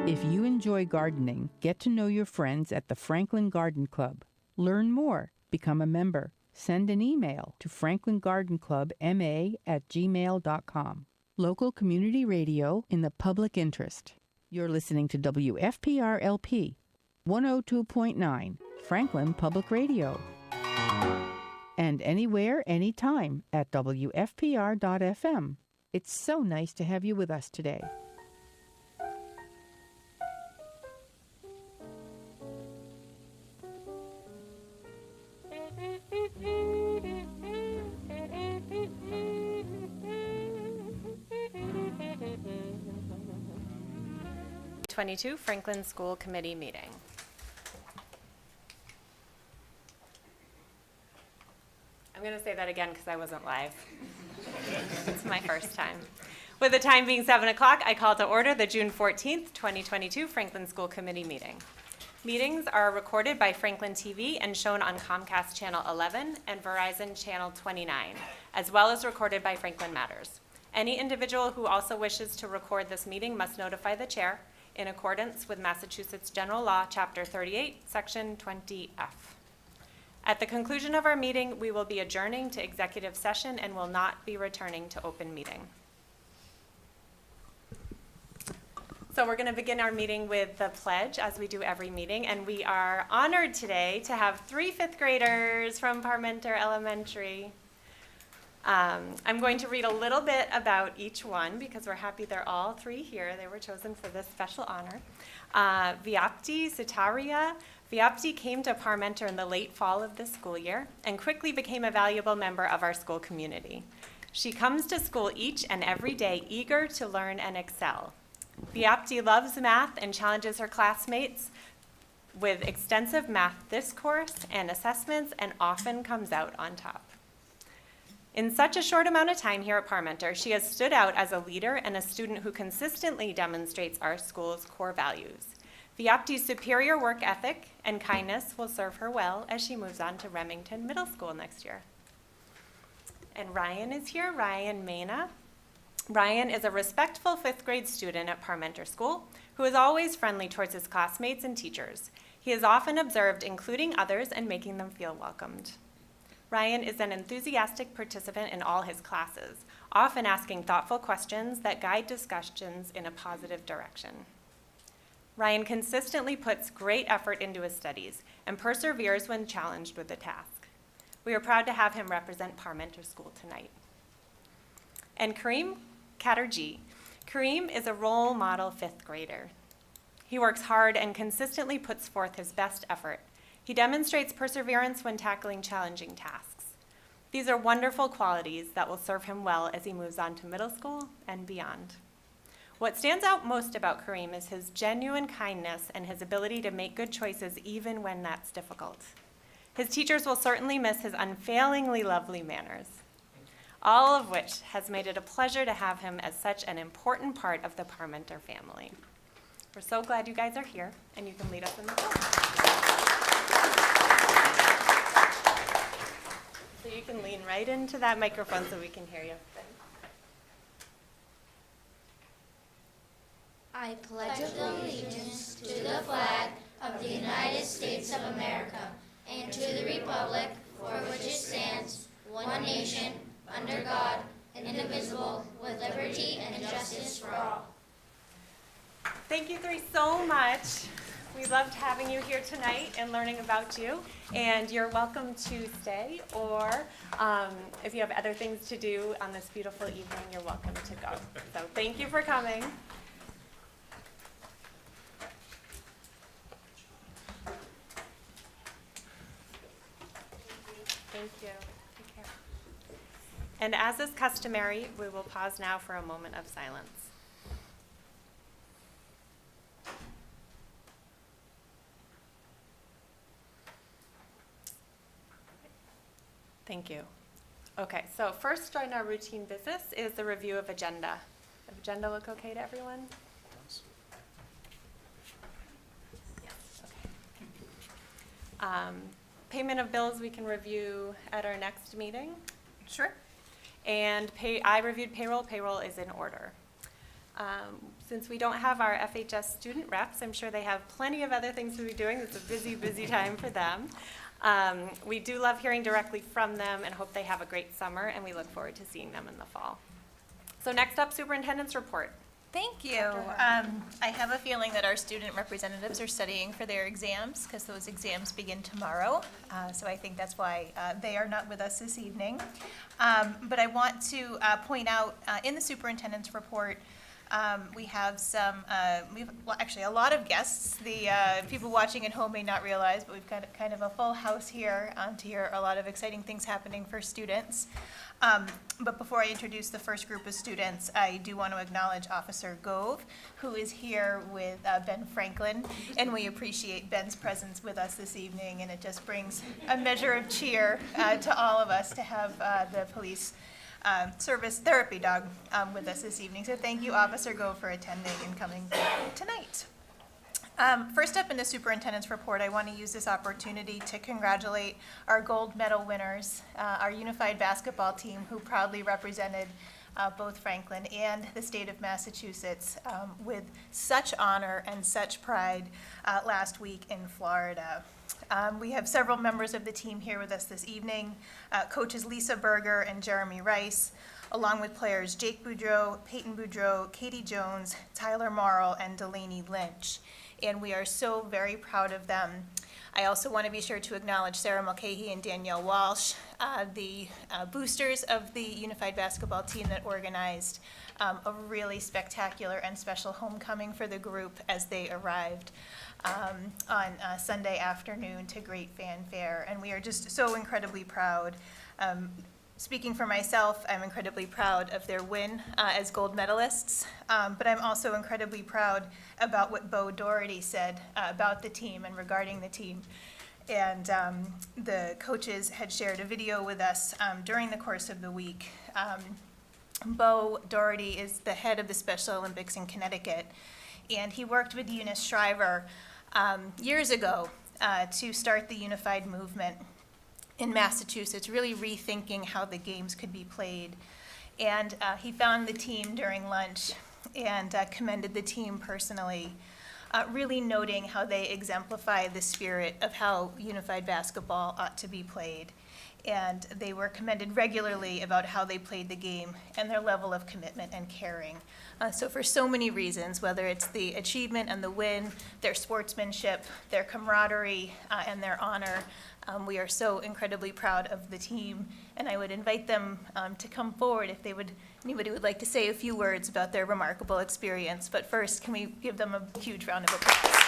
If you enjoy gardening, get to know your friends at the Franklin Garden Club. Learn more. Become a member. Send an email to franklingardenclubma@gmail.com. Local community radio in the public interest. You're listening to WFPR-LP 102.9, Franklin Public Radio. And anywhere, anytime at WFPR.FM. It's so nice to have you with us today. Franklin School Committee meeting. I'm going to say that again because I wasn't live. It's my first time. With the time being 7 o'clock, I call to order the June 14th, 2022 Franklin School Committee meeting. Meetings are recorded by Franklin TV and shown on Comcast Channel 11 and Verizon Channel 29, as well as recorded by Franklin Matters. Any individual who also wishes to record this meeting must notify the chair in accordance with Massachusetts General Law, Chapter 38, Section 20F. At the conclusion of our meeting, we will be adjourning to executive session and will not be returning to open meeting. So we're going to begin our meeting with the pledge, as we do every meeting, and we are honored today to have 3 fifth graders from Parmenter Elementary. I'm going to read a little bit about each one because we're happy they're all 3 here. They were chosen for this special honor. Vyapti Sitaria. Vyapti came to Parmenter in the late fall of this school year and quickly became a valuable member of our school community. She comes to school each and every day eager to learn and excel. Vyapti loves math and challenges her classmates with extensive math discourse and assessments and often comes out on top. In such a short amount of time here at Parmenter, she has stood out as a leader and a student who consistently demonstrates our school's core values. Vyapti's superior work ethic and kindness will serve her well as she moves on to Remington Middle School next year. And Ryan is here, Ryan Mena. Ryan is a respectful 5th grade student at Parmenter School who is always friendly towards his classmates and teachers. He is often observed including others and making them feel welcomed. Ryan is an enthusiastic participant in all his classes, often asking thoughtful questions that guide discussions in a positive direction. Ryan consistently puts great effort into his studies and perseveres when challenged with a task. We are proud to have him represent Parmenter School tonight. And Kareem Chatterjee. Kareem is a role model 5th grader. He works hard and consistently puts forth his best effort. He demonstrates perseverance when tackling challenging tasks. These are wonderful qualities that will serve him well as he moves on to middle school and beyond. What stands out most about Kareem is his genuine kindness and his ability to make good choices even when that's difficult. His teachers will certainly miss his unfailingly lovely manners, all of which has made it a pleasure to have him as such an important part of the Parmenter family. We're so glad you guys are here, and you can lead us in the song. So you can lean right into that microphone so we can hear you. I pledge allegiance to the flag of the United States of America and to the republic for which it stands, one nation, under God, indivisible, with liberty and justice for all. Thank you 3 so much. We loved having you here tonight and learning about you. And you're welcome to stay, or if you have other things to do on this beautiful evening, you're welcome to go. So thank you for coming. Thank you. Take care. And as is customary, we will pause now for a moment of silence. Thank you. Okay, so first on our routine business is the review of agenda. Does the agenda look okay to everyone? Yes, okay. Payment of bills we can review at our next meeting. Sure. And I reviewed payroll. Payroll is in order. Since we don't have our FHS student reps, I'm sure they have plenty of other things to be doing. It's a busy, busy time for them. We do love hearing directly from them and hope they have a great summer, and we look forward to seeing them in the fall. So next up, superintendent's report. Thank you. I have a feeling that our student representatives are studying for their exams because those exams begin tomorrow. So I think that's why they are not with us this evening. But I want to point out in the superintendent's report, we have actually a lot of guests. The people watching at home may not realize, but we've got kind of a full house here to hear a lot of exciting things happening for students. But before I introduce the first group of students, I do want to acknowledge Officer Gove, who is here with Ben Franklin, and we appreciate Ben's presence with us this evening, and it just brings a measure of cheer to all of us to have the police service therapy dog with us this evening. So thank you, Officer Gove, for attending and coming tonight. First up in the superintendent's report, I want to use this opportunity to congratulate our gold medal winners, our unified basketball team who proudly represented both Franklin and the state of Massachusetts with such honor and such pride last week in Florida. We have several members of the team here with us this evening, coaches Lisa Berger and Jeremy Rice, along with players Jake Boudreau, Peyton Boudreau, Katie Jones, Tyler Morrill, and Delaney Lynch. And we are so very proud of them. I also want to be sure to acknowledge Sarah Mulcahy and Danielle Walsh, the boosters of the unified basketball team that organized a really spectacular and special homecoming for the group as they arrived on Sunday afternoon to great fanfare. And we are just so incredibly proud. Speaking for myself, I'm incredibly proud of their win as gold medalists, but I'm also incredibly proud about what Bo Doherty said about the team and regarding the team. And the coaches had shared a video with us during the course of the week. Bo Doherty is the head of the Special Olympics in Connecticut, and he worked with Eunice Shriver years ago to start the unified movement in Massachusetts, really rethinking how the games could be played. And he found the team during lunch and commended the team personally, really noting how they exemplify the spirit of how unified basketball ought to be played. And they were commended regularly about how they played the game and their level of commitment and caring. So for so many reasons, whether it's the achievement and the win, their sportsmanship, their camaraderie, and their honor, we are so incredibly proud of the team, and I would invite them to come forward if anybody would like to say a few words about their remarkable experience. But first, can we give them a huge round of applause?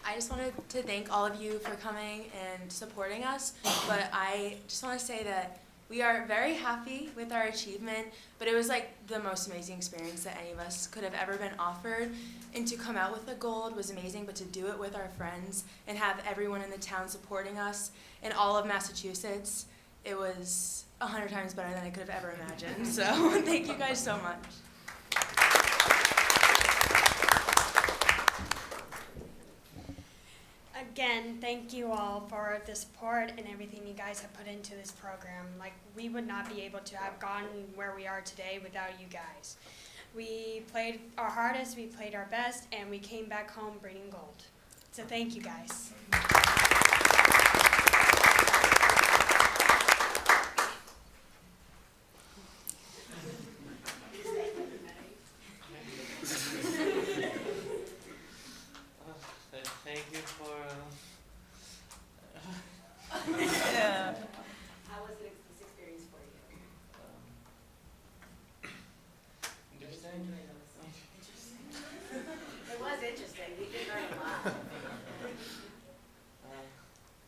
I just wanted to thank all of you for coming and supporting us, but I just want to say that we are very happy with our achievement, but it was like the most amazing experience that any of us could have ever been offered, and to come out with the gold was amazing, but to do it with our friends and have everyone in the town supporting us and all of Massachusetts, it was 100 times better than I could have ever imagined. So thank you guys so much. Again, thank you all for the support and everything you guys have put into this program. Like, we would not be able to have gotten where we are today without you guys. We played our hardest, we played our best, and we came back home bringing gold. So thank you guys. Thank you for. Yeah. How was this experience for you? Interesting. It was interesting. We did learn a lot.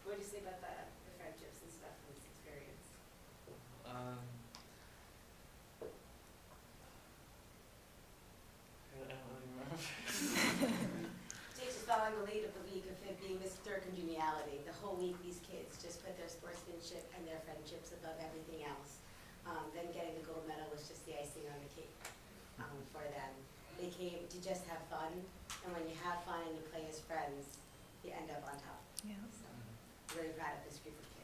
What do you say about the friendships and stuff from this experience? following the lead of the week of it being Mr. Congeniality. The whole week, these kids just put their sportsmanship and their friendships above everything else. Then getting the gold medal was just the icing on the cake for them. They came to just have fun, and when you have fun and you play as friends, you end up on top. Yeah. So, really proud of this group of kids.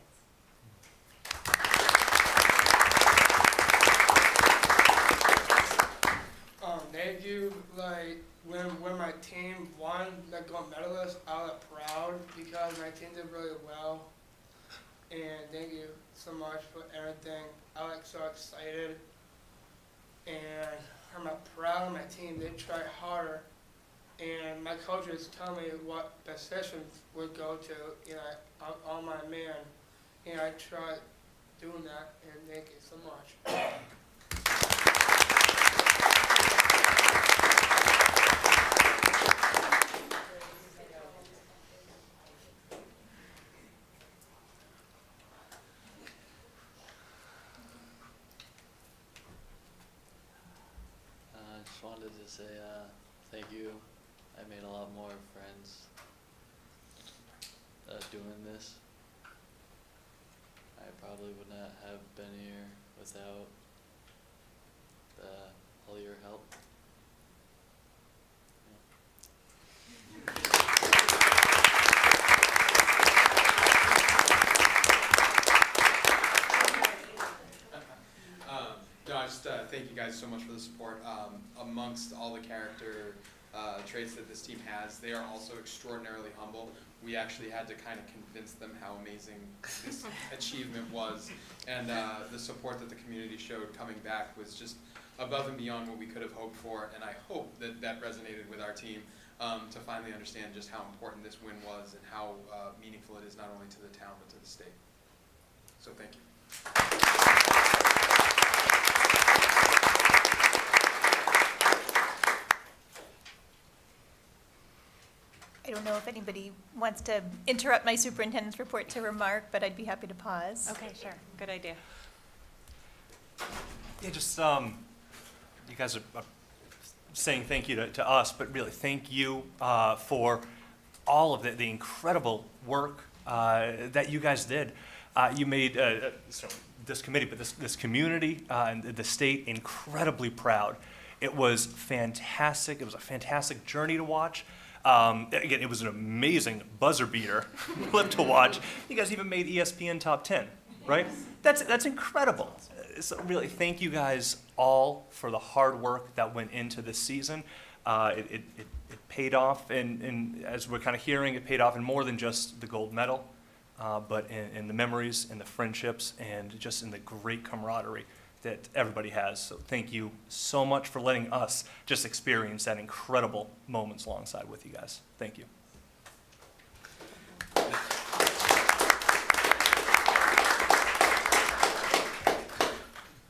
Thank you. Like when my team won the gold medalist, I was proud because my team did really well. And thank you so much for everything. I was so excited, and I'm proud of my team. They tried harder, and my coaches tell me what positions would go to. You know, on my man, and I tried doing that. And thank you so much. I just wanted to say thank you. I made a lot more friends doing this. I probably would not have been here without all your help. No, I just thank you guys so much for the support. Amongst all the character traits that this team has, they are also extraordinarily humble. We actually had to kind of convince them how amazing this achievement was, and the support that the community showed coming back was just above and beyond what we could have hoped for, and I hope that that resonated with our team to finally understand just how important this win was and how meaningful it is not only to the town but to the state. So thank you. I don't know if anybody wants to interrupt my superintendent's report to remark, but I'd be happy to pause. Okay, sure. Good idea. Yeah, just you guys are saying thank you to us, but really thank you for all of the incredible work that you guys did. You made this committee, but this community and the state incredibly proud. It was fantastic. It was a fantastic journey to watch. Again, it was an amazing buzzer beater clip to watch. You guys even made ESPN Top 10, right? That's incredible. So really, thank you guys all for the hard work that went into this season. It paid off, and as we're kind of hearing, it paid off in more than just the gold medal, but in the memories, in the friendships, and just in the great camaraderie that everybody has. So thank you so much for letting us just experience that incredible moments alongside with you guys. Thank you.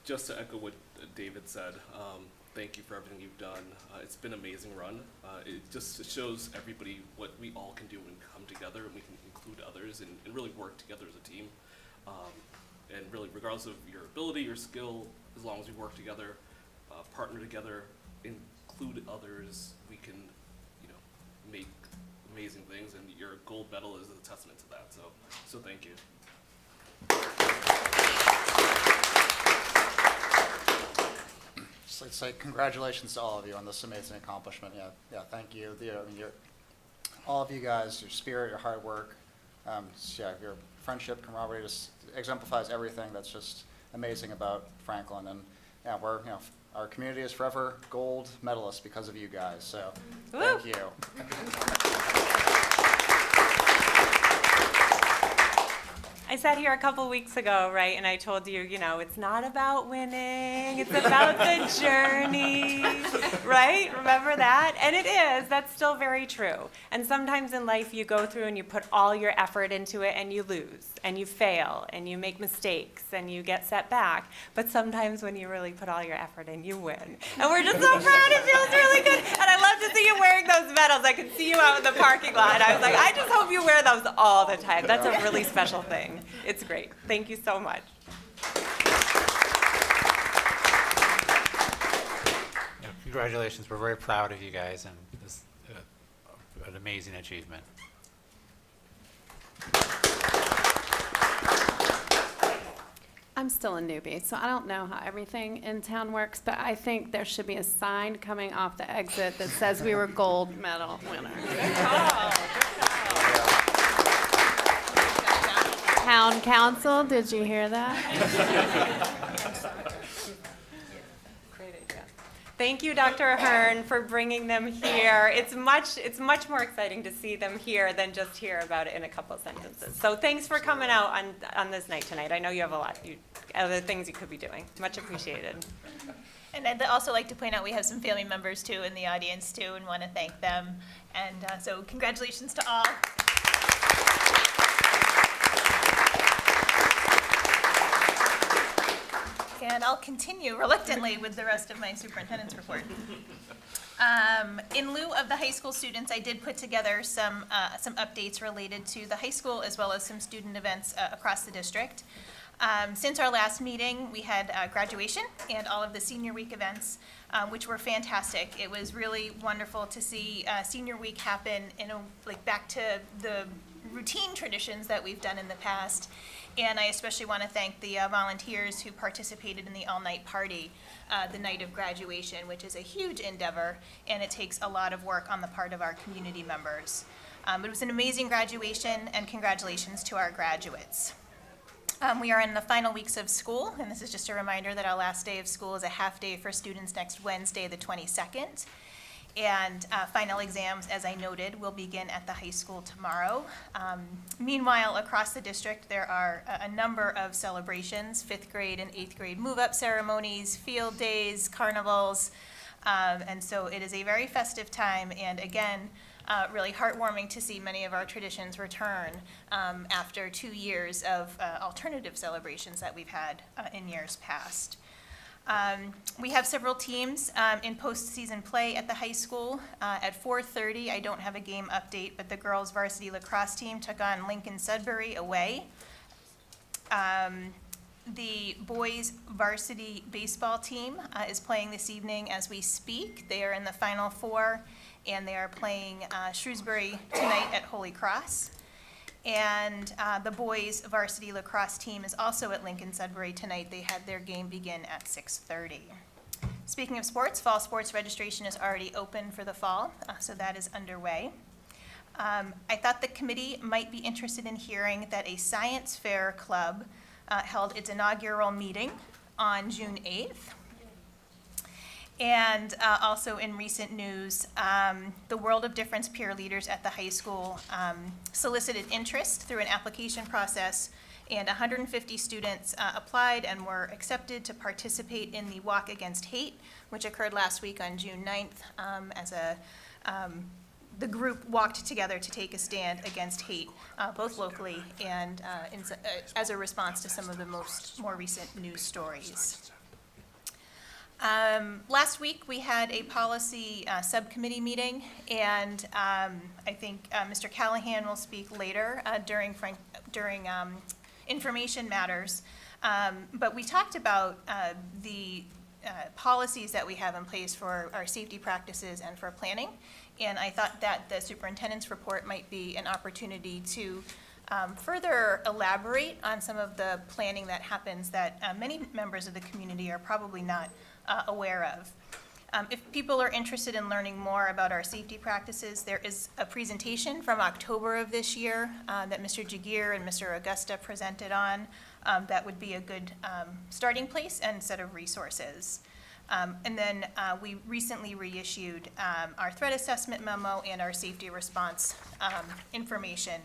Just to echo what David said, thank you for everything you've done. It's been an amazing run. It just shows everybody what we all can do when we come together and we can include others and really work together as a team. And really, regardless of your ability, your skill, as long as we work together, partner together, include others, we can, make amazing things. And your gold medal is a testament to that. So thank you. Just like to say congratulations to all of you on this amazing accomplishment. Yeah, thank you. All of you guys, your spirit, your hard work, your friendship, camaraderie just exemplifies everything that's just amazing about Franklin. And yeah, our community is forever gold medalists because of you guys. So thank you. I sat here a couple weeks ago, right, and I told you, it's not about winning, it's about the journey, right? Remember that? And it is. That's still very true. And sometimes in life you go through and you put all your effort into it and you lose and you fail and you make mistakes and you get set back. But sometimes when you really put all your effort in, you win. And we're just so proud. It feels really good. And I love to see you wearing those medals. I could see you out in the parking lot. And I was like, I just hope you wear those all the time. That's a really special thing. It's great. Thank you so much. Congratulations. We're very proud of you guys, and this an amazing achievement. I'm still a newbie, so I don't know how everything in town works, but I think there should be a sign coming off the exit that says we were gold medal winners. Town council, did you hear that? Thank you, Dr. Ahern, for bringing them here. It's much more exciting to see them here than just hear about it in a couple sentences. So thanks for coming out on this night tonight. I know you have a lot other things you could be doing. Much appreciated. And I'd also like to point out we have some family members too in the audience too, and want to thank them. And so congratulations to all. And I'll continue reluctantly with the rest of my superintendent's report. In lieu of the high school students, I did put together some updates related to the high school as well as some student events across the district. Since our last meeting, we had graduation and all of the senior week events, which were fantastic. It was really wonderful to see senior week happen back to the routine traditions that we've done in the past. And I especially want to thank the volunteers who participated in the all-night party the night of graduation, which is a huge endeavor, and it takes a lot of work on the part of our community members. It was an amazing graduation, and congratulations to our graduates. We are in the final weeks of school, and this is just a reminder that our last day of school is a half day for students next Wednesday, the 22nd. And final exams, as I noted, will begin at the high school tomorrow. Meanwhile, across the district, there are a number of celebrations, 5th grade and 8th grade move-up ceremonies, field days, carnivals, and so it is a very festive time, and again, really heartwarming to see many of our traditions return after 2 years of alternative celebrations that we've had in years past. We have several teams in postseason play at the high school. At 4:30, I don't have a game update, but the girls varsity lacrosse team took on Lincoln Sudbury away. The boys varsity baseball team is playing this evening as we speak. They are in the Final Four, and they are playing Shrewsbury tonight at Holy Cross. And the boys varsity lacrosse team is also at Lincoln Sudbury tonight. They had their game begin at 6:30. Speaking of sports, fall sports registration is already open for the fall, so that is underway. I thought the committee might be interested in hearing that a science fair club held its inaugural meeting on June 8th. And also in recent news, the World of Difference peer leaders at the high school solicited interest through an application process, and 150 students applied and were accepted to participate in the Walk Against Hate, which occurred last week on June 9th the group walked together to take a stand against hate, both locally and as a response to some of the more recent news stories. Last week, we had a policy subcommittee meeting, and I think Mr. Callahan will speak later during information matters. But we talked about the policies that we have in place for our safety practices and for planning, and I thought that the superintendent's report might be an opportunity to further elaborate on some of the planning that happens that many members of the community are probably not aware of. If people are interested in learning more about our safety practices, there is a presentation from October of this year that Mr. Jagir and Mr. Augusta presented on that would be a good starting place and set of resources. And then we recently reissued our threat assessment memo and our safety response information,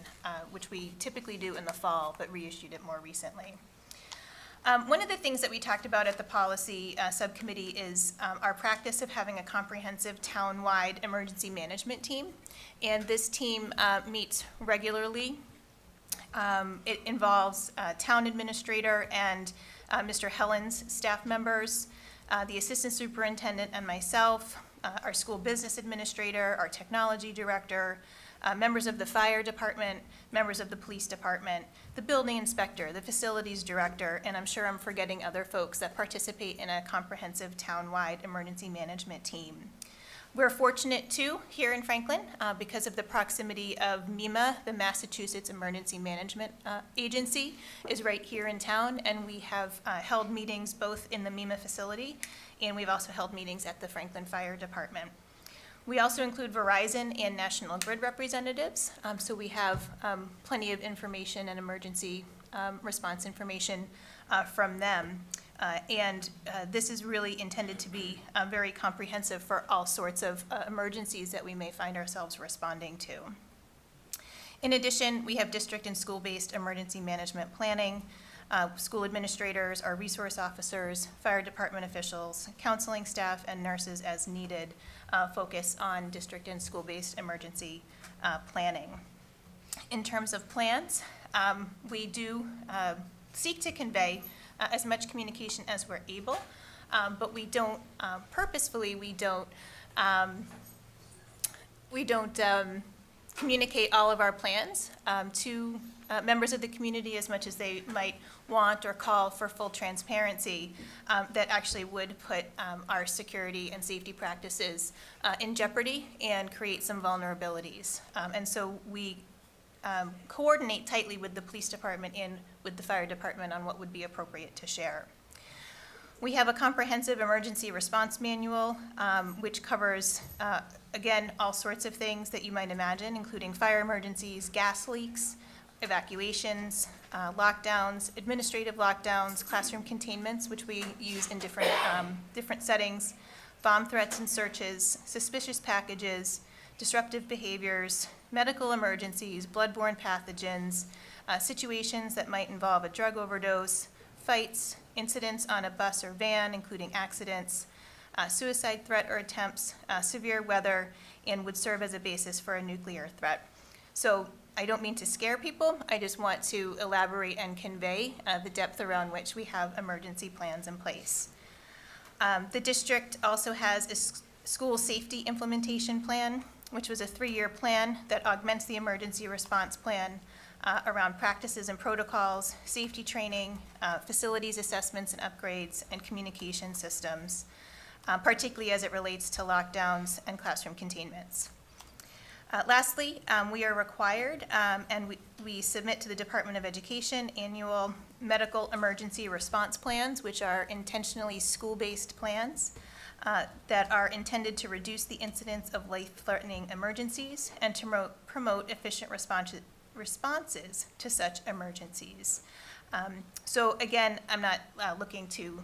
which we typically do in the fall, but reissued it more recently. One of the things that we talked about at the policy subcommittee is our practice of having a comprehensive town-wide emergency management team. And this team meets regularly. It involves town administrator and Mr. Helens' staff members, the assistant superintendent and myself, our school business administrator, our technology director, members of the fire department, members of the police department, the building inspector, the facilities director, and I'm sure I'm forgetting other folks that participate in a comprehensive town-wide emergency management team. We're fortunate too, here in Franklin, because of the proximity of MEMA, the Massachusetts Emergency Management Agency, is right here in town, and we have held meetings both in the MEMA facility, and we've also held meetings at the Franklin Fire Department. We also include Verizon and National Grid representatives, so we have plenty of information and emergency response information from them. This is really intended to be very comprehensive for all sorts of emergencies that we may find ourselves responding to. In addition, we have district and school-based emergency management planning. School administrators, our resource officers, fire department officials, counseling staff, and nurses as needed focus on district and school-based emergency planning. In terms of plans, we do seek to convey as much communication as we're able, but we don't, purposefully, we don't communicate all of our plans to members of the community as much as they might want or call for full transparency that actually would put our security and safety practices in jeopardy and create some vulnerabilities. And so we coordinate tightly with the police department and with the fire department on what would be appropriate to share. We have a comprehensive emergency response manual, which covers, again, all sorts of things that you might imagine, including fire emergencies, gas leaks, evacuations, lockdowns, administrative lockdowns, classroom containments, which we use in different settings, bomb threats and searches, suspicious packages, disruptive behaviors, medical emergencies, bloodborne pathogens, situations that might involve a drug overdose, fights, incidents on a bus or van, including accidents, suicide threat or attempts, severe weather, and would serve as a basis for a nuclear threat. So I don't mean to scare people, I just want to elaborate and convey the depth around which we have emergency plans in place. The district also has a school safety implementation plan, which was a 3-year plan that augments the emergency response plan around practices and protocols, safety training, facilities assessments and upgrades, and communication systems, particularly as it relates to lockdowns and classroom containments. Lastly, we are required, and we submit to the Department of Education annual medical emergency response plans, which are intentionally school-based plans that are intended to reduce the incidence of life-threatening emergencies and to promote efficient responses to such emergencies. So again, I'm not looking to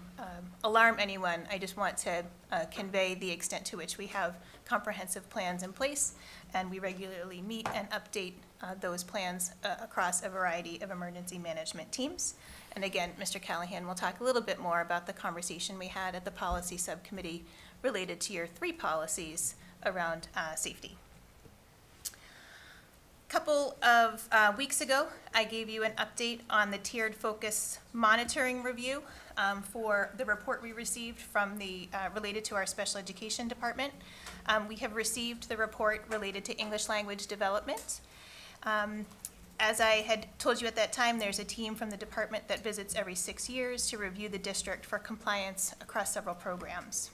alarm anyone. I just want to convey the extent to which we have comprehensive plans in place, and we regularly meet and update those plans across a variety of emergency management teams. And again, Mr. Callahan will talk a little bit more about the conversation we had at the policy subcommittee related to your 3 policies around safety. A couple of weeks ago, I gave you an update on the tiered focus monitoring review for the report we received from the related to our special education department. We have received the report related to English language development. As I had told you at that time, there's a team from the department that visits every 6 years to review the district for compliance across several programs.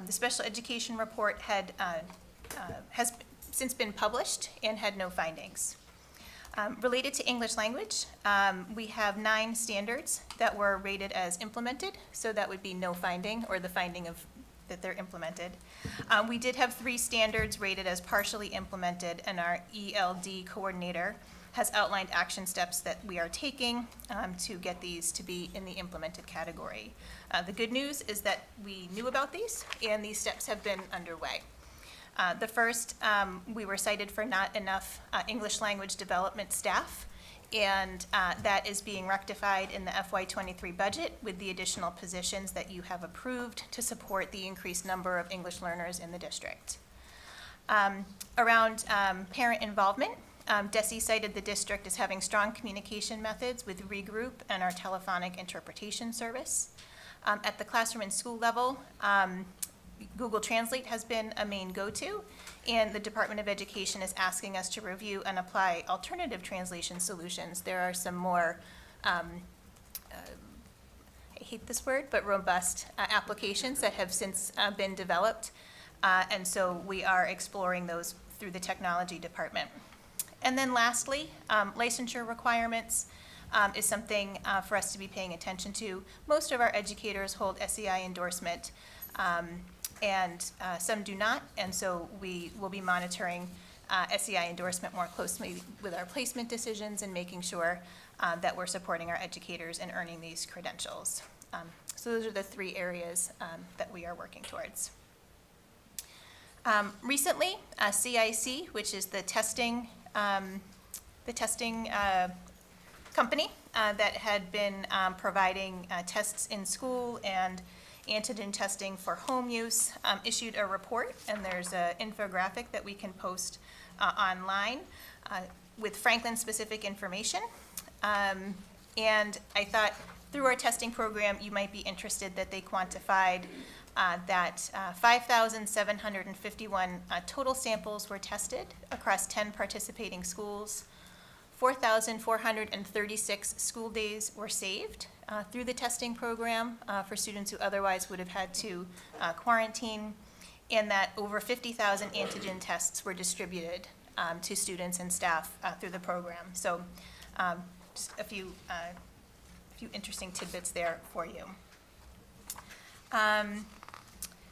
The special education report has since been published and had no findings. Related to English language, we have 9 standards that were rated as implemented, so that would be no finding or the finding of that they're implemented. We did have 3 standards rated as partially implemented, and our ELD coordinator has outlined action steps that we are taking to get these to be in the implemented category. The good news is that we knew about these, and these steps have been underway. The first, we were cited for not enough English language development staff, and that is being rectified in the FY23 budget with the additional positions that you have approved to support the increased number of English learners in the district. Around parent involvement, DESE cited the district as having strong communication methods with Regroup and our telephonic interpretation service. At the classroom and school level, Google Translate has been a main go-to, and the Department of Education is asking us to review and apply alternative translation solutions. There are some more, I hate this word, but robust applications that have since been developed And so we are exploring those through the technology department. And then lastly, licensure requirements is something for us to be paying attention to. Most of our educators hold SEI endorsement, and some do not, and so we will be monitoring SEI endorsement more closely with our placement decisions and making sure that we're supporting our educators in earning these credentials. So those are the 3 areas that we are working towards. Recently, CIC, which is the testing company that had been providing tests in school and antigen testing for home use, issued a report, and there's an infographic that we can post online with Franklin-specific information. And I thought through our testing program, you might be interested that they quantified that 5,751 total samples were tested across 10 participating schools. 4,436 school days were saved through the testing program for students who otherwise would have had to quarantine, and that over 50,000 antigen tests were distributed to students and staff through the program. So just a few interesting tidbits there for you.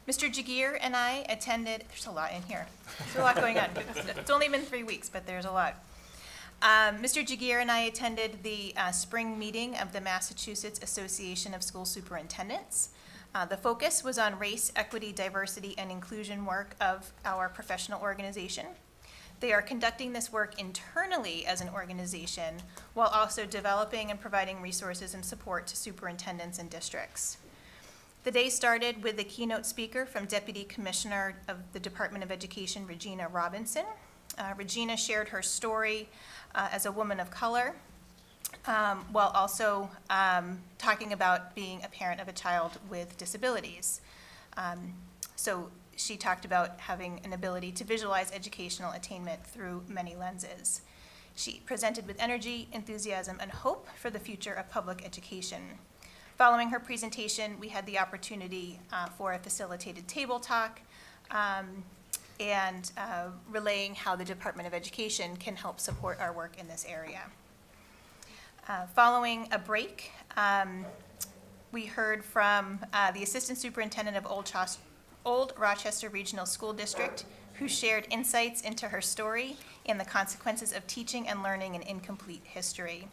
Mr. Jagir and I attended, there's a lot in here. There's a lot going on. It's only been 3 weeks, but there's a lot. Mr. Jagir and I attended the spring meeting of the Massachusetts Association of School Superintendents. The focus was on race, equity, diversity, and inclusion work of our professional organization. They are conducting this work internally as an organization while also developing and providing resources and support to superintendents and districts. The day started with the keynote speaker from Deputy Commissioner of the Department of Education, Regina Robinson. Regina shared her story as a woman of color, while also talking about being a parent of a child with disabilities. So she talked about having an ability to visualize educational attainment through many lenses. She presented with energy, enthusiasm, and hope for the future of public education. Following her presentation, we had the opportunity for a facilitated table talk and relaying how the Department of Education can help support our work in this area. Following a break, we heard from the Assistant Superintendent of Old Rochester Regional School District, who shared insights into her story and the consequences of teaching and learning an incomplete history.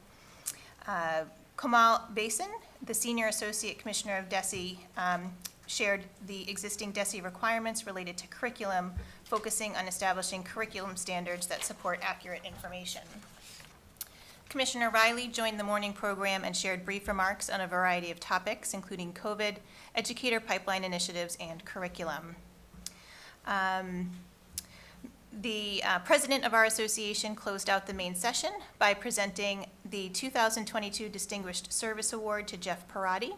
Kamal Basin, the Senior Associate Commissioner of DESE, shared the existing DESE requirements related to curriculum, focusing on establishing curriculum standards that support accurate information. Commissioner Riley joined the morning program and shared brief remarks on a variety of topics, including COVID, educator pipeline initiatives, and curriculum. The president of our association closed out the main session by presenting the 2022 Distinguished Service Award to Jeff Parati.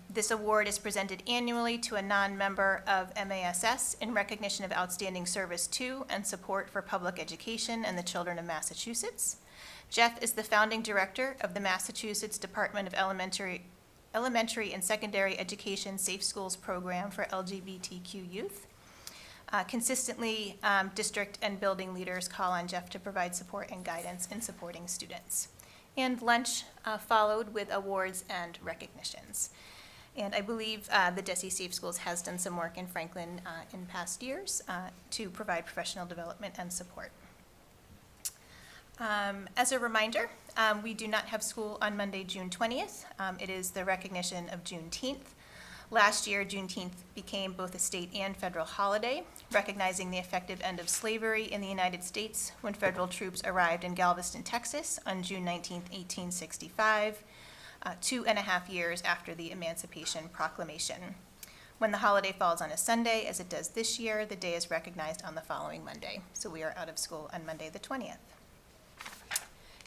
This award is presented annually to a non-member of MASS in recognition of outstanding service to and support for public education and the children of Massachusetts. Jeff is the founding director of the Massachusetts Department of Elementary and Secondary Education Safe Schools Program for LGBTQ youth. Consistently, district and building leaders call on Jeff to provide support and guidance in supporting students. And lunch followed with awards and recognitions. And I believe the DESE Safe Schools has done some work in Franklin in past years to provide professional development and support. As a reminder, we do not have school on Monday, June 20th. It is the recognition of Juneteenth. Last year, Juneteenth became both a state and federal holiday, recognizing the effective end of slavery in the United States when federal troops arrived in Galveston, Texas on June 19, 1865, 2.5 years after the Emancipation Proclamation. When the holiday falls on a Sunday, as it does this year, the day is recognized on the following Monday. So we are out of school on Monday the 20th.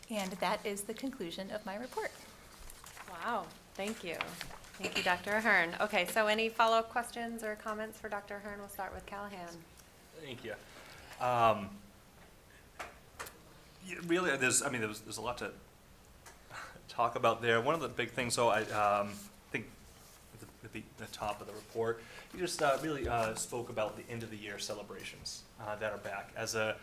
And that is the conclusion of my report. Wow, thank you. Thank you, Dr. Ahern. Okay, so any follow-up questions or comments for Dr. Ahern? We'll start with Callahan. Thank you. Really, there's a lot to talk about there. One of the big things, though, I think at the the top of the report. You just really spoke about the end of the year celebrations that are back. As a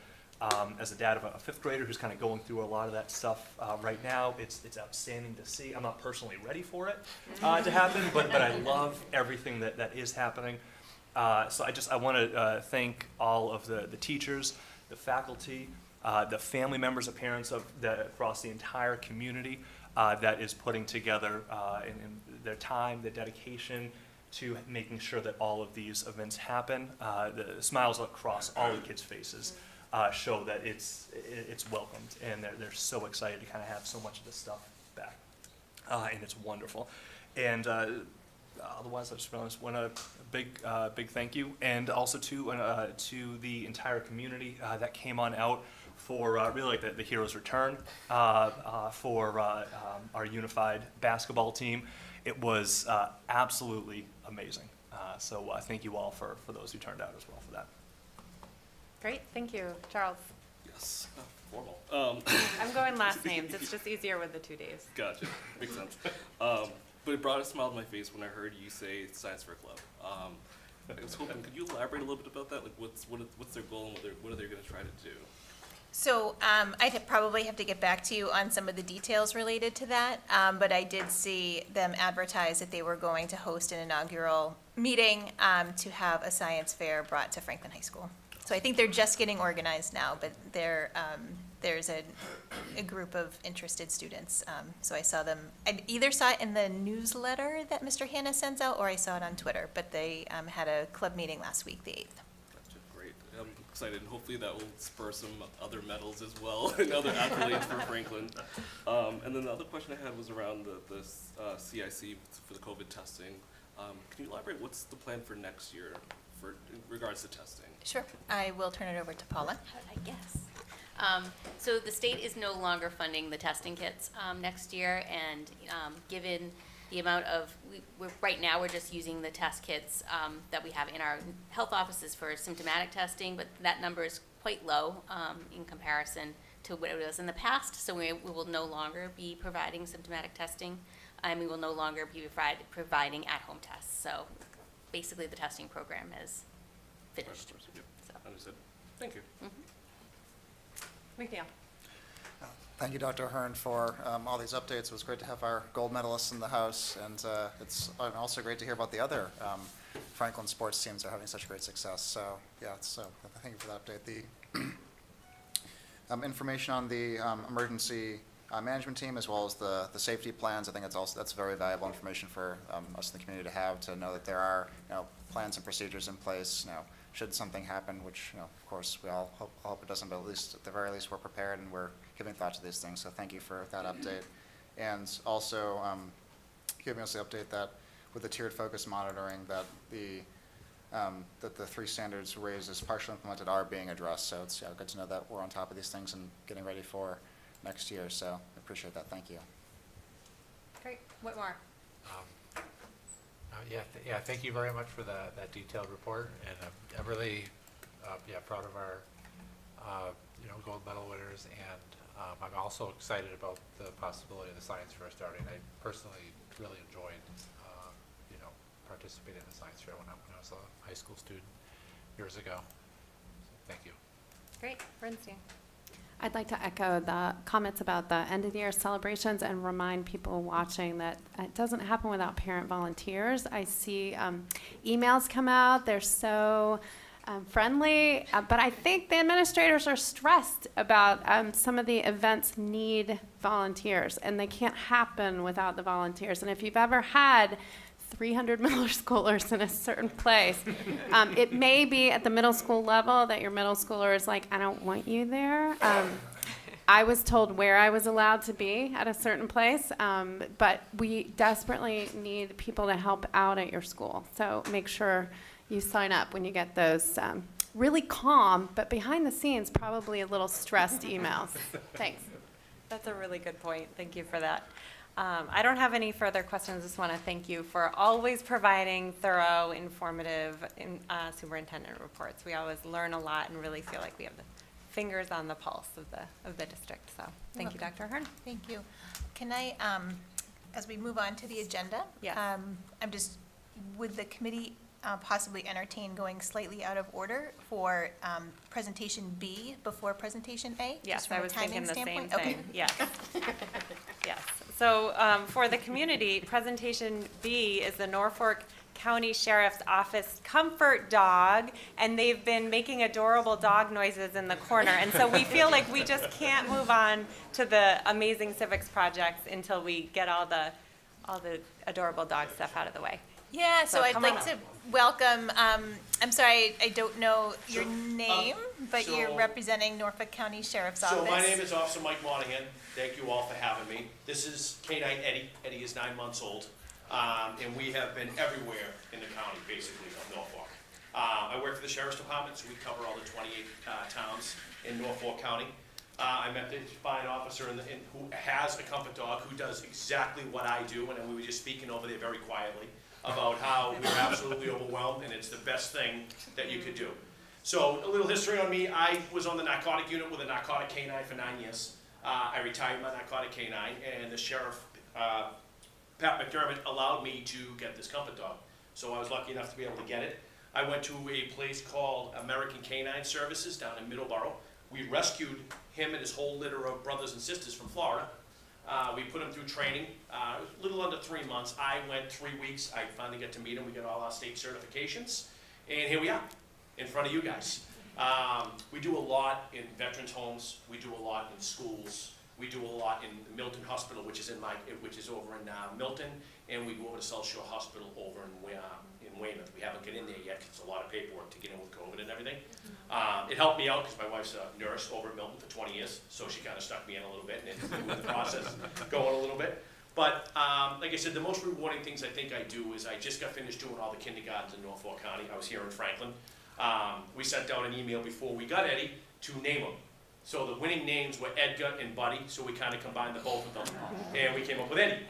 dad of a fifth grader who's kind of going through a lot of that stuff right now, it's outstanding to see. I'm not personally ready for it to happen, but I love everything that is happening. So I want to thank all of the teachers, the faculty, the family members and parents across the entire community that is putting together in their time, their dedication to making sure that all of these events happen. The smiles across all the kids' faces show that it's welcomed, and they're so excited to kind of have so much of this stuff back, and it's wonderful. And otherwise, I just want a big thank you, and also to the entire community that came on out for really like the hero's return for our unified basketball team. It was absolutely amazing. So thank you all for those who turned out as well for that. Great, thank you. Charles? Yes, formal. I'm going last names. It's just easier with the 2 days. Gotcha, makes sense. But it brought a smile to my face when I heard you say Science Fair Club. I was hoping, could you elaborate a little bit about that? Like, what's their goal and what are they going to try to do? So I'd probably have to get back to you on some of the details related to that, but I did see them advertise that they were going to host an inaugural meeting to have a science fair brought to Franklin High School. So I think they're just getting organized now, but there's a group of interested students. So I saw them, I either saw it in the newsletter that Mr. Hanna sends out, or I saw it on Twitter, but they had a club meeting last week, the 8th. Gotcha, great. I'm excited, and hopefully that will spur some other medals as well, and other accolades for Franklin. And then the other question I had was around the CIC for the COVID testing. Can you elaborate, what's the plan for next year in regards to testing? Sure. I will turn it over to Paula. I guess. So the state is no longer funding the testing kits next year, and given the amount of, right now we're just using the test kits that we have in our health offices for symptomatic testing, but that number is quite low in comparison to what it was in the past, so we will no longer be providing symptomatic testing, and we will no longer be providing at-home tests. So basically the testing program is finished. Yep. So. Understood. Thank you. McNeil. Thank you, Dr. Hearn, for all these updates. It was great to have our gold medalists in the house, and it's also great to hear about the other Franklin sports teams that are having such great success. So, yeah, thank you for that update. The information on the emergency management team, as well as the safety plans, I think that's very valuable information for us in the community to have, to know that there are plans and procedures in place. Should something happen, which of course we all hope it doesn't, but at the very least we're prepared and we're giving thought to these things. So thank you for that update, and also giving us the update that with the tiered focus monitoring, that the 3 standards raised as partially implemented are being addressed. So it's good to know that we're on top of these things and getting ready for next year. So I appreciate that. Thank you. Great. Whitmore. Thank you very much for that detailed report, and I'm really proud of our gold medal winners, and I'm also excited about the possibility of the science fair starting. I personally really enjoyed participating in the science fair when I was a high school student years ago. So thank you. Great. Bernstein. I'd like to echo the comments about the end of the year celebrations and remind people watching that it doesn't happen without parent volunteers. I see emails come out, they're so friendly, but I think the administrators are stressed about some of the events need volunteers, and they can't happen without the volunteers. And if you've ever had 300 middle schoolers in a certain place. It may be at the middle school level that your middle schooler is like, I don't want you there. I was told where I was allowed to be at a certain place, but we desperately need people to help out at your school. So make sure you sign up when you get those really calm, but behind the scenes, probably a little stressed emails. Thanks. That's a really good point. Thank you for that. I don't have any further questions. Just want to thank you for always providing thorough, informative superintendent reports. We always learn a lot and really feel like we have the fingers on the pulse of the district. So thank you, Dr. Hearn. Thank you. Can I, as we move on to the agenda, yes. I'm just would the committee possibly entertain going slightly out of order for presentation B before presentation A? Yes, just from I a was thinking timing the same standpoint? Okay. thing, yes. Yes, so for the community, presentation B is the Norfolk County Sheriff's Office Comfort Dog, and they've been making adorable dog noises in the corner, and so we feel like we just can't move on to the amazing civics projects until we get all the adorable dog stuff out of the way. Yeah, so I'd come on like up. to welcome, I'm sorry, I don't know your name, but you're so- representing Norfolk County Sheriff's Office. So my name is Officer Mike Monahan. Thank you all for having me. This is K-9 Eddie. Eddie is 9 months old. And we have been everywhere in the county, basically, of Norfolk. I work for the Sheriff's Department, so we cover all the 28 towns in Norfolk County. I met this fine officer who has a comfort dog who does exactly what I do, and we were just speaking over there very quietly about how we're absolutely overwhelmed, and it's the best thing that you could do. So a little history on me. I was on the narcotic unit with a narcotic canine for 9 years. I retired my narcotic canine, and the sheriff, Pat McDermott, allowed me to get this comfort dog. So I was lucky enough to be able to get it. I went to a place called American Canine Services down in Middleborough. We rescued him and his whole litter of brothers and sisters from Florida. We put him through training, a little under 3 months. I went 3 weeks. I finally got to meet him. We got all our state certifications. And here we are, in front of you guys. We do a lot in veterans' homes. We do a lot in schools. We do a lot in Milton Hospital, which is over in Milton, and we go over to South Shore Hospital over in Weymouth. We haven't get in there yet because it's a lot of paperwork to get in with COVID and everything. It helped me out because my wife's a nurse over at Milton for 20 years, so she kind of stuck me in a little bit and it moved the process going a little bit. But like I said, the most rewarding things I think I do is I just got finished doing all the kindergartens in Norfolk County. I was here in Franklin. We sent down an email before we got Eddie to name them. So the winning names were Edgar and Buddy, so we kind of combined the both of them, and we came up with Eddie.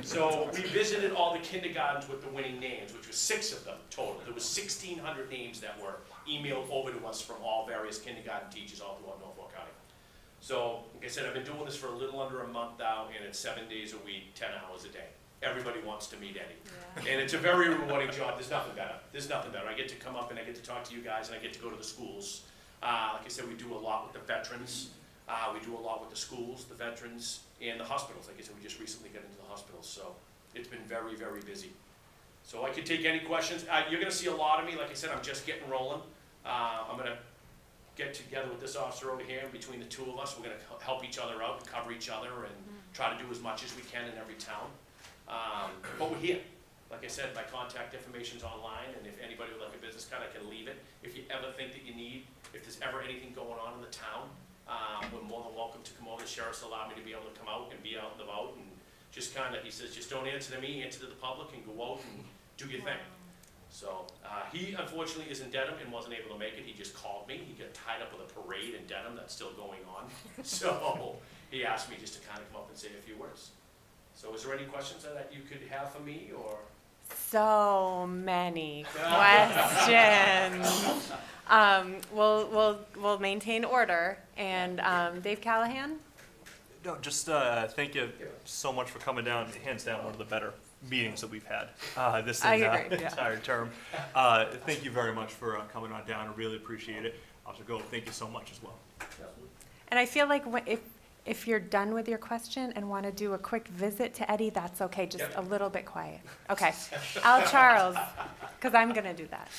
So we visited all the kindergartens with the winning names, which was 6 of them total. There was 1,600 names that were emailed over to us from all various kindergarten teachers all throughout Norfolk County. So, like I said, I've been doing this for a little under a month now, and it's 7 days a week, 10 hours a day. Everybody wants to meet Eddie. Yeah. And it's a very rewarding job. There's nothing better. There's nothing better. I get to come up and I get to talk to you guys, and I get to go to the schools. Like I said, we do a lot with the veterans. We do a lot with the schools, the veterans, and the hospitals. Like I said, we just recently got into the hospitals, so it's been very, very busy. So I could take any questions. You're going to see a lot of me. Like I said, I'm just getting rolling. I'm going to get together with this officer over here, and between the two of us, we're going to help each other out and cover each other and try to do as much as we can in every town. But we're here. Like I said, my contact information's online, and if anybody with like a business card, I can leave it. If you ever think that you need, if there's ever anything going on in the town, we're more than welcome to come over. The sheriff's allowed me to be able to come out and be out and about, and just kind of, he says, just don't answer to me, answer to the public, and go out and do your thing. So he unfortunately is in Dedham and wasn't able to make it. He just called me. He got tied up with a parade in Dedham that's still going on. So he asked me just to kind of come up and say a few words. So is there any questions that you could have for me, or? So many questions. We'll maintain order. And Dave Callahan? No, just thank you so much for coming down. Hands down, one of the better meetings that we've had this entire term. Thank you very much for coming on down. I really appreciate it. Officer Gold, thank you so much as well. And I feel like if you're done with your question and want to do a quick visit to Eddie, that's okay, just a little bit quiet. Okay. Al Charles, because I'm going to do that.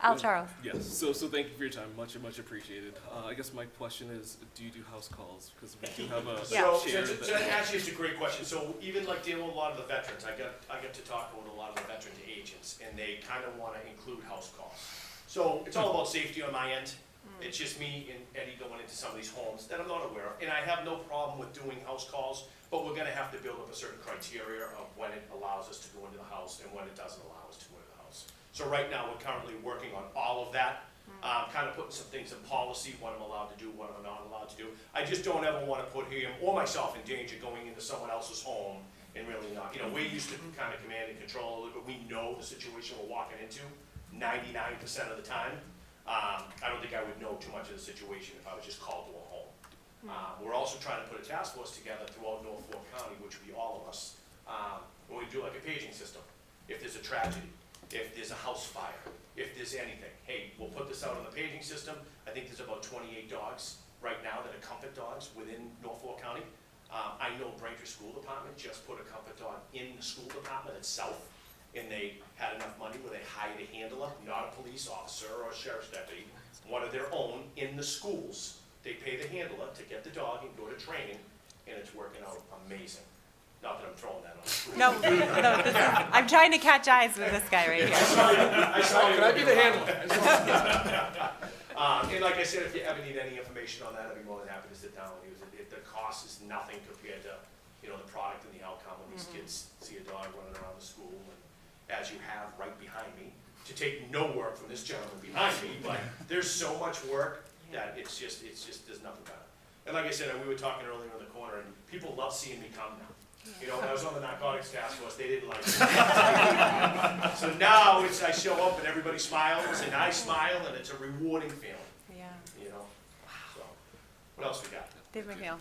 Al Charles. Yes, so thank you for your time, much appreciated. I guess my question is, do you do house calls? Because we do have a chair So actually, it's a great question. So even like dealing with a lot of the veterans, I get to talk with a lot of the veteran agents, and they kind of want to include house calls. So it's all about safety on my end. It's just me and Eddie going into some of these homes that I'm not aware of. And I have no problem with doing house calls, but we're going to have to build up a certain criteria of when it allows us to go into the house and when it doesn't allow us to go into the house. So right now, we're currently working on all of that, kind of putting some things in policy, what I'm allowed to do, what I'm not allowed to do. I just don't ever want to put him or myself in danger going into someone else's home and really not. You know, we're used to kind of command and control a little bit. We know the situation we're walking into 99% of the time. I don't think I would know too much of the situation if I was just called to a home. We're also trying to put a task force together throughout Norfolk County, which would be all of us, where we do like a paging system. If there's a tragedy, if there's a house fire, if there's anything, hey, we'll put this out on the paging system. I think there's about 28 dogs right now that are comfort dogs within Norfolk County. I know Braintree School Department just put a comfort dog in the school department itself, and they had enough money where they hired a handler, not a police officer or a sheriff's deputy, one of their own in the schools. They pay the handler to get the dog and go to training, and it's working out amazing. Not that I'm throwing that on the school. No, this is, I'm trying to catch eyes with this guy right here. I saw you. Can I be the handler? And like I said, if you ever need any information on that, I'd be more than happy to sit down with you. The cost is nothing compared to, you know, the product and the outcome when these kids see a dog running around the school, and as you have right behind me, to take no work from this gentleman behind me, but there's so much work that it's just, there's nothing better. And like I said, we were talking earlier in the corner, and people love seeing me come now. You know, when I was on the narcotics task force, they didn't like it. So now I show up and everybody smiles, and I smile, and it's a rewarding feeling. Yeah. You know? So, what else we got? Dave McNeil.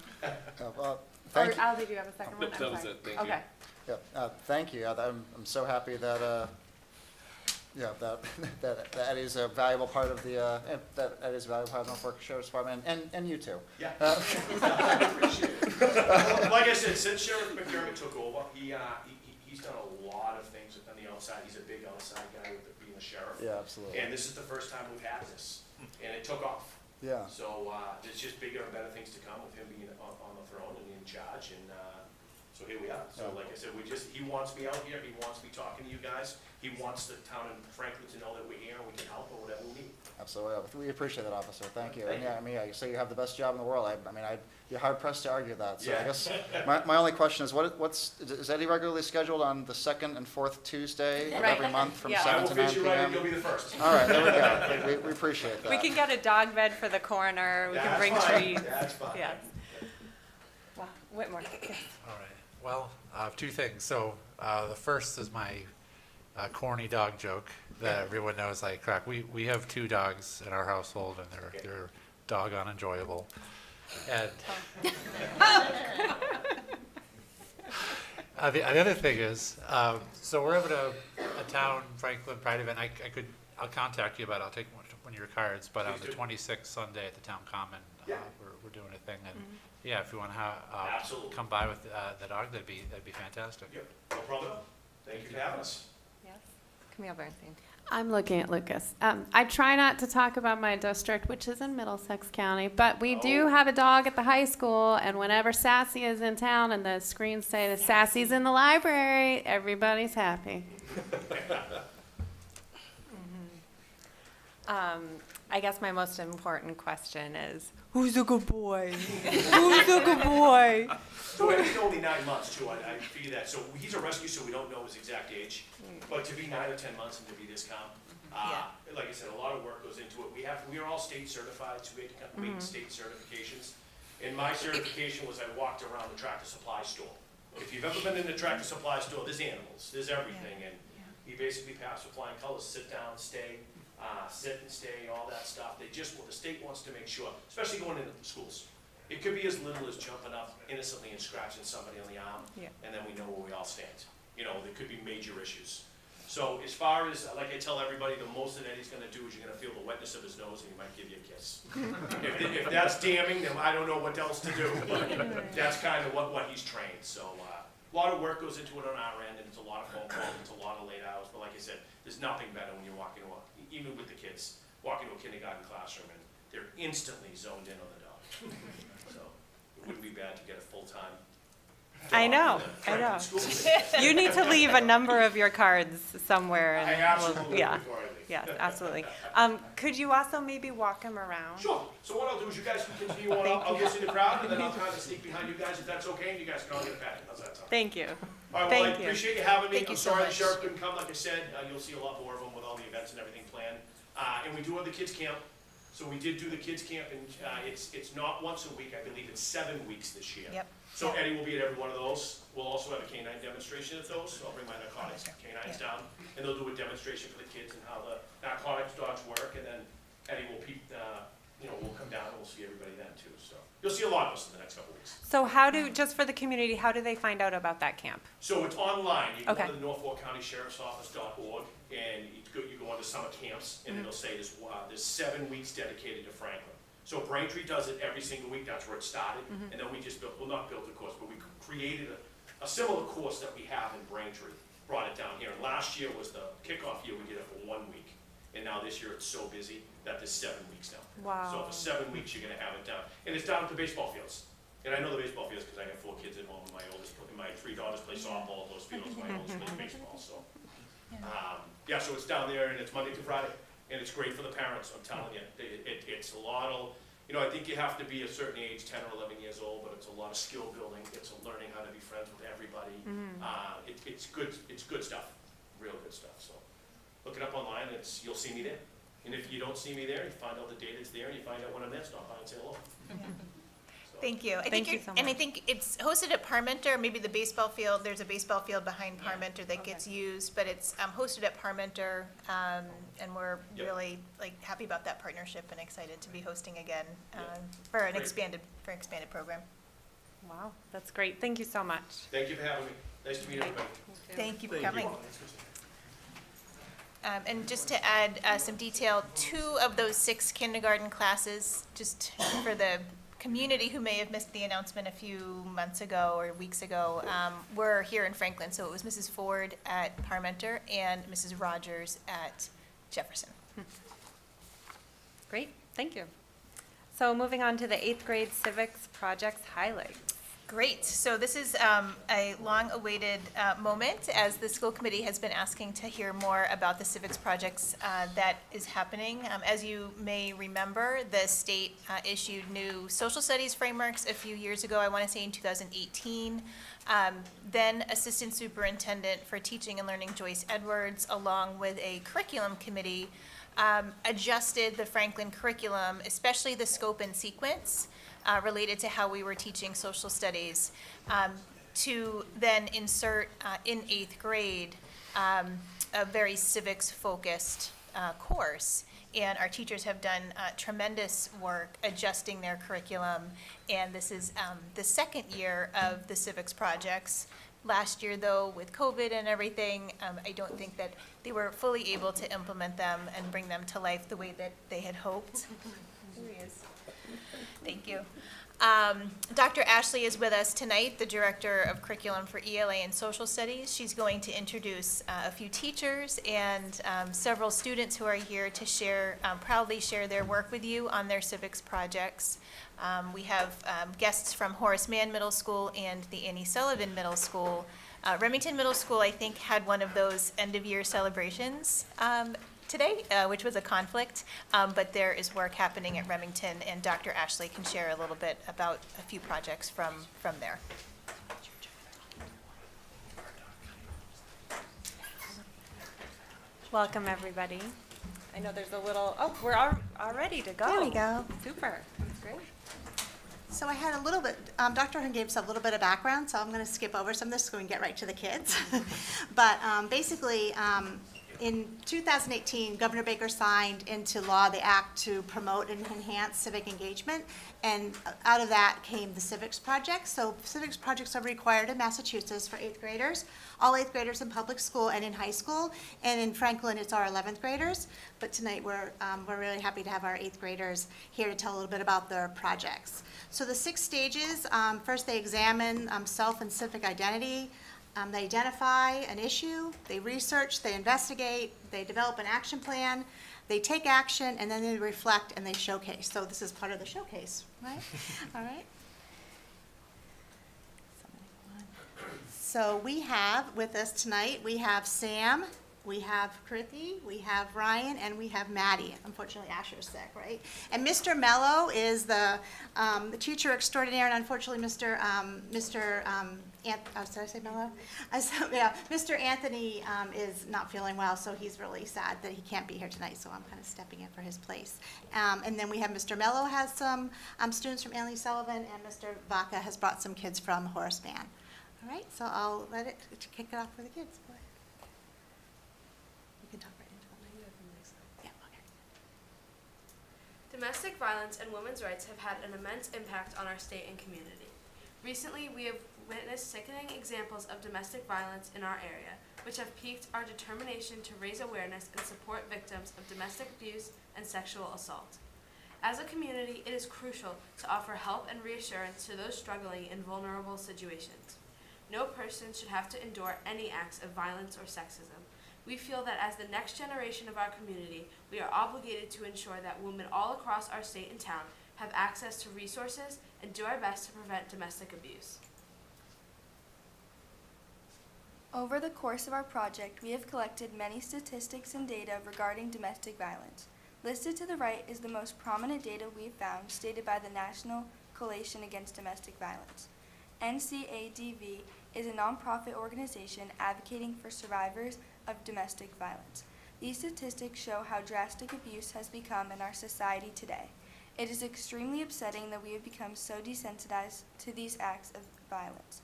Thank you. Al, did you have a second one? Nope, I'm that was sorry. it. Thank you. Okay. Yeah, thank you. I'm so happy that, that Eddie's a valuable part of the, that Eddie's a valuable part of the Norfolk Sheriff's Department, and you too. Yeah. I appreciate it. Well, like I said, since Sheriff McDermott took over, he's done a lot of things on the outside. He's a big outside guy with being a sheriff. Yeah, absolutely. And this is the first time we've had this, and it took off. Yeah. So there's just bigger and better things to come with him being on the throne and in charge, and so here we are. So like I said, he wants me out here, he wants me talking to you guys, he wants the town of Franklin to know that we're here and we can help or whatever we need. Absolutely. We appreciate that, officer. Thank you. Thank And yeah, I mean, I say you have the best job in the world. I mean, I'd be hard pressed to argue that. So Yeah. I guess my only question is, is Eddie regularly scheduled on the second and fourth Tuesday of every month from Yeah. 7 to 9 I will fit you right in, p.m.? you'll be the first. All right, there we go. We appreciate that. We can get a dog bed for the corner, we can That's bring fine. treats. That's fine. Yes. Wow, Whitmore. Yes. All right. Well, two things. So the first is my corny dog joke that everyone knows I crack. We have 2 dogs in our household, and they're doggone enjoyable. And the other thing is, so we're having a town Franklin Pride event. I'll contact you about it. I'll take one of your cards. But on the 26th Sunday at the Town Common, we're doing a thing. And yeah, if you want to Absolutely. come by with the dog, that'd be fantastic. Yep, no problem. Thank you for having us. Yes. Camille Bernstein. I'm looking at Lucas. I try not to talk about my district, which is in Middlesex County, but we do have a dog at the high school, and whenever Sassy is in town and the screens say that Sassy's in the library, everybody's happy. I guess my most important question is, who's a good boy? Who's a good boy? So Eddie's only 9 months too, I figure that. So he's a rescue, so we don't know his exact age. But to be 9 or 10 months and to be this calm, like I said, a lot of work goes into it. We are all state certified, so we had to complete state certifications. And my certification was I walked around the Tractor Supply store. If you've ever been in the Tractor Supply store, there's animals, there's everything. And he basically passed with flying colors, sit down, stay, sit and stay, all that stuff. The state wants to make sure, especially going into schools. It could be as little as jumping up innocently and scratching somebody on the arm, and then we know where we all stand. You know, there could be major issues. So as far as, like I tell everybody, the most that Eddie's gonna do is you're gonna feel the wetness of his nose and he might give you a kiss. If that's damning, then I don't know what else to do, but that's kind of what he's trained. So a lot of work goes into it on our end, and it's a lot of phone calls, it's a lot of late hours, but like I said, there's nothing better when you're walking, even with the kids, walking to a kindergarten classroom and they're instantly zoned in on the dog. So it wouldn't be bad to get a full-time dog I know. in the school. You need to leave a number of your cards somewhere. I absolutely Yeah. will before I leave. Yes, absolutely. Could you also maybe walk him around? Sure. So what I'll do is you guys can continue on. I'll get to the crowd, and then I'll kind of sneak behind you guys if that's okay, and you guys can all get a pat. How's that sound? Thank you. All right, well, Thank I you. appreciate you having me. Thank I'm you so sorry the much. sheriff couldn't come, like I said. You'll see a lot more of them with all the events and everything planned. And we do have the kids camp. So we did do the kids camp, and it's not once a week. I believe it's 7 weeks this year. Yep. So Eddie will be at every one of those. We'll also have a canine demonstration at those. So I'll bring my narcotics canines down, and they'll do a demonstration for the kids and how the narcotics dogs work. And then Eddie will we'll come down and we'll we'll see everybody then too, so. You'll see a lot of us in the next couple weeks. So just for the community, how do they find out about that camp? So it's online. You can Okay. go to the Norfolk County Sheriff's Office.org and you go into summer camps and it'll say there's 7 weeks dedicated to Franklin. So Braintree does it every single week. That's where it started. And then we just not built a course, but we created a similar course that we have in Braintree, brought it down here. And last year was the kickoff year. We did it for 1 week. And now this year it's so busy that there's 7 weeks now. Wow. So for 7 weeks, you're gonna have it down. And it's down at the baseball fields. And I know the baseball fields because I have 4 kids at home, and my 3 daughters play softball at those fields, my oldest plays baseball, so. Yeah, so it's down there and it's Monday through Friday, and it's great for the parents, I'm telling you. It's a lot of, I think you have to be a certain age, 10 or 11 years old, but it's a lot of skill building, it's learning how to be friends with everybody. It's good stuff, real good stuff, so. Look it up online, you'll see me there. And if you don't see me there, you find out the date it's there, and you find out when I'm there, stop by and say hello. Thank you. Thank you so And I much. think it's hosted at Parmenter, maybe the baseball field, there's a baseball field behind Parmenter that gets used, but it's hosted at Parmenter, and we're Yep. really happy about that partnership and excited to be hosting again for an Great. expanded program. Wow, that's great. Thank you so much. Thank you for having me. Nice to meet everybody. Thank you for coming. And just to add some detail, 2 of those 6 kindergarten classes, just for the community who may have missed the announcement a few months ago or weeks ago, were here in Franklin. So it was Mrs. Ford at Parmenter and Mrs. Rogers at Jefferson. Great, thank you. So moving on to the 8th grade civics projects highlights. Great. So this is a long-awaited moment, as the school committee has been asking to hear more about the civics projects that is happening. As you may remember, the state issued new social studies frameworks a few years ago, I want to say in 2018. Then Assistant Superintendent for Teaching and Learning Joyce Edwards, along with a curriculum committee, adjusted the Franklin curriculum, especially the scope and sequence, related to how we were teaching social studies, to then insert in 8th grade a very civics-focused course. And our teachers have done tremendous work adjusting their curriculum. And this is the 2nd year of the civics projects. Last year, though, with COVID and everything, I don't think that they were fully able to implement them and bring them to life the way that they had hoped. Here he is. Thank you. Dr. Ashley is with us tonight, the Director of Curriculum for ELA and Social Studies. She's going to introduce a few teachers and several students who are here to proudly share their work with you on their civics projects. We have guests from Horace Mann Middle School and the Annie Sullivan Middle School. Remington Middle School, I think, had one of those end-of-year celebrations today, which was a conflict, but there is work happening at Remington, and Dr. Ashley can share a little bit about a few projects from there. Welcome, everybody. I know there's a little, we're all ready to go. There we go. Super, that's great. So I had a little bit, Dr. Hun gave us a little bit of background, so I'm going to skip over some of this so we can get right to the kids. But basically, in 2018, Governor Baker signed into law the act to promote and enhance civic engagement, and out of that came the civics projects. So civics projects are required in Massachusetts for 8th graders, all 8th graders in public school and in high school, and in Franklin it's our 11th graders. But tonight we're really happy to have our 8th graders here to tell a little bit about their projects. So the 6 stages, first they examine self and civic identity. They identify an issue, they research, they investigate, they develop an action plan, they take action, and then they reflect and they showcase. So this is part of the showcase, right? All right. So we have with us tonight, we have Sam, we have Krithi, we have Ryan, and we have Maddie. Unfortunately, Asher's sick, right? And Mr. Mello is the teacher extraordinaire, and unfortunately, did I say Mello? Mr. Anthony is not feeling well, so he's really sad that he can't be here tonight, so I'm kind of stepping in for his place. And then we have Mr. Mello has some students from Annie Sullivan, and Mr. Vaca has brought some kids from Horace Mann. All right, so I'll let it kick it off for the kids. Go ahead. You can talk right into the mic. Yeah, okay. Domestic violence and women's rights have had an immense impact on our state and community. Recently, we have witnessed sickening examples of domestic violence in our area, which have piqued our determination to raise awareness and support victims of domestic abuse and sexual assault. As a community, it is crucial to offer help and reassurance to those struggling in vulnerable situations. No person should have to endure any acts of violence or sexism. We feel that as the next generation of our community, we are obligated to ensure that women all across our state and town have access to resources and do our best to prevent domestic abuse. Over the course of our project, we have collected many statistics and data regarding domestic violence. Listed to the right is the most prominent data we have found, stated by the National Coalition Against Domestic Violence. NCADV is a nonprofit organization advocating for survivors of domestic violence. These statistics show how drastic abuse has become in our society today. It is extremely upsetting that we have become so desensitized to these acts of violence.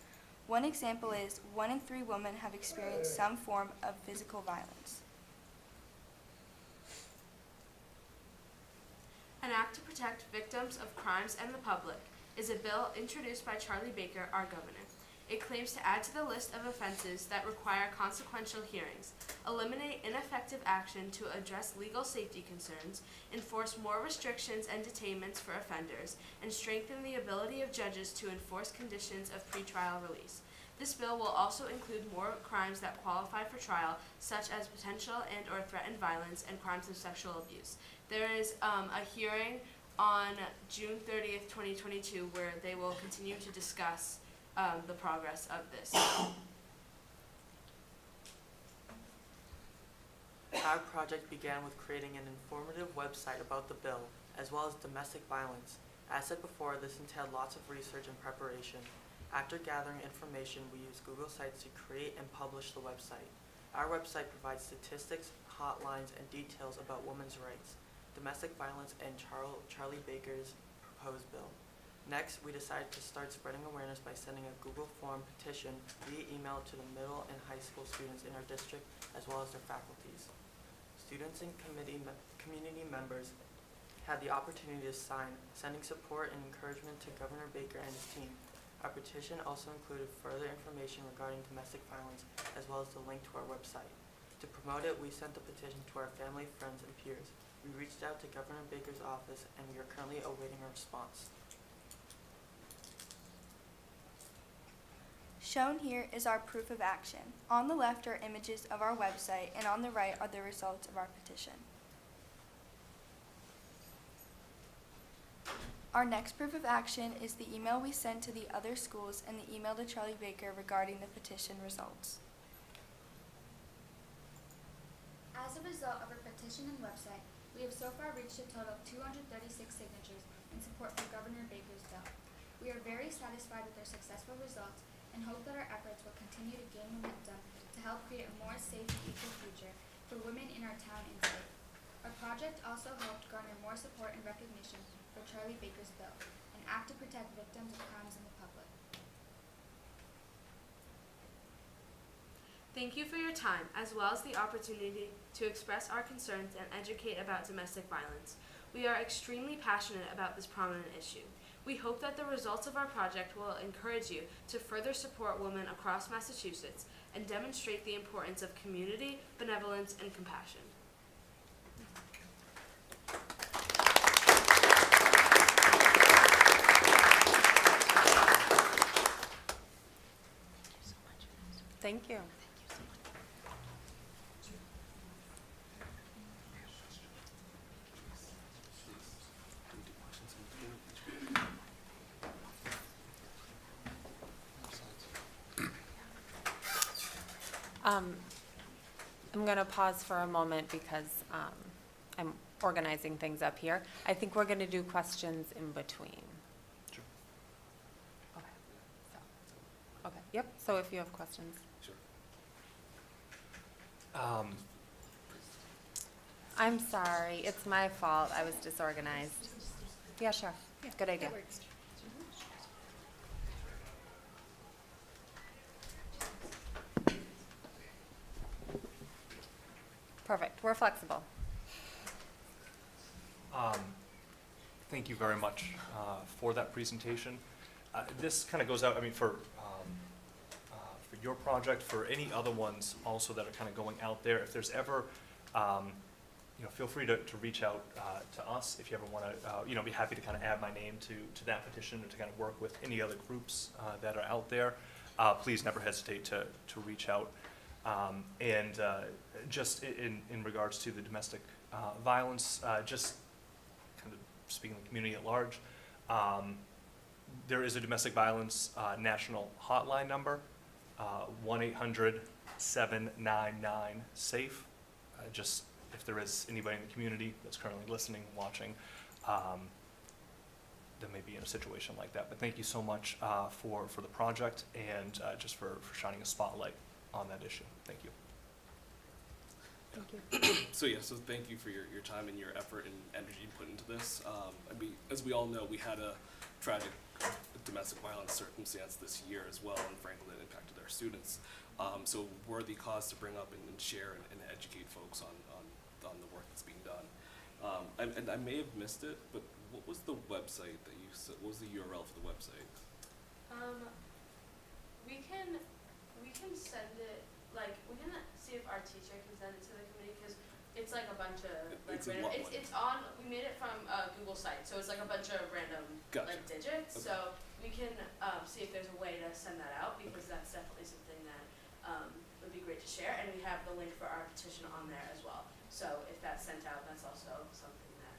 One example is 1 in 3 women have experienced some form of physical violence. An Act to Protect Victims of Crimes and the Public is a bill introduced by Charlie Baker, our governor. It claims to add to the list of offenses that require consequential hearings, eliminate ineffective action to address legal safety concerns, enforce more restrictions and detainments for offenders, and strengthen the ability of judges to enforce conditions of pretrial release. This bill will also include more crimes that qualify for trial, such as potential and/or threatened violence and crimes of sexual abuse. There is a hearing on June 30th, 2022, where they will continue to discuss the progress of this. Our project began with creating an informative website about the bill, as well as domestic violence. As said before, this entailed lots of research and preparation. After gathering information, we used Google Sites to create and publish the website. Our website provides statistics, hotlines, and details about women's rights, domestic violence, and Charlie Baker's proposed bill. Next, we decided to start spreading awareness by sending a Google form petition via email to the middle and high school students in our district, as well as their faculties. Students and community members had the opportunity to sign, sending support and encouragement to Governor Baker and his team. Our petition also included further information regarding domestic violence, as well as the link to our website. To promote it, we sent the petition to our family, friends, and peers. We reached out to Governor Baker's office, and we are currently awaiting a response. Shown here is our proof of action. On the left are images of our website, and on the right are the results of our petition. Our next proof of action is the email we sent to the other schools and the email to Charlie Baker regarding the petition results. As a result of our petition and website, we have so far reached a total of 236 signatures in support for Governor Baker's bill. We are very satisfied with our successful results and hope that our efforts will continue to gain momentum to help create a more safe and equal future for women in our town and state. Our project also helped garner more support and recognition for Charlie Baker's bill, an act to protect victims of crimes in the public. Thank you for your time, as well as the opportunity to express our concerns and educate about domestic violence. We are extremely passionate about this prominent issue. We hope that the results of our project will encourage you to further support women across Massachusetts and demonstrate the importance of community, benevolence, and compassion. Thank you. I'm going to pause for a moment because I'm organizing things up here. I think we're going to do questions in between. Sure. Okay. Okay. Yep. So if you have questions. Sure. I'm sorry. It's my fault. I was disorganized. Yeah, sure. Good idea. That works. Perfect. We're flexible. thank you very much for that presentation. This kind of goes out, I mean, for your project, for any other ones also that are kind of going out there. If there's ever, you know, feel free to reach out to us if you ever want to, you know, be happy to kind of add my name to that petition or to kind of work with any other groups that are out there. Please never hesitate to reach out. And just in regards to the domestic violence, just kind of speaking of the community at large, there is a domestic violence national hotline number, 1-800-799-SAFE. Just if there is anybody in the community that's currently listening, watching, that may be in a situation like that. But thank you so much for the project and just for shining a spotlight on that issue. Thank you. Thank you. So thank you for your time and your effort and energy put into this. I mean, as we all know, we had a tragic domestic violence circumstance this year as well, and frankly, that impacted our students. So worthy cause to bring up and share and educate folks on the work that's being done. And I may have missed it, but what was the website that you said? What was the URL for the website? We can send it, like, we can see if our teacher can send it to the committee, because it's like a bunch of, like, It's a random, lot it's on, we made it from a Google site, so it's like a bunch of random, Gotcha. like, digits, Okay. so we can, see if there's a way to send that out, because that's definitely something that, would be great to share, and we have the link for our petition on there as well. So if that's sent out, that's also something that,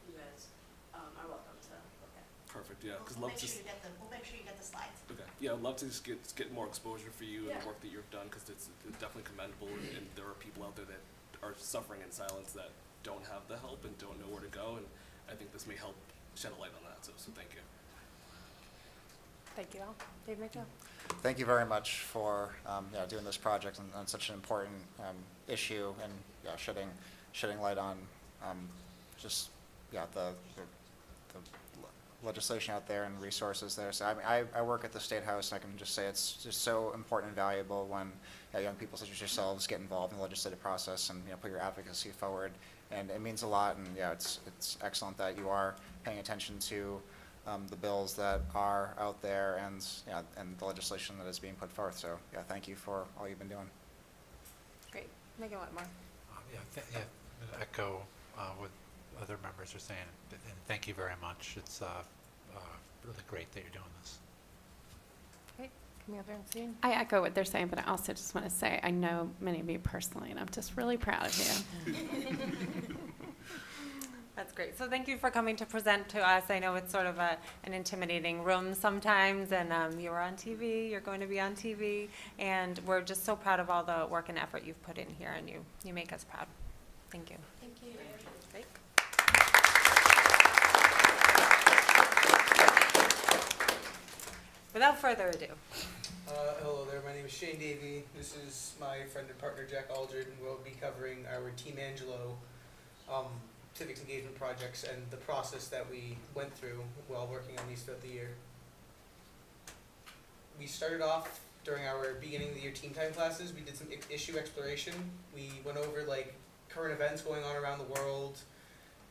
you guys, are welcome to look at. Perfect. Yeah, because We'll love make to. sure we'll make sure you get the slides. Okay. Yeah, I'd love to just get more exposure for you and Yeah. the work that you've done, because it's definitely commendable, and there are people out there that are suffering in silence that don't have the help and don't know where to go, and I think this may help shed a light on that. So thank you. Thank you all. Dave Mitchell. Thank you very much for doing this project on such an important issue, and shedding light on the legislation out there and resources there. So I mean, I work at the State House, and I can just say it's just so important and valuable when young people such as yourselves get involved in the legislative process and put your advocacy forward. And it means a lot. And it's excellent that you are paying attention to the bills that are out there and the legislation that is being put forth. So thank you for all you've been doing. Great. Megan Whitmore. Echo what other members are saying, and thank you very much. It's really great that you're doing this. Great. Camille Bernstein. I echo what they're saying, but I also just want to say I know many of you personally, and I'm just really proud of you. That's great. So thank you for coming to present to us. I know it's sort of an intimidating room sometimes, and you were on TV, you're going to be on TV, and we're just so proud of all the work and effort you've put in here, and you make us proud. Thank you. Thank you. Great. Without further ado. Hello there, my name is Shane Davey. This is my friend and partner Jack Aldred, and we'll be covering our Team Angelo civics engagement projects and the process that we went through while working on these throughout the year. We started off during our beginning of the year team time classes. We did some issue exploration. We went over like current events going on around the world,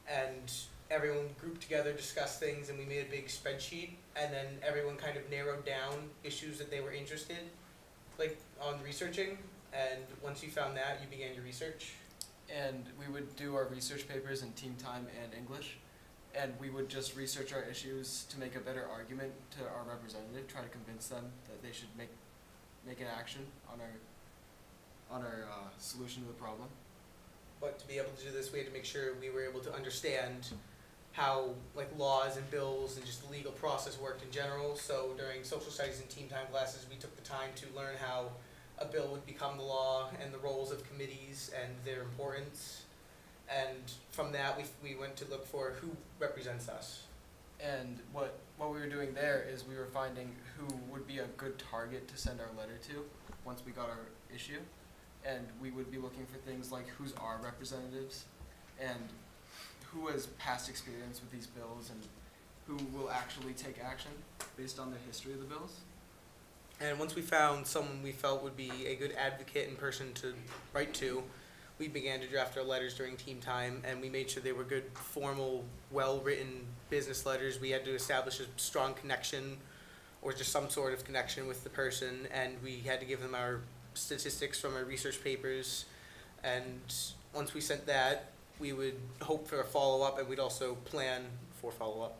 and everyone grouped together, discussed things, and we made a big spreadsheet, and then everyone kind of narrowed down issues that they were interested on researching, and once you found that, you began your research. And we would do our research papers in team time and English, and we would just research our issues to make a better argument to our representative, try to convince them that they should make an action on our solution to the problem. But to be able to do this, we had to make sure we were able to understand how laws and bills and just the legal process worked in general. So during social studies and team time classes, we took the time to learn how a bill would become the law and the roles of committees and their importance. And from that, we went to look for who represents us. And what we were doing there is we were finding who would be a good target to send our letter to once we got our issue. And we would be looking for things like who's our representatives and who has past experience with these bills and who will actually take action based on their history of the bills. And once we found someone we felt would be a good advocate and person to write to, we began to draft our letters during team time, and we made sure they were good, formal, well-written business letters. We had to establish a strong connection or just some sort of connection with the person, and we had to give them our statistics from our research papers. And once we sent that, we would hope for a follow-up, and we'd also plan for follow-up.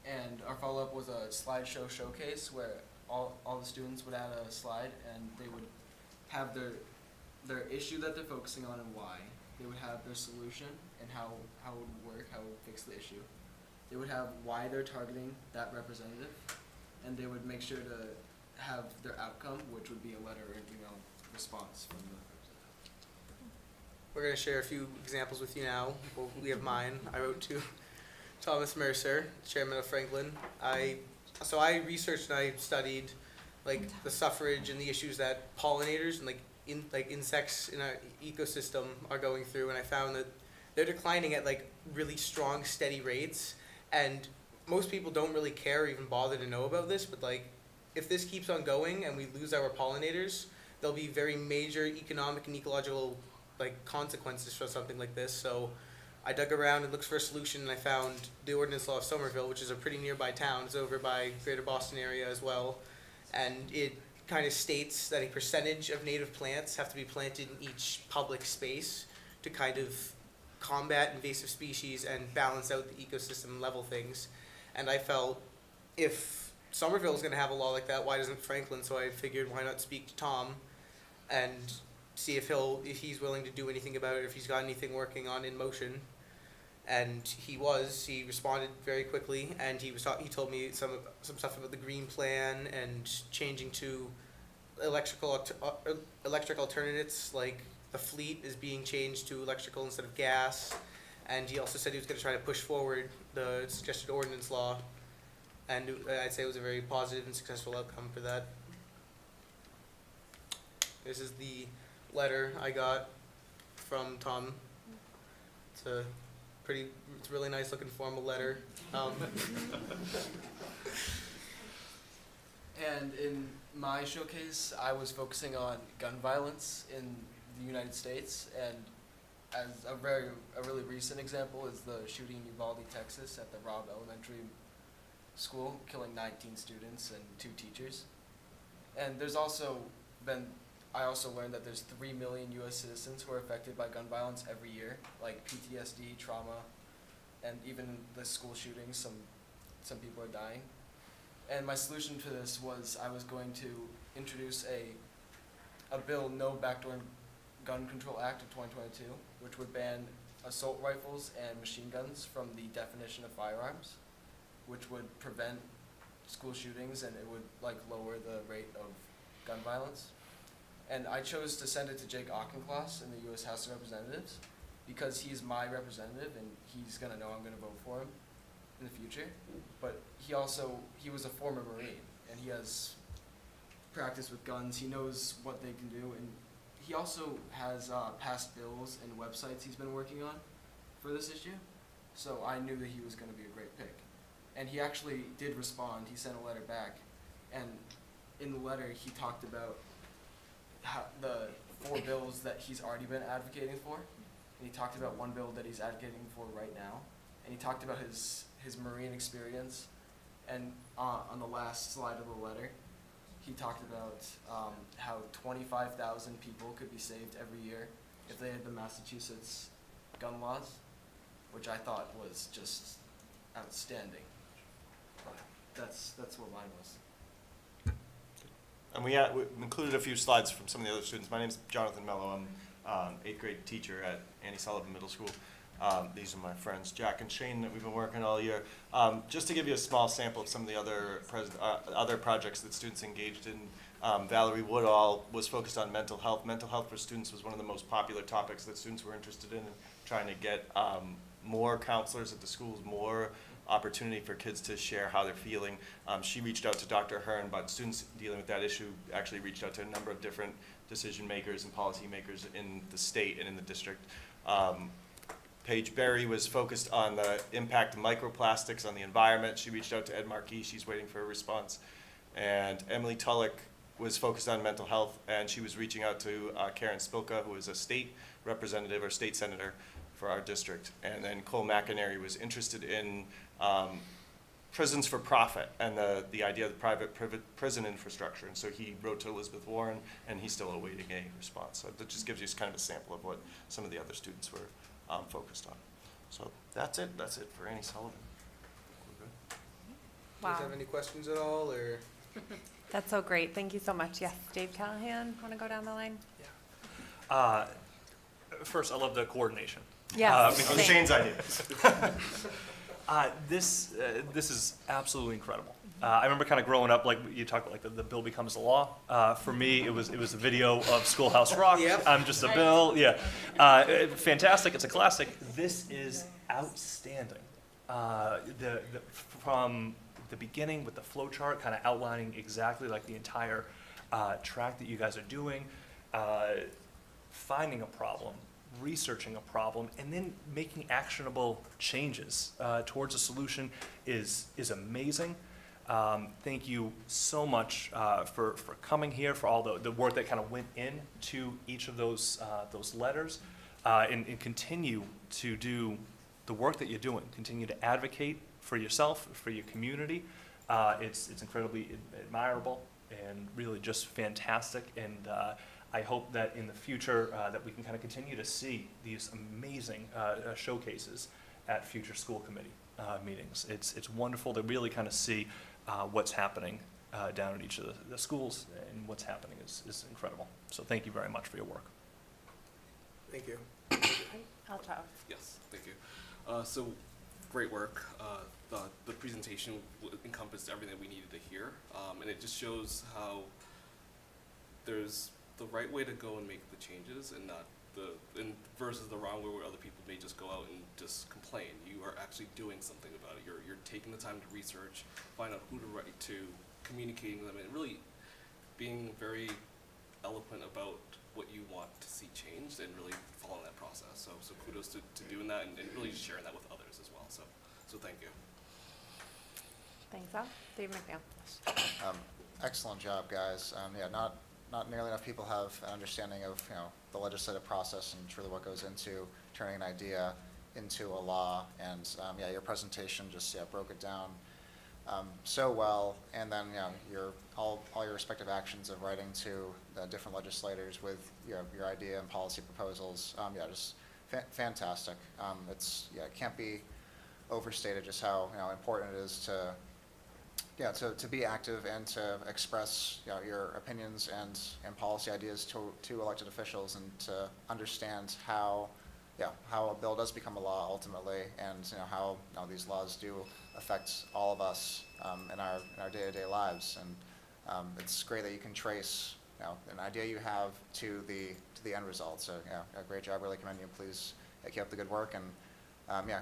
And our follow-up was a slideshow showcase where all the students would add a slide, and they would have their issue that they're focusing on and why. They would have their solution and how it would work, how it would fix the issue. They would have why they're targeting that representative, and they would make sure to have their outcome, which would be a letter or email response from the representative. We're going to share a few examples with you now. Well, we have mine. I wrote to Thomas Mercer, chairman of Franklin. So I researched and I studied the suffrage and the issues that pollinators and insects in our ecosystem are going through, and I found that they're declining at really strong, steady rates. And most people don't really care or even bother to know about this, but if this keeps on going and we lose our pollinators, there'll be very major economic and ecological consequences for something like this. So I dug around and looked for a solution, and I found the Ordinance Law of Somerville, which is a pretty nearby town. It's over by Greater Boston area as well, and it kind of states that a percentage of native plants have to be planted in each public space to kind of combat invasive species and balance out the ecosystem and level things. And I felt if Somerville is going to have a law like that, why doesn't Franklin? So I figured, why not speak to Tom and see if he's willing to do anything about it, if he's got anything working on in motion. And he responded very quickly, and he told me some stuff about the green plan and changing to electric alternatives, like the fleet is being changed to electrical instead of gas. And he also said he was going to try to push forward the suggested ordinance law, and I'd say it was a very positive and successful outcome for that. This is the letter I got from Tom. It's a really nice looking formal letter. And in my showcase, I was focusing on gun violence in the United States, and as a really recent example is the shooting in Uvalde, Texas at the Robb Elementary School, killing 19 students and 2 teachers. And I also learned that there's 3 million U.S. citizens who are affected by gun violence every year, like PTSD, trauma, and even the school shootings, some people are dying. And my solution to this was I was going to introduce a bill, No Backdoor Gun Control Act of 2022, which would ban assault rifles and machine guns from the definition of firearms, which would prevent school shootings, and it would lower the rate of gun violence. And I chose to send it to Jake Auchincloss in the U.S. House of Representatives because he's my representative and he's going to know I'm going to vote for him in the future. But he was a former Marine, and he has practice with guns. He knows what they can do, and he also has past bills and websites he's been working on for this issue. So I knew that he was going to be a great pick. And he actually did respond. He sent a letter back, and in the letter he talked about the 4 bills that he's already been advocating for, and he talked about one bill that he's advocating for right now, and he talked about his Marine experience, and on the last slide of the letter, he talked about how 25,000 people could be saved every year if they had the Massachusetts gun laws, which I thought was just outstanding. But that's what mine was. And we included a few slides from some of the other students. My name's Jonathan Mello. I'm 8th grade teacher at Annie Sullivan Middle School. These are my friends Jack and Shane that we've been working all year. Just to give you a small sample of some of the other projects that students engaged in, Valerie Woodall was focused on mental health. Mental health for students was one of the most popular topics that students were interested in, trying to get more counselors at the schools, more opportunity for kids to share how they're feeling. She reached out to Dr. Hearn, but students dealing with that issue actually reached out to a number of different decision makers and policy makers in the state and in the district. Paige Berry was focused on the impact of microplastics on the environment. She reached out to Ed Markey. She's waiting for a response. And Emily Tulloch was focused on mental health, and she was reaching out to Karen Spilka, who is a state representative or state senator for our district. And then Cole McInerney was interested in prisons for profit and the idea of the private prison infrastructure. And so he wrote to Elizabeth Warren, and he's still awaiting a response. So that just gives you kind of a sample of what some of the other students were focused on. So that's it. That's it for Annie Sullivan. We're good. Do you guys have any questions at all, or? That's so great. Thank you so much. Yes, Dave Callahan, want to go down the line? First, I love the coordination. Yes. It was Shane's idea. This is absolutely incredible. I remember kind of growing up, like you talked about, like the bill becomes the law. For me, it was a video of Schoolhouse Rock. Yep. I'm just a bill. Yeah, fantastic. It's a classic. This is outstanding. From the beginning with the flow chart, kind of outlining exactly like the entire track that you guys are doing, finding a problem, researching a problem, and then making actionable changes towards a solution is amazing. Thank you so much for coming here, for all the work that kind of went into each of those letters, and continue to do the work that you're doing. Continue to advocate for yourself, for your community. It's incredibly admirable and really just fantastic. And I hope that in the future that we can kind of continue to see these amazing showcases at future school committee meetings. It's wonderful to really kind of see what's happening down at each of the schools, and what's happening is incredible. So thank you very much for your work. Thank you. I'll try. Yes, thank you. So great work. The presentation encompassed everything we needed to hear, and it just shows how there's the right way to go and make the changes, and not versus the wrong way where other people may just go out and just complain. You are actually doing something about it. You're taking the time to research, find out who to write to, communicating them, and really being very eloquent about what you want to see changed, and really following that process. So kudos to doing that, and really sharing that with others as well. So thank you. Thanks, Al. Dave McNeil. Excellent job, guys. Yeah, not nearly enough people have an understanding of the legislative process and truly what goes into turning an idea into a law. And yeah, your presentation just broke it down so well. And then your all your respective actions of writing to the different legislators with your idea and policy proposals. Yeah, just fantastic. It can't be overstated just how important it is to be active and to express your opinions and policy ideas to elected officials, and to understand how a bill does become a law ultimately, and how these laws do affect all of us in our day-to-day lives. And it's great that you can trace an idea you have to the end result. So a great job. Really commend you. Please keep up the good work, and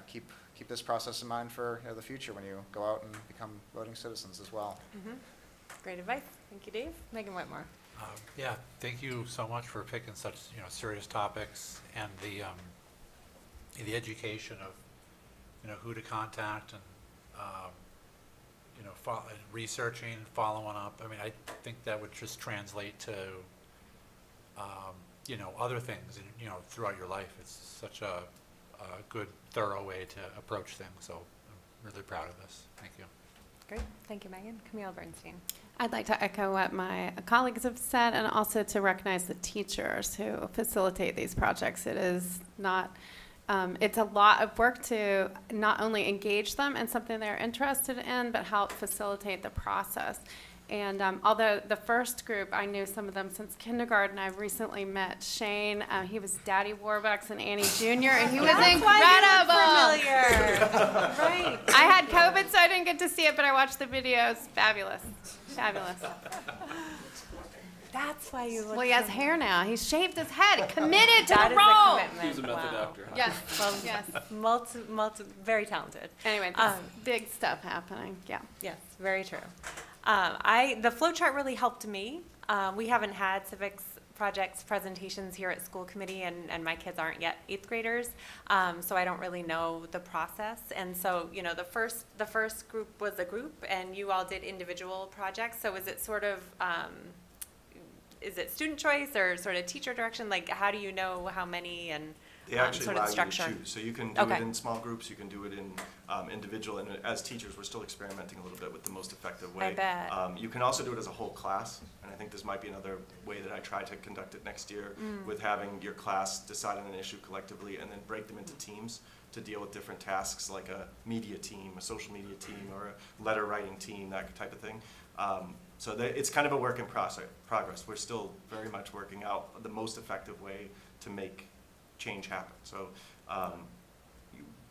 keep this process in mind for the future when you go out and become voting citizens as well. Mm-hmm. Great advice. Thank you, Dave. Megan Whitmore. Yeah, thank you so much for picking such serious topics, and the education of who to contact, and researching, following up. I mean, I think that would just translate to other things throughout your life. It's such a good, thorough way to approach things. So I'm really proud of this. Thank you. Great. Thank you, Megan. Camille Bernstein. I'd like to echo what my colleagues have said, and also to recognize the teachers who facilitate these projects. It is not, it's a lot of work to not only engage them in something they're interested in, but help facilitate the process. And although the first group, I knew some of them since kindergarten, I've recently met Shane. He was Daddy Warbucks and Annie Jr., and he was incredible. Right. I had COVID, so I didn't get to see it, but I watched the videos. Fabulous. Fabulous. That's why you look. Well, he has hair now. He's shaved his head. Committed to That the is a role. commitment. He was a method Wow. actor. Yes. Well, Yes. very talented. Anyway, there's big stuff happening. Yeah. Yes, very true. The flow chart really helped me. We haven't had civics projects presentations here at school committee, and my kids aren't yet 8th graders, so I don't really know the process. And so, the first group was a group, and you all did individual projects. So is it sort of is it student choice or sort of teacher direction? Like, how do you know how many and They actually sort allow of you to structure? choose. So you can do Okay. it in small groups, you can do it in individual, and as teachers, we're still experimenting a little bit with the most effective way. I bet. You can also do it as a whole class, and I think this might be another way that I try to conduct it next year, with having your class decide on an issue collectively and then break them into teams to deal with different tasks, like a media team, a social media team, or a letter writing team, that type of thing. So it's kind of a work in progress. We're still very much working out the most effective way to make change happen. So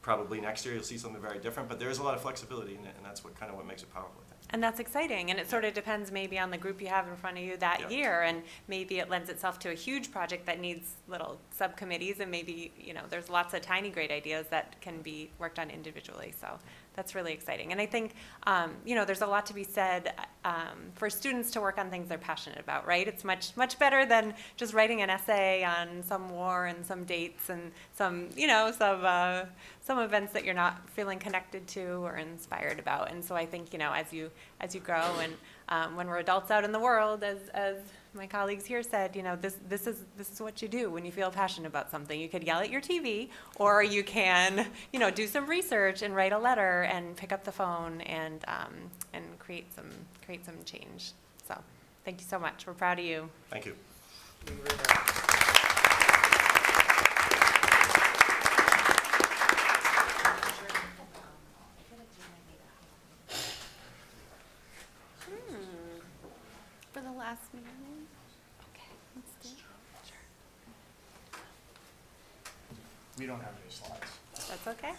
probably next year you'll see something very different, but there is a lot of flexibility in it, and that's what makes it powerful, I think. And that's exciting, and it sort of depends maybe on the group you have in front of you that Yeah. year, and maybe it lends itself to a huge project that needs little subcommittees, and maybe, there's lots of tiny great ideas that can be worked on individually, so that's really exciting. And I think, there's a lot to be said for students to work on things they're passionate about, right? It's much, much better than just writing an essay on some war and some dates and some events that you're not feeling connected to or inspired about. And so I think, as you grow and when we're adults out in the world, as my colleagues here said, this is what you do when you feel passionate about something. You could yell at your TV, or you can, do some research and write a letter and pick up the phone and create some change. So, thank you so much. We're proud of you. Thank you. Thank you very much. For the last meeting? Okay, let's do it. We don't have any slides. That's okay.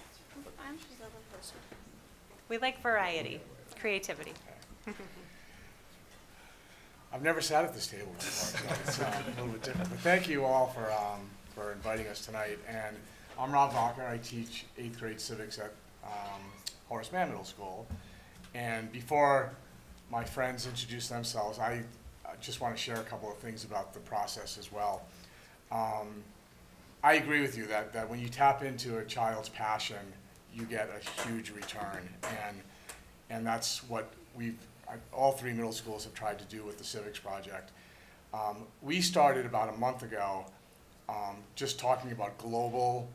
We like variety, creativity. I've never sat at this table before, so it's a little bit different. But thank you all for inviting us tonight. And I'm Rob Walker. I teach 8th grade civics at Horace Mann Middle School. And before my friends introduce themselves, I just want to share a couple of things about the process as well. I agree with you that when you tap into a child's passion, you get a huge return. And that's what all 3 middle schools have tried to do with the civics project. We started about a month ago just talking about global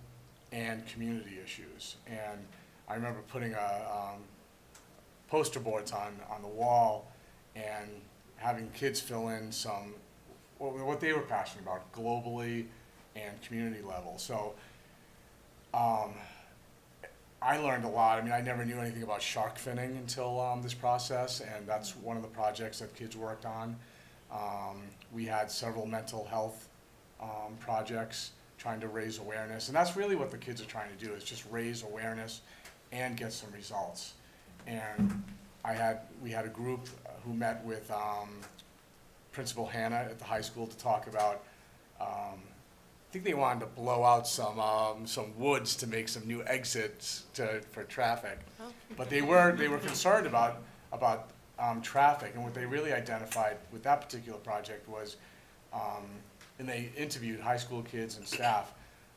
and community issues. And I remember putting poster boards on the wall and having kids fill in what they were passionate about globally and community level. So I learned a lot. I mean, I never knew anything about shark finning until this process, and that's one of the projects that kids worked on. We had several mental health projects trying to raise awareness, and that's really what the kids are trying to do, is just raise awareness and get some results. And we had a group who met with Principal Hannah at the high school to talk about, I think they wanted to blow out some woods to make some new exits for traffic. But they were concerned about traffic, and what they really identified with that particular project was, and they interviewed high school kids and staff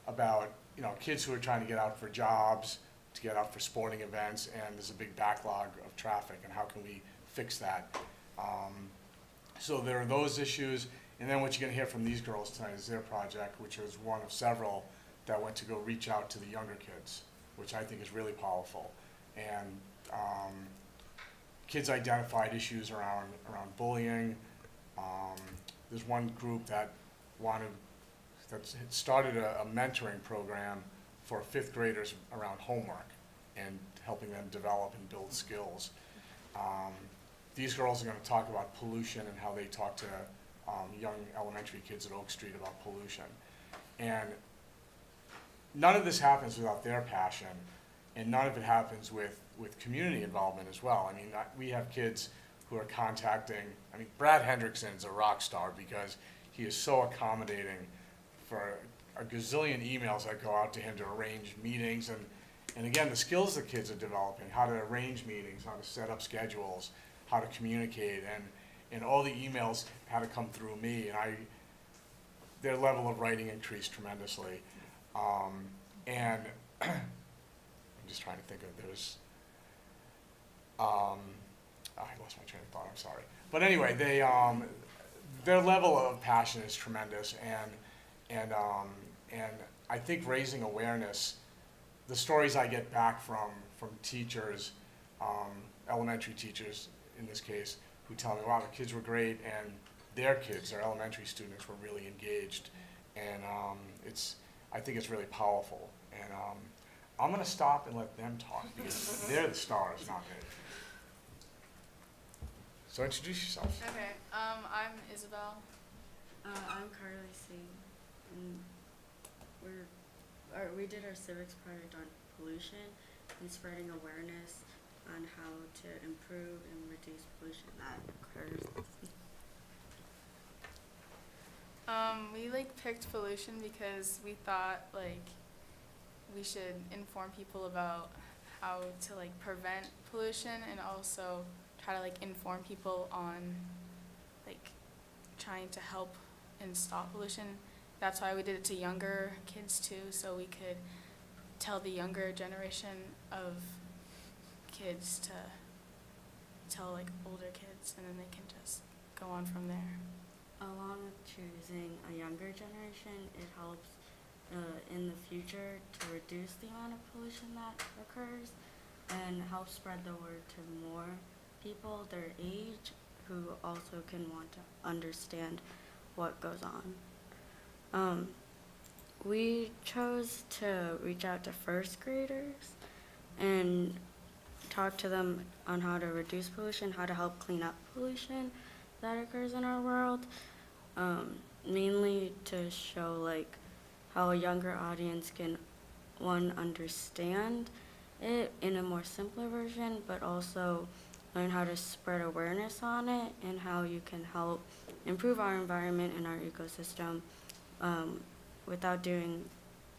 about kids who are trying to get out for jobs, to get out for sporting events, and there's a big backlog of traffic, and how can we fix that? So there are those issues, and then what you're gonna hear from these girls tonight is their project, which is one of several that went to go reach out to the younger kids, which I think is really powerful. And kids identified issues around bullying. There's one group that started a mentoring program for 5th graders around homework and helping them develop and build skills. These girls are going to talk about pollution and how they talk to young elementary kids at Oak Street about pollution. And none of this happens without their passion, and none of it happens with community involvement as well. I mean, we have kids who are contacting, Brad Hendrickson's a rock star because he is so accommodating for a gazillion emails that go out to him to arrange meetings, and again, the skills the kids are developing, how to arrange meetings, how to set up schedules, how to communicate, and all the emails had to come through me, and their level of writing increased tremendously. And I'm just trying to think of, I lost my train of thought, I'm sorry. But anyway, their level of passion is tremendous, and I think raising awareness, the stories I get back from teachers, elementary teachers in this case, who tell me, wow, the kids were great, and their kids, their elementary students, were really engaged, and I think it's really powerful. And I'm going to stop and let them talk because they're the stars, not me. So introduce yourself. Okay, I'm Isabel. I'm Carly C. And we did our civics project on pollution and spreading awareness on how to improve and reduce pollution that occurs. We picked pollution because we thought we should inform people about how to prevent pollution, and also try to inform people on trying to help and stop pollution. That's why we did it to younger kids too, so we could tell the younger generation of kids to tell older kids, and then they can just go on from there. Along with choosing a younger generation, it helps in the future to reduce the amount of pollution that occurs and help spread the word to more people their age who also can want to understand what goes on. We chose to reach out to first graders and talk to them on how to reduce pollution, how to help clean up pollution that occurs in our world, mainly to show how a younger audience can, one, understand it in a more simpler version, but also learn how to spread awareness on it and how you can help improve our environment and our ecosystem without doing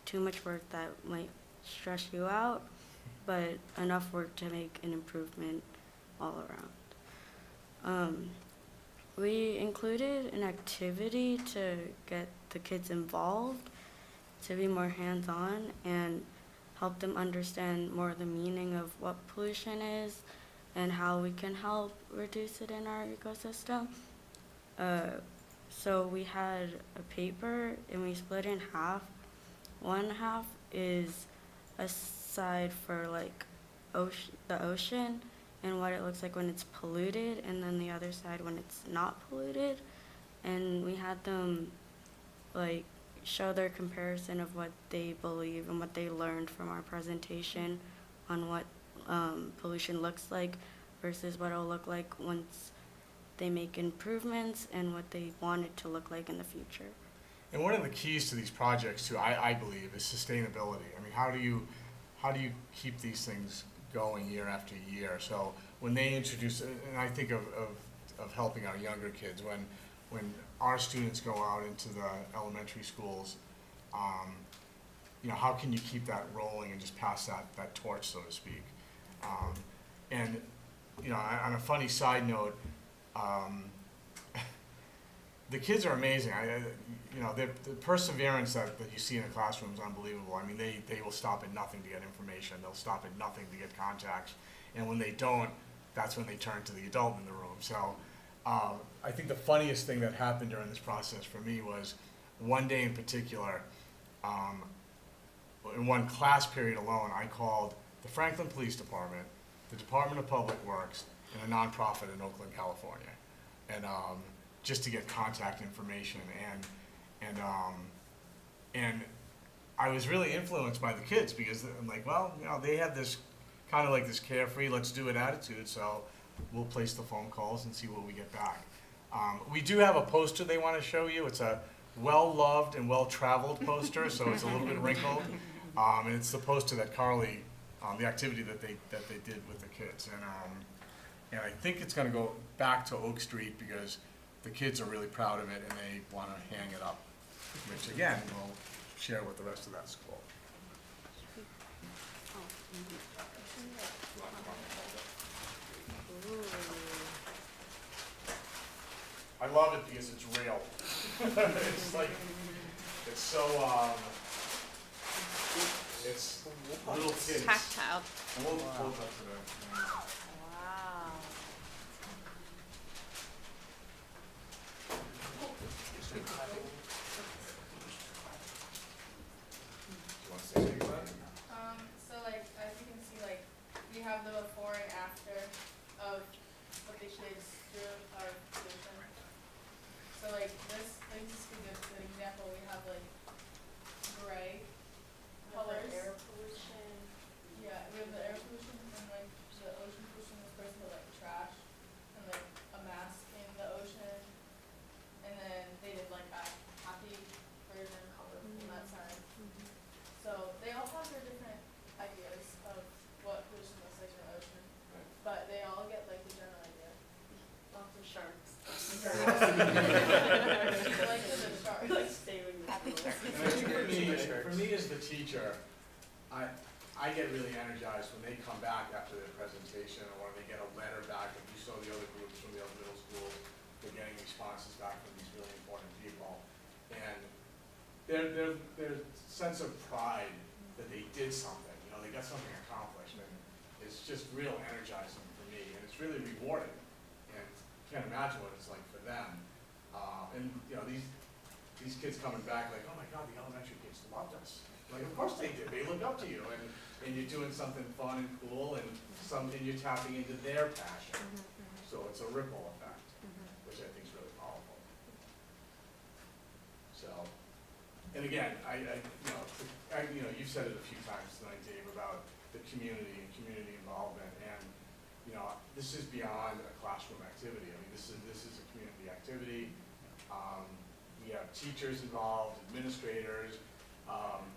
too much work that might stress you out, but enough work to make an improvement all around. We included an activity to get the kids involved, to be more hands-on and help them understand more the meaning of what pollution is and how we can help reduce it in our ecosystem. So we had a paper and we split it in half. One half is a side for the ocean and what it looks like when it's polluted, and then the other side when it's not polluted. And we had them show their comparison of what they believe and what they learned from our presentation on what pollution looks like versus what it'll look like once they make improvements and what they want it to look like in the future. And one of the keys to these projects too, I believe, is sustainability. I mean, how do you keep these things going year after year? So when they introduce, and I think of helping our younger kids, when our students go out into the elementary schools, how can you keep that rolling and just pass that torch, so to speak? And on a funny side note, the kids are amazing. The perseverance that you see in the classroom is unbelievable. I mean, they will stop at nothing to get information. They'll stop at nothing to get contacts. And when they don't, that's when they turn to the adult in the room. So I think the funniest thing that happened during this process for me was one day in particular, in one class period alone, I called the Franklin Police Department, the Department of Public Works, and a nonprofit in Oakland, California, and just to get contact information. And I was really influenced by the kids because I'm like, well, they have this kind of this carefree, let's do it attitude, so we'll place the phone calls and see what we get back. We do have a poster they want to show you. It's a well-loved and well-traveled poster, so it's a little bit wrinkled. And it's the poster that Carly, the activity that they did with the kids. And I think it's going to go back to Oak Street because the kids are really proud of it and they want to hang it up, which again, we'll share with the rest of that school. I love it because it's real. It's so, it's little kids. Tactile. We'll hold up to that. Wow. For me as the teacher, I get really energized when they come back after their presentation or when they get a letter back. If you saw the other groups from the other middle schools, they're getting responses back from these really important people. And their sense of pride that they did something, you know, they got something accomplished, and it's just real energizing for me, and it's really rewarding. And can't imagine what it's like for them. And you know, these kids coming back like, oh my God, the elementary kids loved us. Like, of course they did. They look up to you, and you're doing something fun and cool, and you're tapping into their passion. So it's a ripple effect, which I think is really powerful. So, and again, you know, you've said it a few times tonight, Dave, about the community and community involvement, and you know, this is beyond a classroom activity. I mean, this is a community activity. We have teachers involved, administrators,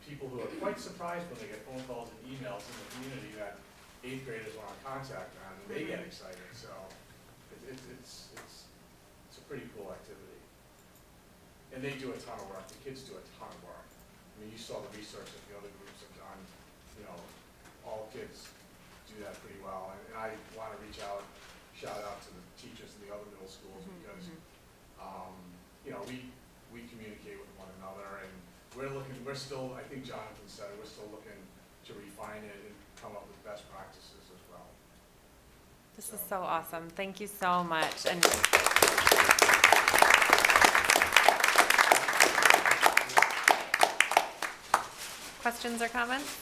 people who are quite surprised when they get phone calls and emails in the community that 8th graders want to contact them, and they get excited. So it's a pretty cool activity. And they do a ton of work. The kids do a ton of work. I mean, you saw the research that the other groups have done. You know, all kids do that pretty well. And I want to shout out to the teachers in the other middle schools because, you know, we communicate with one another, and we're still, I think Jonathan said, we're still looking to refine it and come up with best practices as well. This is so awesome. Thank you so much. And questions or comments?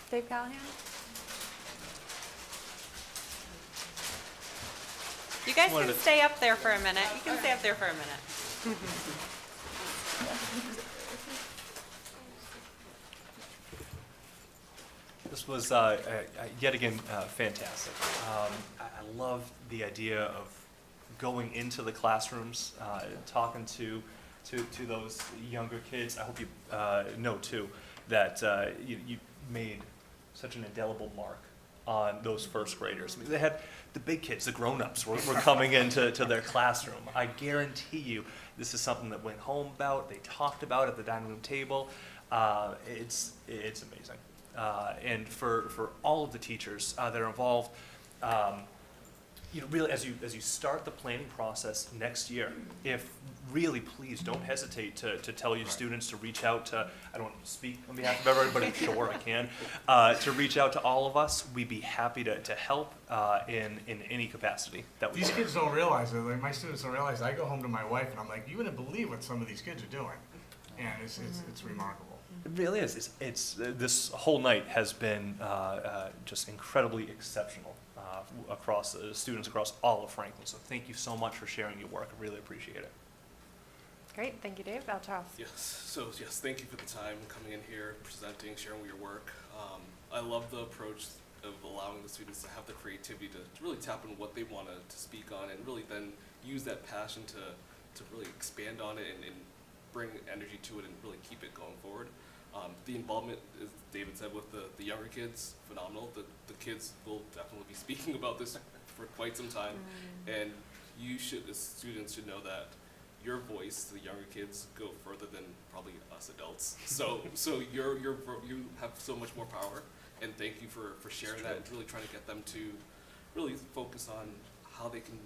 Dave Callahan? You guys can stay up there for a minute. You can stay up there for a minute. This was yet again fantastic. I love the idea of going into the classrooms, talking to those younger kids. I hope you know too that you made such an indelible mark on those first graders. I mean, they had the big kids, the grown-ups were coming into their classroom. I guarantee you this is something that went home about, they talked about at the dining room table. It's amazing. And for all of the teachers that are involved, you know, really, as you start the planning process next year, really, please don't hesitate to tell your students to reach out to, I don't want to speak on behalf of everybody, but sure I can, to reach out to all of us. We'd be happy to help in any capacity that we These can. kids don't realize it. Like, my students don't realize it. I go home to my wife and I'm like, you wouldn't believe what some of these kids are doing. And it's remarkable. It really is. It's this whole night has been just incredibly exceptional across students across all of Franklin. So thank you so much for sharing your work. I really appreciate it. Great, thank you, Dave. Charles. Yes, so yes, thank you for the time coming in here, presenting, sharing your work. I love the approach of allowing the students to have the creativity to really tap into what they want to speak on, and really then use that passion to really expand on it and bring energy to it and really keep it going forward. The involvement, as David said, with the younger kids, phenomenal. The kids will definitely be speaking about this for quite some time, and you should, as students, should know that your voice to the younger kids go further than probably us adults. So you have so much more power, and thank you for sharing that and really trying to get them to really focus on how they can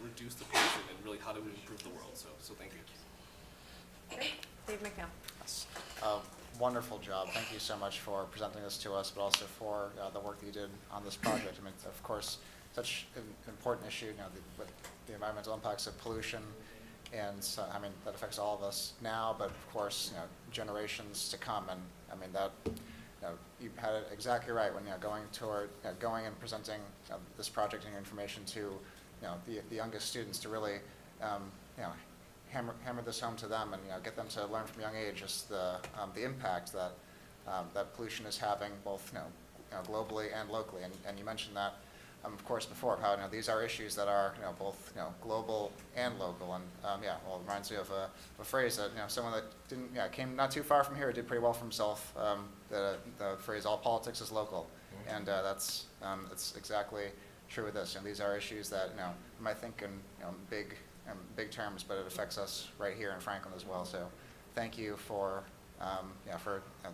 reduce the pollution and really how to improve the world. So thank you. Great. Dave McNeil. Yes. Wonderful job. Thank you so much for presenting this to us, but also for the work that you did on this project. I mean, of course, such an important issue, you know, with the environmental impacts of pollution, and so, I mean, that affects all of us now, but of course, you know, generations to come. And I mean, that, you know, you had it exactly right when, you know, going and presenting this project and your information to, you know, the youngest students to really, you know, hammer this home to them, and, you know, get them to learn from a young age just the impact that that pollution is having, both, you know, globally and locally. And you mentioned that, of course, before, how, you know, these are issues that are, you know, both, you know, global and local. And yeah, well, it reminds me of a phrase that, you know, someone that didn't, yeah, came not too far from here, did pretty well for himself. The phrase "all politics is local," and that's exactly true with this. These are issues that, you might think in, big terms, but it affects us right here in Franklin as well. So thank you for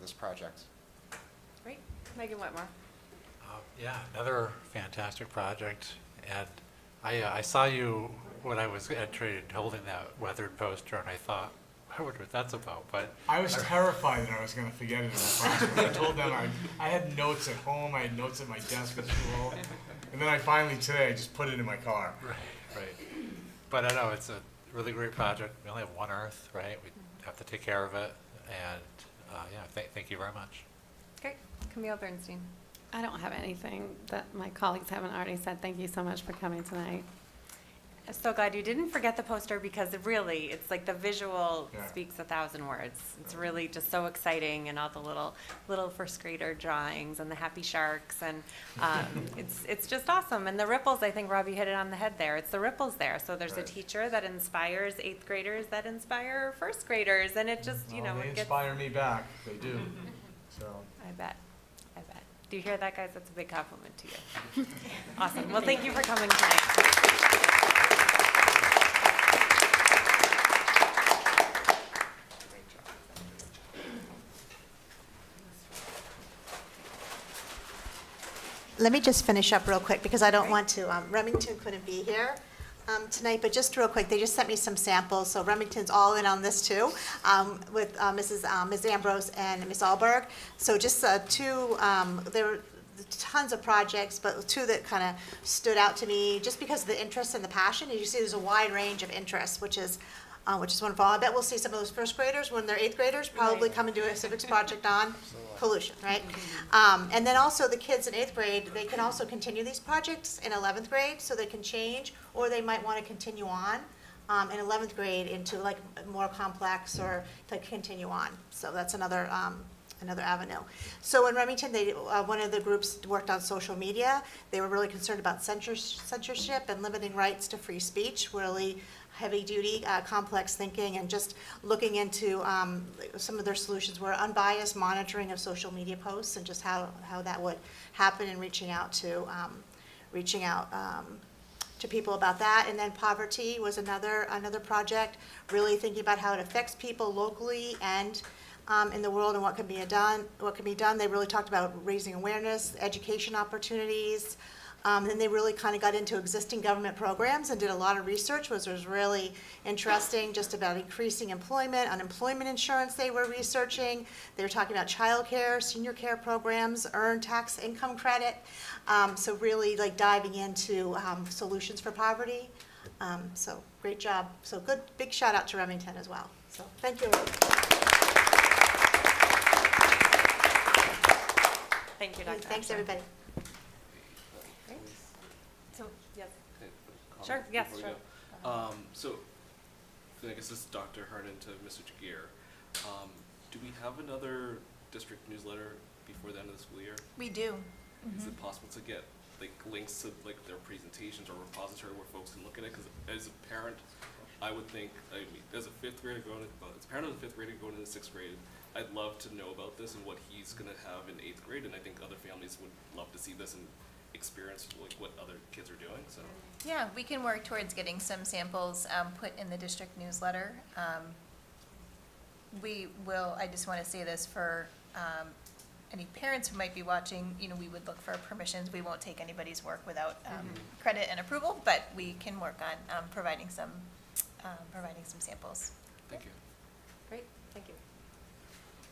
this project. Great. Megan Whitmore. Yeah, another fantastic project. And I saw you when I was entering holding that weathered poster, and I thought, I wonder what that's about. But I was terrified that I was going to forget it in the classroom. I told them I had notes at home, I had notes at my desk at school, and then I just put it in my car. Right. But I know it's a really great project. We only have one Earth, right? We have to take care of it, and thank you very much. Great. Camille Bernstein. I don't have anything that my colleagues haven't already said. Thank you so much for coming tonight. I'm so glad you didn't forget the poster because really, it's like the visual Yeah. speaks 1,000 words. It's really just so exciting, and all the little first grader drawings and the happy sharks, and it's just awesome. And the ripples, I think Robbie hit it on the head there. It's the ripples there. So there's a teacher that inspires 8th graders that inspire first graders, and it just They it gets. inspire me back. They do. So. I bet. Do you hear that, guys? That's a big compliment to you. Awesome. Well, thank you for coming tonight. Let me just finish up real quick because I don't want to, Remington couldn't be here tonight, but just real quick, they just sent me some samples, so Remington's all in on this too, with Ms. Ambrose and Ms. Alberg. So just two, there were tons of projects, but two that kind of stood out to me just because of the interest and the passion. As you see, there's a wide range of interests, which is wonderful. I bet we'll see some of those first graders when they're 8th graders probably come and do a civics project on pollution, right? And then also the kids in 8th grade, they can also continue these projects in 11th grade, so they can change, or they might want to continue on in 11th grade into like more complex or to continue on. So that's another avenue. So in Remington, one of the groups worked on social media. They were really concerned about censorship and limiting rights to free speech, really heavy-duty, complex thinking, and just looking into some of their solutions were unbiased monitoring of social media posts and just how that would happen and reaching out to people about that. And then poverty was another project, really thinking about how it affects people locally and in the world and what can be done. They really talked about raising awareness, education opportunities. Then they really kind of got into existing government programs and did a lot of research, which was really interesting, just about increasing employment, unemployment insurance they were researching. They were talking about child care, senior care programs, earned tax income credit. So really like diving into solutions for poverty. So great job. So good, big shout out to Remington as well. So thank you. Thank you, Dr. Thanks, Ashton. everybody. So, yes. Comment Sure, yes, before we sure. go? So, I guess this is Dr. Hernan to Mr. Jagir. Do we have another district newsletter before the end of the school year? We do. Is it possible to get like links to like their presentations or repository where folks can look at it? Because as a parent, I would think, as a 5th grader as a parent of a 5th grader going into 6th grade, I'd love to know about this and what he's going to have in 8th grade, and I think other families would love to see this and experience like what other kids are doing. So Yeah, we can work towards getting some samples put in the district newsletter. We will, I just want to say this for any parents who might be watching, we would look for permissions. We won't take anybody's work without credit and approval, but we can work on providing some samples. thank you. Great, thank you.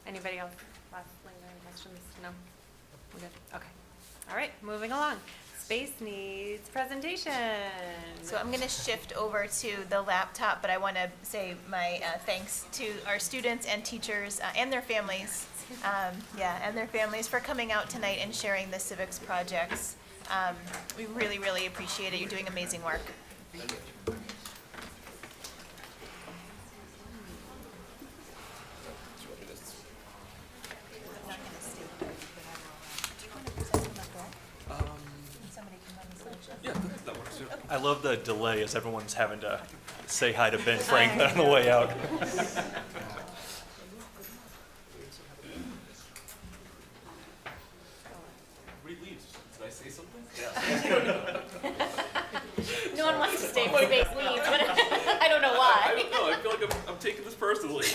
Anybody else? Last lingering questions? No? We're good? Okay. All right, moving along. Space needs presentation. So I'm going to shift over to the laptop, but I want to say my thanks to our students and teachers and their families. And their families for coming out tonight and sharing the civics projects. We really, really appreciate it. You're doing amazing work. I love the delay as everyone's having to say hi to Ben Franklin on the way out. Everybody leaves. Did I say something? Yeah. Day for Space Needs, but I don't know why. I don't know. I feel like I'm taking this personally.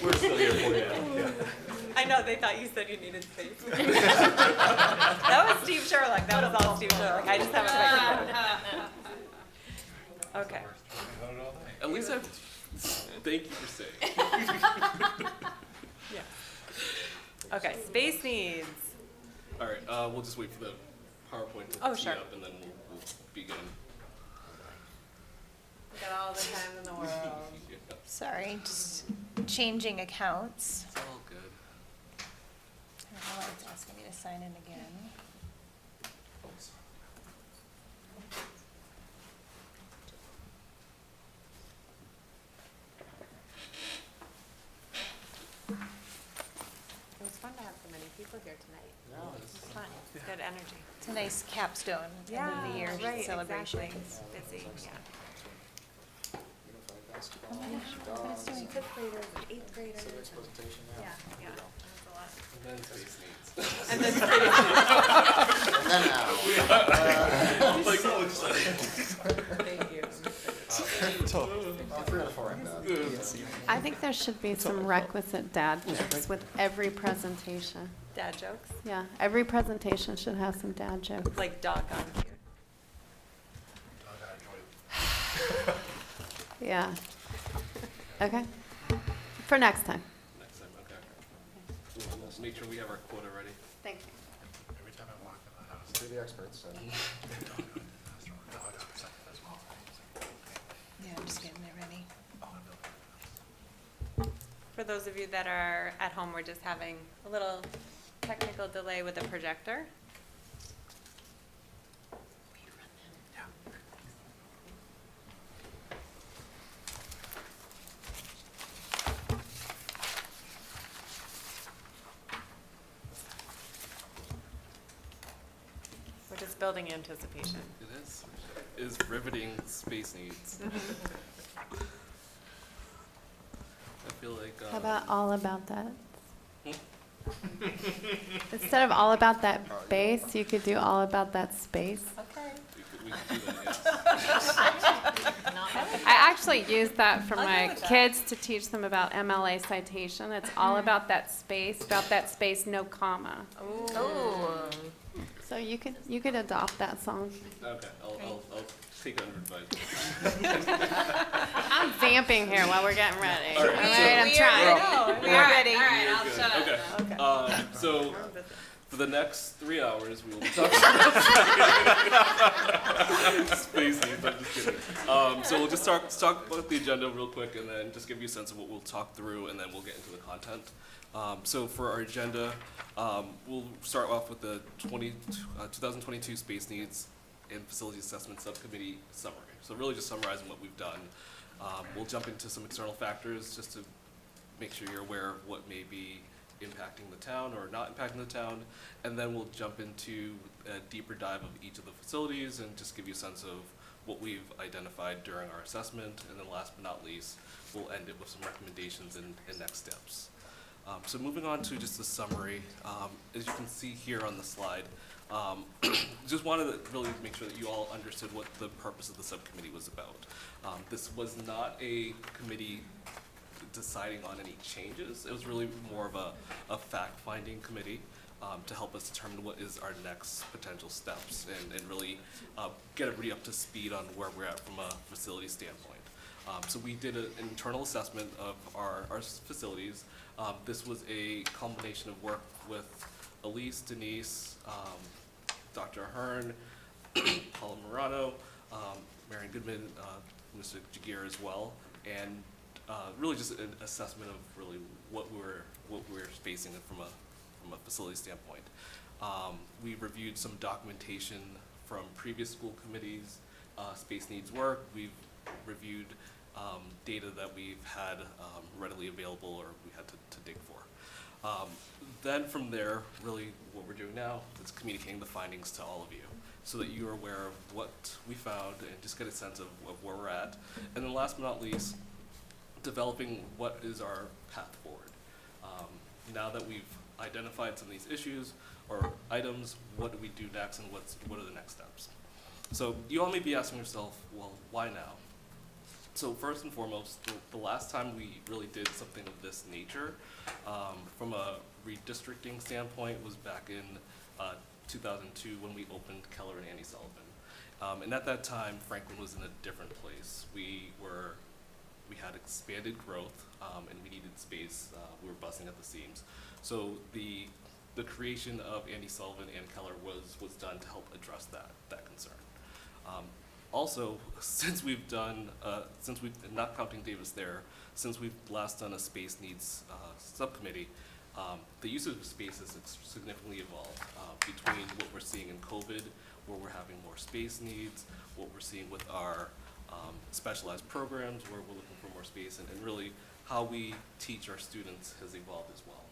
We're still here for you. I know, they thought you said you needed space. That was Steve Sherlock, that was all Steve Sherlock, I just haven't read it. Okay. At least I thank you for saying. Yeah. Okay, space needs. All right, we'll just wait for the PowerPoint to tee Sure. up, and then we'll begin. We got all the time in the world. Yeah. Sorry, just changing accounts. It's all good. I don't know why it's asking me to sign in again. It was fun to have so many people here tonight. It was fun, it's good energy. It's a nice capstone end of the year right, celebration. Exactly. Busy, yeah. Oh my gosh, what is doing? Fifth graders, and eighth graders. presentation now. Yeah, that was a lot. And then space needs. And then And then now. I'm like so excited. Thank you. 3 out of 4 ain't bad. I think there should be some requisite dad jokes with every presentation. Dad jokes, Yeah, every presentation should have some dad jokes. like doggone cute. Yeah. Okay. For next time. Next time, okay. We'll make sure we have our quota ready. Thank you. Every time I walk in the house. To the experts. Yeah, I'm just getting it ready. For those of you that are at home, we're just having a little technical delay with the projector. We're just building anticipation. It is riveting space needs. I feel like. How about all about that? Hmm? Instead of all about that base, you could do all about that space. Okay. We could do that, yes. I actually use that for I'll go my with that. kids to teach them about MLA citation. It's all about that space, no comma. Oh. So you could adopt that song. Okay, I'll take it under advice. I'm vamping here while we're getting ready. All right, All so- right, I'm trying. We are ready. All right, I'll Good. shut Okay. up. Okay. So for the next 3 hours, we will be talking about space needs. I'm just kidding. So we'll just talk about the agenda real quick, and then just give you a sense of what we'll talk through, and then we'll get into the content. So for our agenda, we'll start off with the 2022 Space Needs and Facility Assessment Subcommittee summary. So really just summarizing what we've done. We'll jump into some external factors just to make sure you're aware of what may be impacting the town or not impacting the town. And then we'll jump into a deeper dive of each of the facilities and just give you a sense of what we've identified during our assessment. And then last but not least, we'll end it with some recommendations and next steps. So moving on to just the summary, as you can see here on the slide, just wanted to really make sure that you all understood what the purpose of the subcommittee was about. This was not a committee deciding on any changes. It was really more of a fact-finding committee to help us determine what is our next potential steps and really get everybody up to speed on where we're at from a facility standpoint. So we did an internal assessment of our facilities. This was a combination of work with Elise, Denise, Dr. Ahern, Paula Morano, Marion Goodman, Mr. Jagir as well, and really just an assessment of really what we're facing from a facility standpoint. We reviewed some documentation from previous school committees, space needs work. We've reviewed data that we've had readily available or we had to dig for. Then from there, really what we're doing now is communicating the findings to all of you so that you are aware of what we found and just get a sense of where we're at. And then last but not least, developing what is our path forward. Now that we've identified some of these issues or items, what do we do next and what are the next steps? So you all may be asking yourself, well, why now? So first and foremost, the last time we really did something of this nature, from a redistricting standpoint, was back in 2002 when we opened Keller and Annie Sullivan. And at that time, Franklin was in a different place. We had expanded growth, and we needed space. We were busting at the seams. So the creation of Annie Sullivan and Keller was done to help address that concern. Also, since we've not counting Davis there, since we've last done a space needs subcommittee, the use of space has significantly evolved between what we're seeing in COVID, where we're having more space needs, what we're seeing with our specialized programs, where we're looking for more space, and really how we teach our students has evolved as well.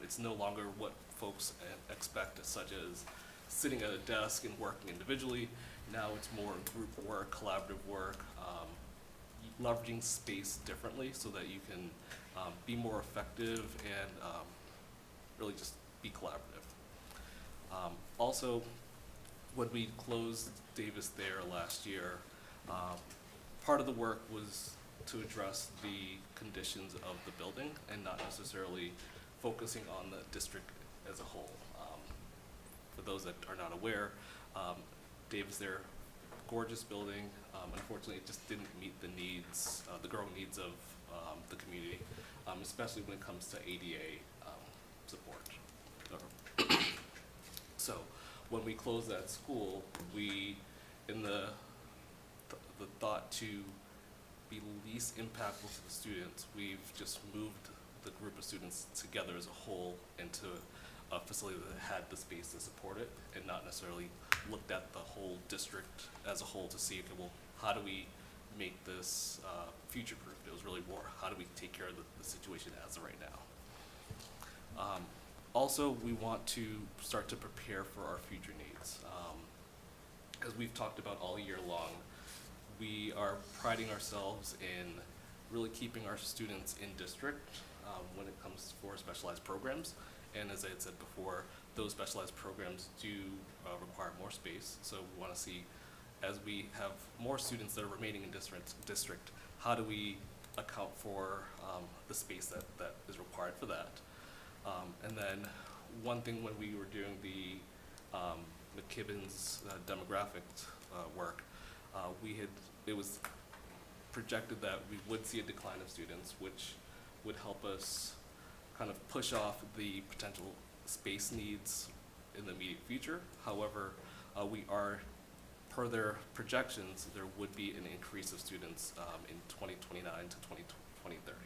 It's no longer what folks expect, such as sitting at a desk and working individually. Now it's more group work, collaborative work, leveraging space differently so that you can be more effective and really just be collaborative. Also, when we closed Davis there last year, part of the work was to address the conditions of the building and not necessarily focusing on the district as a whole. For those that are not aware, Davis there, gorgeous building. Unfortunately, it just didn't meet the needs, the growing needs of the community, especially when it comes to ADA support. So, when we closed that school, we, in the thought to be least impactful to the students, we've just moved the group of students together as a whole into a facility that had the space to support it, and not necessarily looked at the whole district as a whole to see, okay, well, how do we make this future-proof? It was really more, how do we take care of the situation as of right now? Also, we want to start to prepare for our future needs. As we've talked about all year long, we are priding ourselves in really keeping our students in district when it comes for specialized programs. And as I had said before, those specialized programs do require more space. So we want to see, as we have more students that are remaining in district, how do we account for the space that is required for that? And then one thing when we were doing the McKibbin's demographic work, it was projected that we would see a decline of students, which would help us kind of push off the potential space needs in the immediate future. However, we are, per their projections, there would be an increase of students in 2029 to 2030.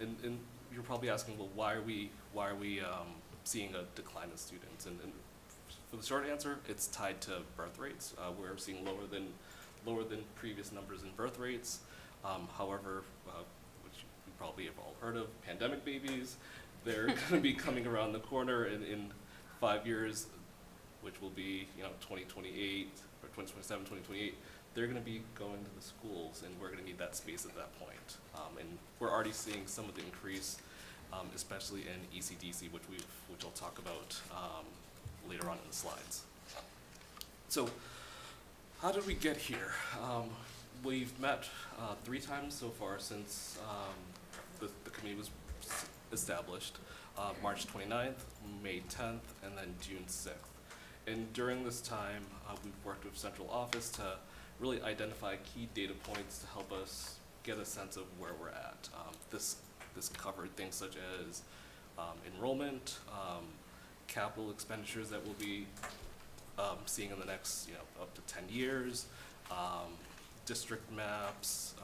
And you're probably asking, well, why are we seeing a decline in students? And for the short answer, it's tied to birth rates. We're seeing lower than previous numbers in birth rates. However, which you probably have all heard of, pandemic babies, they're going to be coming around the corner in 5 years, which will be 2028 or 2027, 2028. They're going to be going to the schools, and we're going to need that space at that point. And we're already seeing some of the increase, especially in ECDC, which I'll talk about later on in the slides. So, how did we get here? We've met 3 times so far since the committee was established. March 29th, May 10th, and then June 6th. And during this time, we've worked with central office to really identify key data points to help us get a sense of where we're at. This covered things such as enrollment, capital expenditures that we'll be seeing in the next up to 10 years, district maps,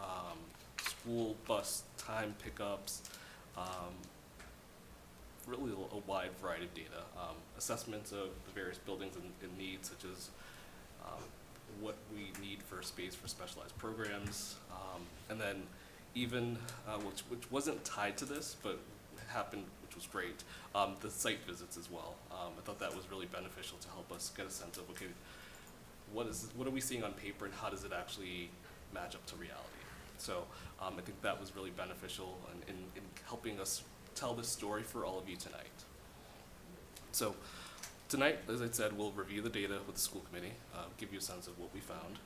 school bus time pickups, really a wide variety of data. Assessments of the various buildings and needs, such as what we need for space for specialized programs, and then even, which wasn't tied to this, but happened, which was great, the site visits as well. I thought that was really beneficial to help us get a sense of, okay, what are we seeing on paper and how does it actually match up to reality? So I think that was really beneficial in helping us tell this story for all of you tonight. So Tonight, as I said, we'll review the data with the school committee, give you a sense of what we found.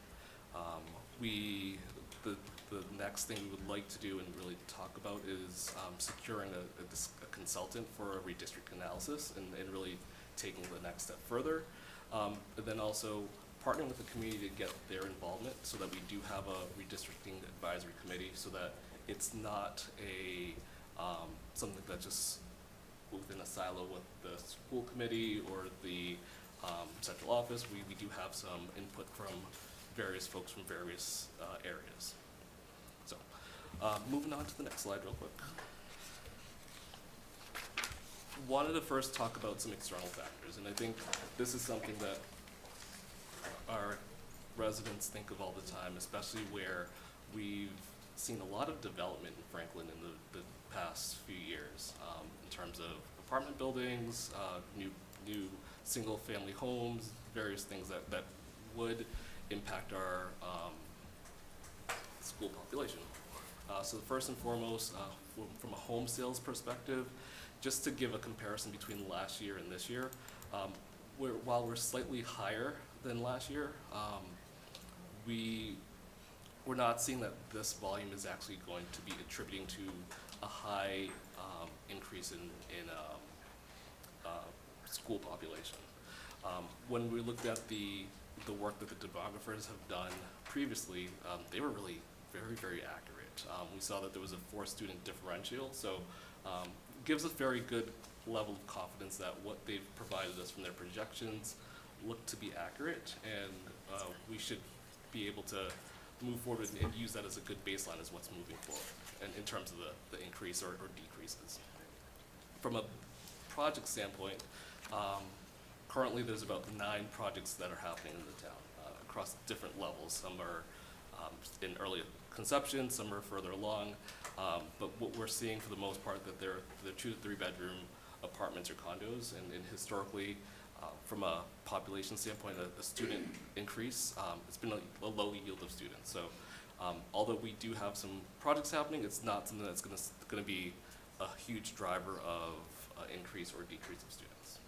The next thing we would like to do and really talk about is securing a consultant for a redistrict analysis and really taking the next step further. And then also partnering with the community to get their involvement so that we do have a redistricting advisory committee so that it's not a something that just within a silo with the school committee or the central office. We do have some input from various folks from various areas. So moving on to the next slide real quick. Wanted to first talk about some external factors, and I think this is something that our residents think of all the time, especially where we've seen a lot of development in Franklin in the past few years in terms of apartment buildings, new single-family homes, various things that would impact our school population. So first and foremost, from a home sales perspective, just to give a comparison between last year and this year, while we're slightly higher than last year, we're not seeing that this volume is actually going to be attributing to a high increase in school population. When we looked at the work that the demographers have done previously, they were really very, very accurate. We saw that there was a 4-student differential, so gives us very good level of confidence that what they've provided us from their projections look to be accurate, and we should be able to move forward and use that as a good baseline as what's moving forward, and in terms of the increase or decreases. From a project standpoint, currently there's about 9 projects that are happening in the town across different levels. Some are in early conception, some are further along, but what we're seeing for the most part that they're 2 to 3 bedroom apartments or condos, and historically, from a population standpoint, a student increase, it's been a low yield of students. So although we do have some projects happening, it's not something that's going to be a huge driver of increase or decrease of students.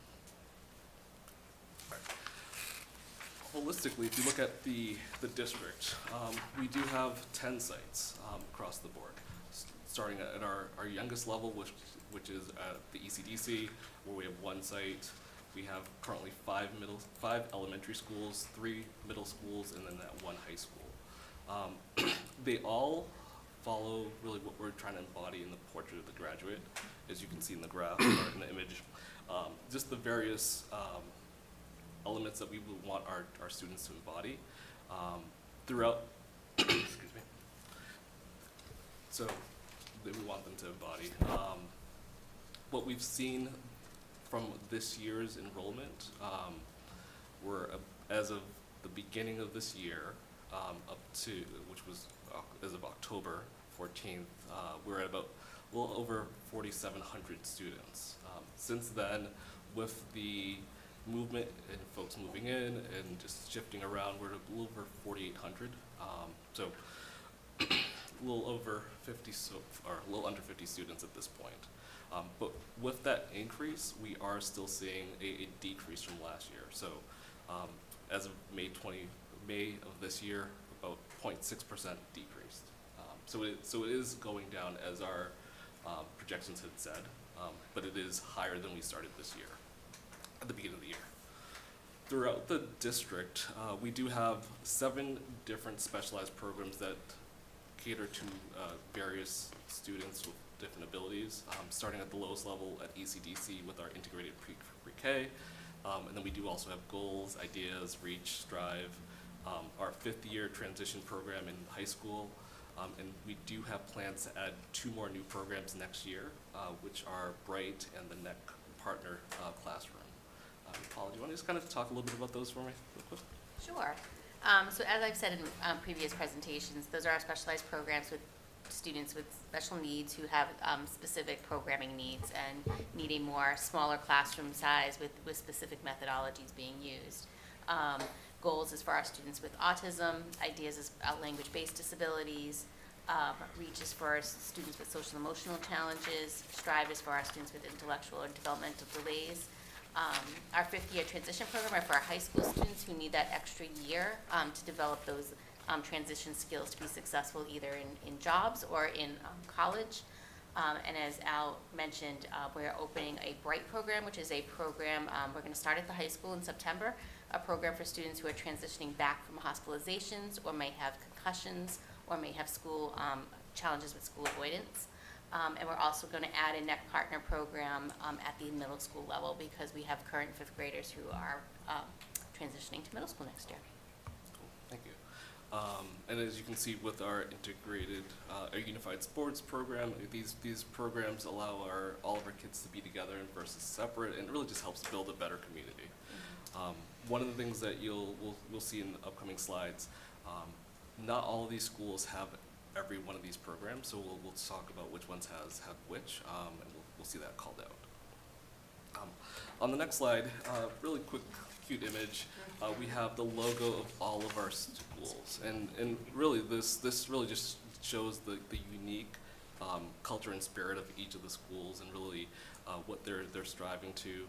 Holistically, if you look at the district, we do have 10 sites across the board, starting at our youngest level, which is at the ECDC, where we have 1 site. We have currently 5 elementary schools, 3 middle schools, and then that 1 high school. They all follow really what we're trying to embody in the portrait of the graduate, as you can see in the graph or in the image. Just the various elements that we would want our students to embody throughout, excuse me, so that we want them to embody. What we've seen from this year's enrollment, we're as of the beginning of this year up to, which was as of October 14th, we're at about a little over 4,700 students. Since then, with the movement and folks moving in and just shifting around, we're at a little over 4,800. So a little over 50, or a little under 50 students at this point. But with that increase, we are still seeing a decrease from last year. So as of May of this year, about 0.6% decreased. So it is going down as our projections had said, but it is higher than we started this year, at the beginning of the year. Throughout the district, we do have 7 different specialized programs that cater to various students with different abilities, starting at the lowest level at ECDC with our integrated pre-K, and then we do also have goals, ideas, reach, strive, our 5th year transition program in high school, and we do have plans to add 2 more new programs next year, which are Bright and the NEC Partner Classroom. Paula, do you want to just kind of talk a little bit about those for me real quick? Sure. So as I've said in previous presentations, those are our specialized programs with students with special needs who have specific programming needs and need a more smaller classroom size with specific methodologies being used. Goals is for our students with autism, ideas is language-based disabilities, reach is for our students with social and emotional challenges, strive is for our students with intellectual or developmental delays. Our fifth-year transition program are for our high school students who need that extra year to develop those transition skills to be successful either in jobs or in college. And as Al mentioned, we're opening a BRIGHT program, which is a program we're going to start at the high school in September, a program for students who are transitioning back from hospitalizations or may have concussions or may have school challenges with school avoidance. And we're also going to add a NEC partner program at the middle school level because we have current fifth graders who are transitioning to middle school next year. Cool. Thank you. And as you can see with our integrated, our unified sports program, these programs allow all of our kids to be together versus separate, and it really just helps build a better community. One of the things that we'll see in the upcoming slides, not all of these schools have every one of these programs, so we'll talk about which ones have which, and we'll see that called out. On the next slide, really quick, cute image. We have the logo of all of our schools, and really this really just shows the unique culture and spirit of each of the schools, and really what they're striving to.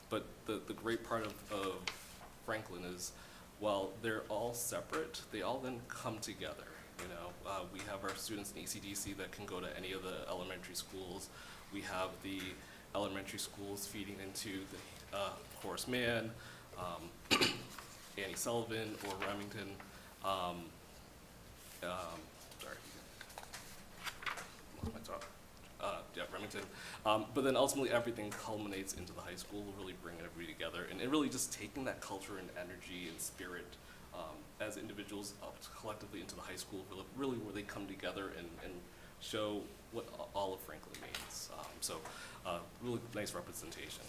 But the great part of Franklin is, while they're all separate, they all then come together. You know, we have our students in ECDC that can go to any of the elementary schools. We have the elementary schools feeding into the Horace Mann, Annie Sullivan, or Remington. Sorry, lost my thought. Yeah, Remington. But then ultimately everything culminates into the high school, really bringing everybody together, and really just taking that culture and energy and spirit as individuals up collectively into the high school, really where they come together and show what all of Franklin means. So really nice representation.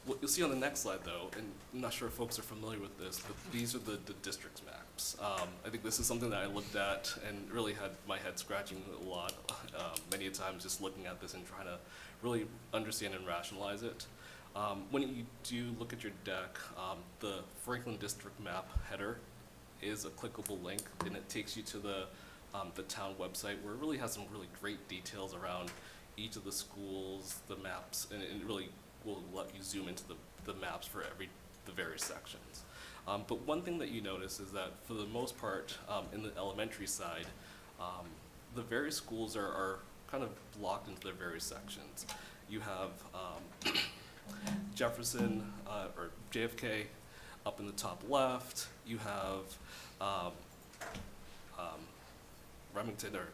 What you'll see on the next slide though, and I'm not sure if folks are familiar with this, but these are the districts maps. I think this is something that I looked at and really had my head scratching a lot, many a times just looking at this and trying to really understand and rationalize it. When you do look at your deck, the Franklin District Map header is a clickable link, and it takes you to the town website where it really has some really great details around each of the schools, the maps, and it really will let you zoom into the maps for the various sections. But one thing that you notice is that for the most part, in the elementary side, the various schools are kind of blocked into their various sections. You have Jefferson, or JFK up in the top left. You have Remington, or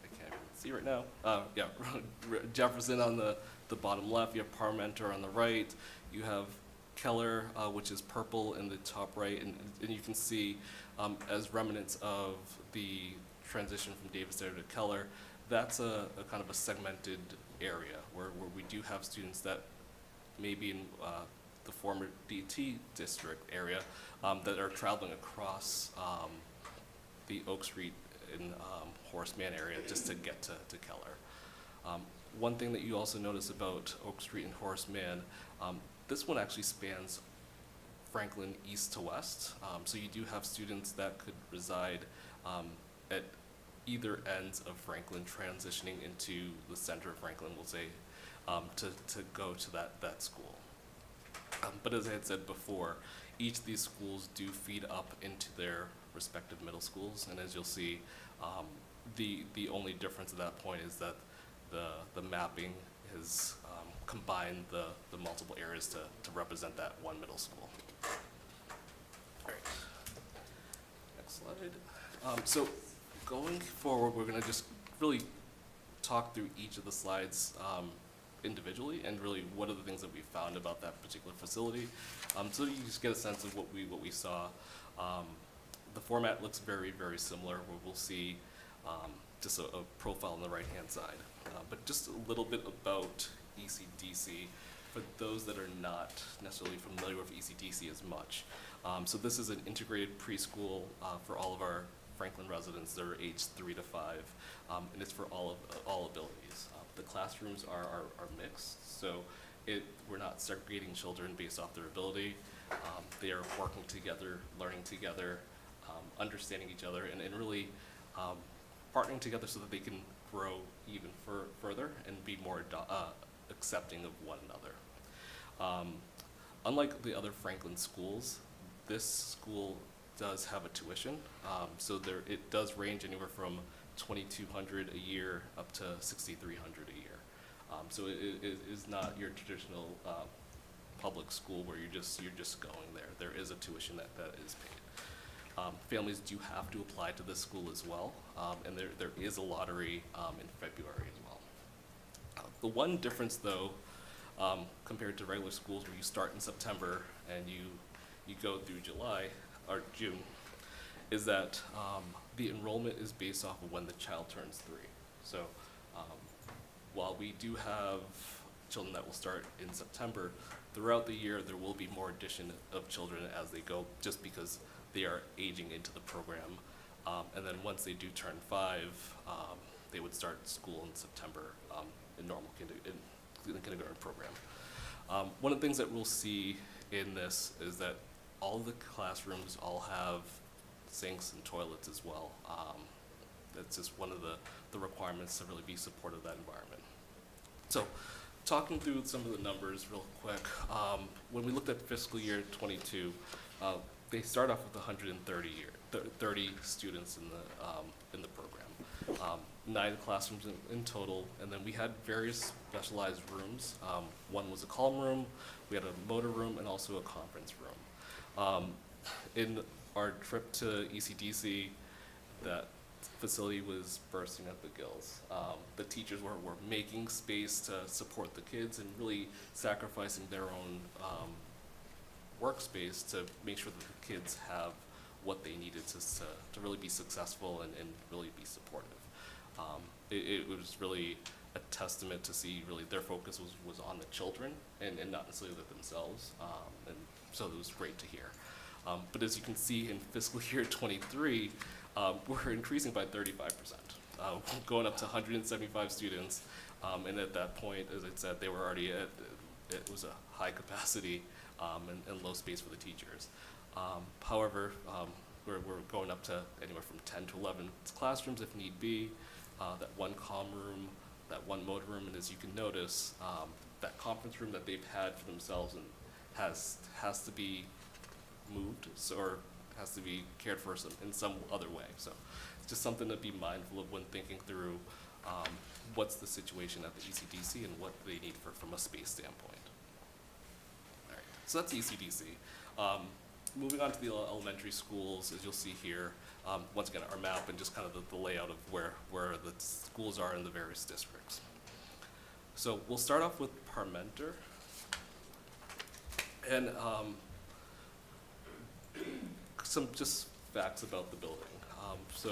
I can't even see right now. Yeah, Jefferson on the bottom left. You have Parmenter on the right. You have Keller, which is purple in the top right, and you can see as remnants of the transition from Davis Dare to Keller, that's a kind of a segmented area where we do have students that may be in the former DT district area that are traveling across the Oak Street and Horace Mann area just to get to Keller. One thing that you also notice about Oak Street and Horace Mann, this one actually spans Franklin east to west. So you do have students that could reside at either ends of Franklin, transitioning into the center of Franklin, we'll say, to go to that school. But as I had said before, each of these schools do feed up into their respective middle schools, and as you'll see, the only difference at that point is that the mapping has combined the multiple areas to represent that one middle school. All right, next slide. So going forward, we're going to just really talk through each of the slides individually, and really what are the things that we found about that particular facility, so you just get a sense of what we saw. The format looks very, very similar, where we'll see just a profile on the right-hand side. But just a little bit about ECDC for those that are not necessarily familiar with ECDC as much. So this is an integrated preschool for all of our Franklin residents that are aged 3 to 5, and it's for all abilities. The classrooms are mixed, so we're not segregating children based off their ability. They are working together, learning together, understanding each other, and really partnering together so that they can grow even further and be more accepting of one another. Unlike the other Franklin schools, this school does have a tuition. So it does range anywhere from $2,200 a year up to $6,300 a year. So it is not your traditional public school where you're just going there. There is a tuition that is paid. Families do have to apply to this school as well, and there is a lottery in February as well. The one difference though, compared to regular schools where you start in September and you go through July or June, is that the enrollment is based off of when the child turns 3. So while we do have children that will start in September, throughout the year there will be more addition of children as they go, just because they are aging into the program. And then once they do turn 5, they would start school in September in normal kindergarten program. One of the things that we'll see in this is that all the classrooms all have sinks and toilets as well. That's just one of the requirements to really be supportive of that environment. So, talking through some of the numbers real quick, when we looked at fiscal year 22, they start off with 30 students in the program. 9 classrooms in total, and then we had various specialized rooms. One was a calm room, we had a motor room, and also a conference room. In our trip to ECDC, that facility was bursting at the gills. The teachers were making space to support the kids and really sacrificing their own workspace to make sure that the kids have what they needed to really be successful and really be supportive. It was really a testament to see really their focus was on the children and not necessarily themselves, and so it was great to hear. But as you can see in fiscal year 23, we're increasing by 35%, going up to 175 students, and at that point, as I said, they were already at, it was a high capacity and low space for the teachers. However, we're going up to anywhere from 10 to 11 classrooms if need be, that one comm room, that one motor room, and as you can notice, that conference room that they've had for themselves and has to be moved, or has to be cared for in some other way. So it's just something to be mindful of when thinking through what's the situation at the ECDC and what they need from a space standpoint. All right, so that's ECDC. Moving on to the elementary schools, as you'll see here, once again, our map and just kind of the layout of where the schools are in the various districts. So we'll start off with Parmenter. And some just facts about the building. So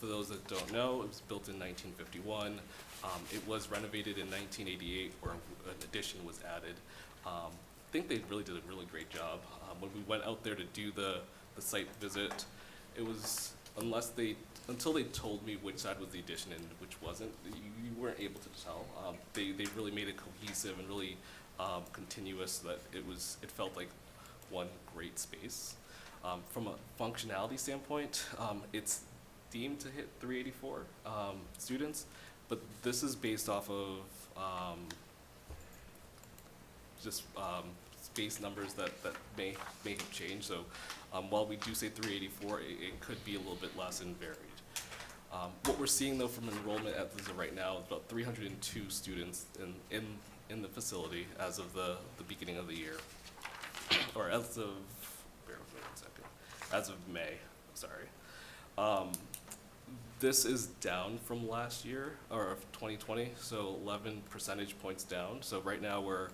for those that don't know, it was built in 1951. It was renovated in 1988, where an addition was added. I think they really did a really great job. When we went out there to do the site visit, it was, until they told me which side was the addition and which wasn't, you weren't able to tell. They really made it cohesive and really continuous, that it felt like one great space. From a functionality standpoint, it's deemed to hit 384 students, but this is based off of just space numbers that may have changed. So while we do say 384, it could be a little bit less and varied. What we're seeing though from enrollment as of right now is about 302 students in the facility as of the beginning of the year, or as of, bear with me 1 second, as of May, sorry. This is down from last year, or 2020, so 11 percentage points down. So right now we're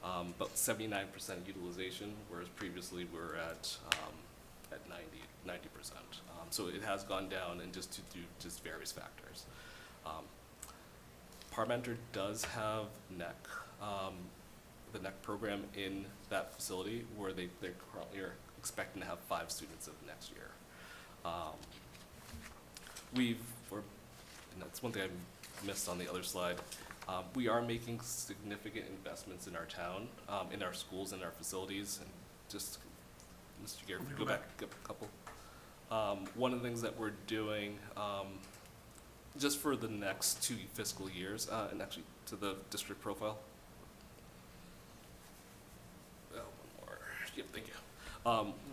about 79% utilization, whereas previously we were at 90%. So it has gone down, and just due to just various factors. Parmenter does have NEC, the NEC program in that facility, where they currently are expecting to have 5 students of next year. And that's one thing I missed on the other slide. We are making significant investments in our town, in our schools and our facilities, and just, Mr. Garrett, go back a couple. One of the things that we're doing, just for the next 2 fiscal years, and actually to the district profile.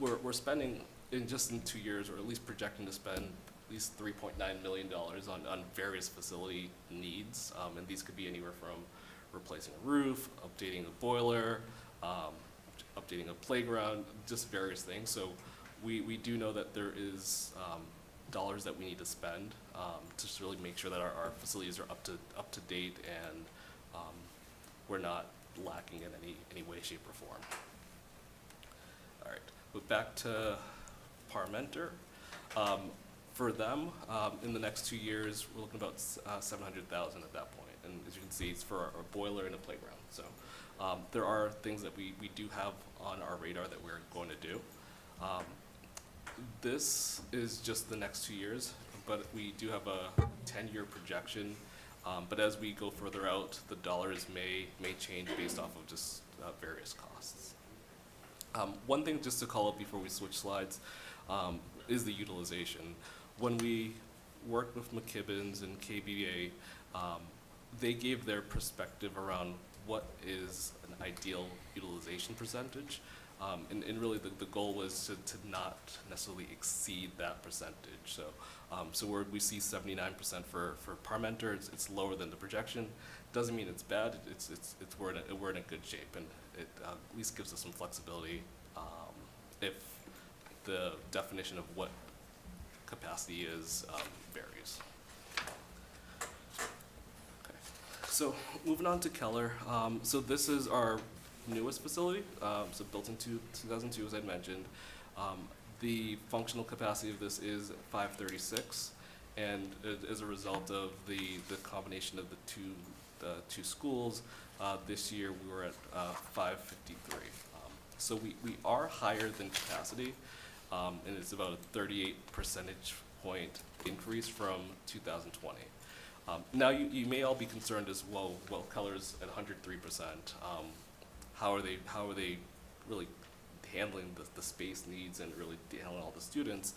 We're spending, in 2 years, or at least projecting to spend at least $3.9 million on various facility needs. And these could be anywhere from replacing a roof, updating a boiler, updating a playground, just various things. So we do know that there is dollars that we need to spend to just really make sure that our facilities are up to date and we're not lacking in any way, shape, or form. All right, but back to Parmenter. For them, in the next 2 years, we're looking about $700,000 at that point. And as you can see, it's for a boiler and a playground. So there are things that we do have on our radar that we're going to do. This is just the next 2 years, but we do have a 10-year projection. But as we go further out, the dollars may change based off of just various costs. One thing just to call out before we switch slides is the utilization. When we worked with McKibbins and KBA, they gave their perspective around what is an ideal utilization percentage. And really the goal was to not necessarily exceed that percentage. So where we see 79% for Parmenter, it's lower than the projection. Doesn't mean it's bad. We're in a good shape, and it at least gives us some flexibility if the definition of what capacity is varies. Okay. So moving on to Keller. So this is our newest facility, so built in 2002, as I mentioned. The functional capacity of this is 536, and as a result of the combination of the two schools, this year we were at 553. So we are higher than capacity, and it's about a 38 percentage point increase from 2020. Now you may all be concerned as well Keller's at 103%. How are they really handling the space needs and really handling all the students?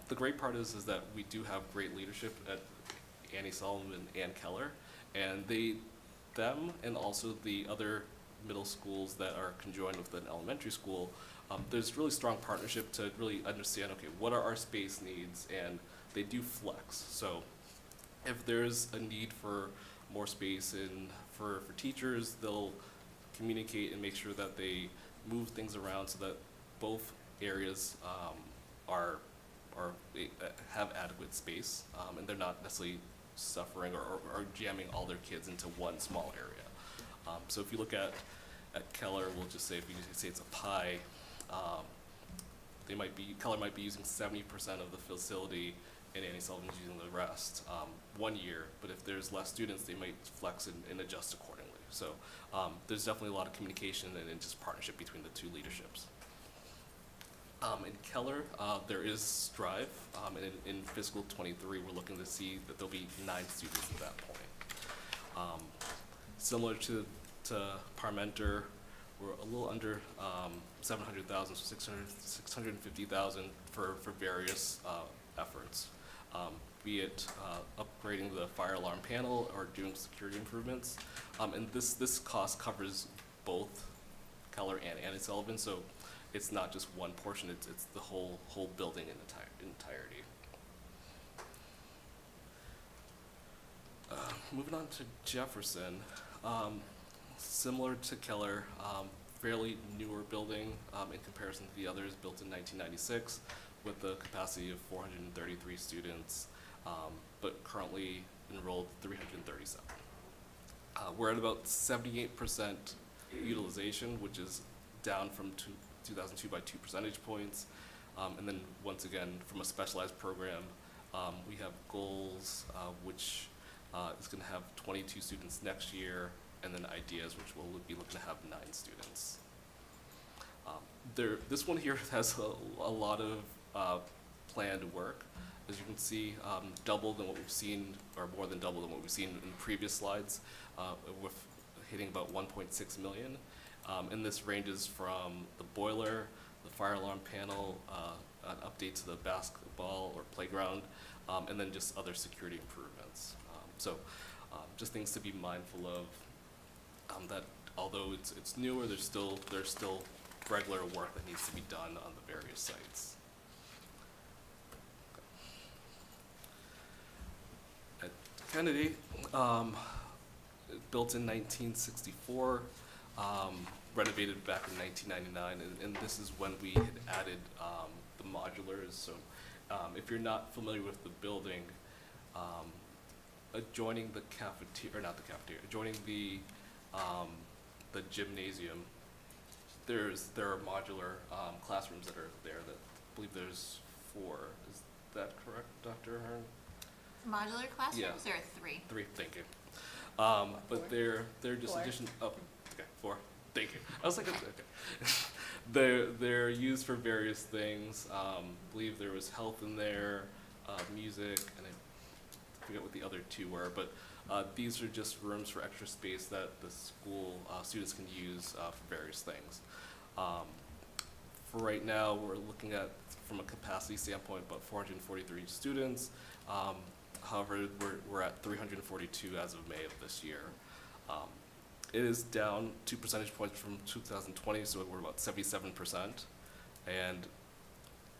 The great part is that we do have great leadership at Annie Sullivan and Keller, and them and also the other middle schools that are conjoined with an elementary school, there's really strong partnership to really understand, okay, what are our space needs, and they do flex. So if there's a need for more space for teachers, they'll communicate and make sure that they move things around so that both areas have adequate space, and they're not necessarily suffering or jamming all their kids into one small area. So if you look at Keller, we'll just say, if you say it's a pie, Keller might be using 70% of the facility and Annie Sullivan's using the rest 1 year, but if there's less students, they might flex and adjust accordingly. So there's definitely a lot of communication and just partnership between the two leaderships. In Keller, there is Strive, and in fiscal 23, we're looking to see that there'll be 9 students at that point. Similar to Parmenter, we're a little under 700,000, so 650,000 for various efforts, be it upgrading the fire alarm panel or doing security improvements. And this cost covers both Keller and Annie Sullivan, so it's not just one portion, it's the whole building in entirety. Moving on to Jefferson, similar to Keller, fairly newer building in comparison to the others, built in 1996 with the capacity of 433 students, but currently enrolled 337. We're at about 78% utilization, which is down from 2002 by 2 percentage points. And then once again, from a specialized program, we have goals, which is going to have 22 students next year, and then ideas, which we'll be looking to have 9 students. This one here has a lot of planned work. As you can see, double than what we've seen, or more than double than what we've seen in previous slides, with hitting about 1.6 million. And this ranges from the boiler, the fire alarm panel, an update to the basketball or playground, and then just other security improvements. So just things to be mindful of, that although it's newer, there's still regular work that needs to be done on the various sites. At Kennedy, built in 1964, renovated back in 1999, and this is when we had added the modulars. So if you're not familiar with the building, adjoining the cafeteria, or not the cafeteria, adjoining the gymnasium, there are modular classrooms that are there. That I believe there's 4. Is that correct, Dr. Ahern? Modular classrooms, Yeah. there are 3. 3, thank you. But they're just 4. addition. Oh, okay, 4. Thank you. I was like, okay. They're used for various things. I believe there was health in there, music, and I forget what the other 2 were. But these are just rooms for extra space that the school students can use for various things. For right now, we're looking at, from a capacity standpoint, about 443 students. However, we're at 342 as of May of this year. It is down 2 percentage points from 2020, so we're about 77%. And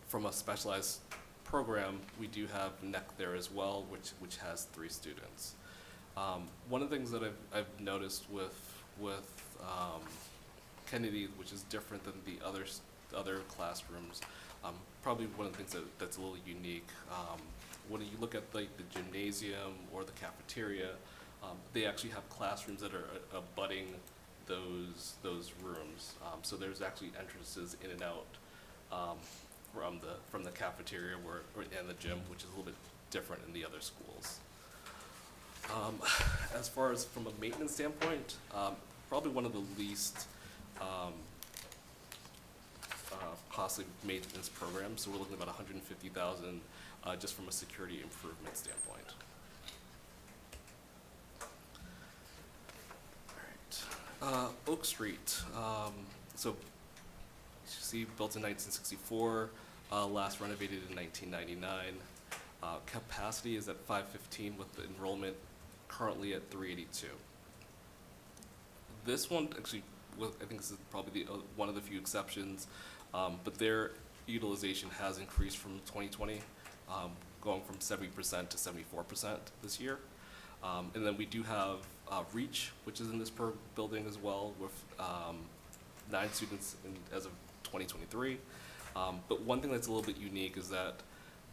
from a specialized program, we do have NEC there as well, which has 3 students. One of the things that I've noticed with Kennedy, which is different than the other classrooms, probably one of the things that's a little unique. When you look at like the gymnasium or the cafeteria, they actually have classrooms that are abutting those rooms. So there's actually entrances in and out from the cafeteria and the gym, which is a little bit different in the other schools. As far as from a maintenance standpoint, probably one of the least costly maintenance programs. So we're looking at about $150,000 just from a security improvement standpoint. All right, Oak Street. So you see, built in 1964, last renovated in 1999. Capacity is at 515 with the enrollment currently at 382. This one actually, I think this is probably one of the few exceptions, but their utilization has increased from 2020, going from 70% to 74% this year. And then we do have REACH, which is in this building as well, with 9 students as of 2023. But one thing that's a little bit unique is that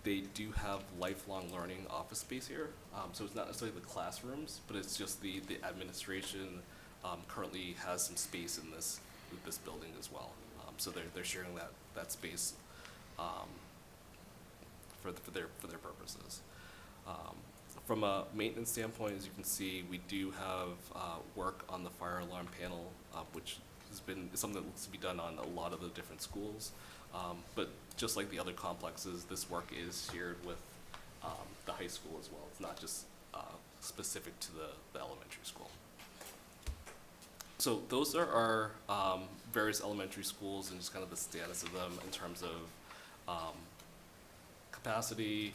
they do have lifelong learning office space here. So it's not necessarily the classrooms, but it's just the administration currently has some space in this building as well. So they're sharing that space for their purposes. From a maintenance standpoint, as you can see, we do have work on the fire alarm panel, which is something that looks to be done on a lot of the different schools. But just like the other complexes, this work is shared with the high school as well. It's not just specific to the elementary school. So those are our various elementary schools and just kind of the status of them in terms of capacity,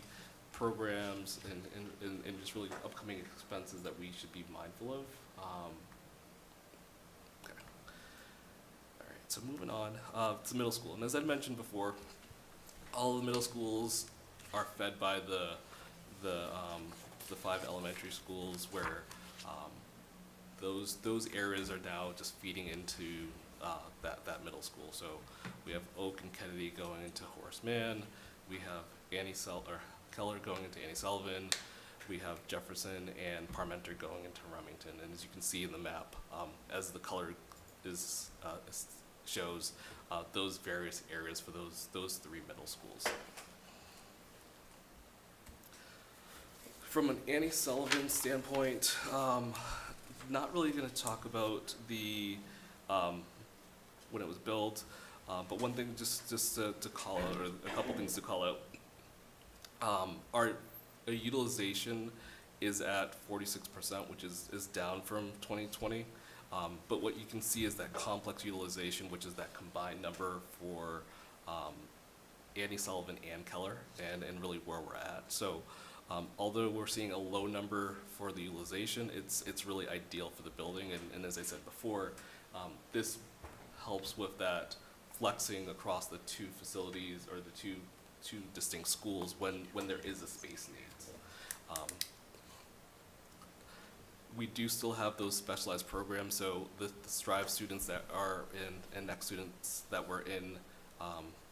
programs, and just really upcoming expenses that we should be mindful of. Okay. All right, so moving on to middle school. And as I mentioned before, all of the middle schools are fed by the 5 elementary schools where those areas are now just feeding into that middle school. So we have Oak and Kennedy going into Horace Mann. We have Keller going into Annie Sullivan. We have Jefferson and Parmenter going into Remington. And as you can see in the map, as the color shows those various areas for those 3 middle schools. From an Annie Sullivan standpoint, not really going to talk about the when it was built, but one thing just to call out, or a couple things to call out. Our utilization is at 46%, which is down from 2020. But what you can see is that complex utilization, which is that combined number for Annie Sullivan and Keller, and really where we're at. So although we're seeing a low number for the utilization, it's really ideal for the building. And as I said before, this helps with that flexing across the two facilities or the two distinct schools when there is a space needs. We do still have those specialized programs, so the Strive students that are in, and next students that were in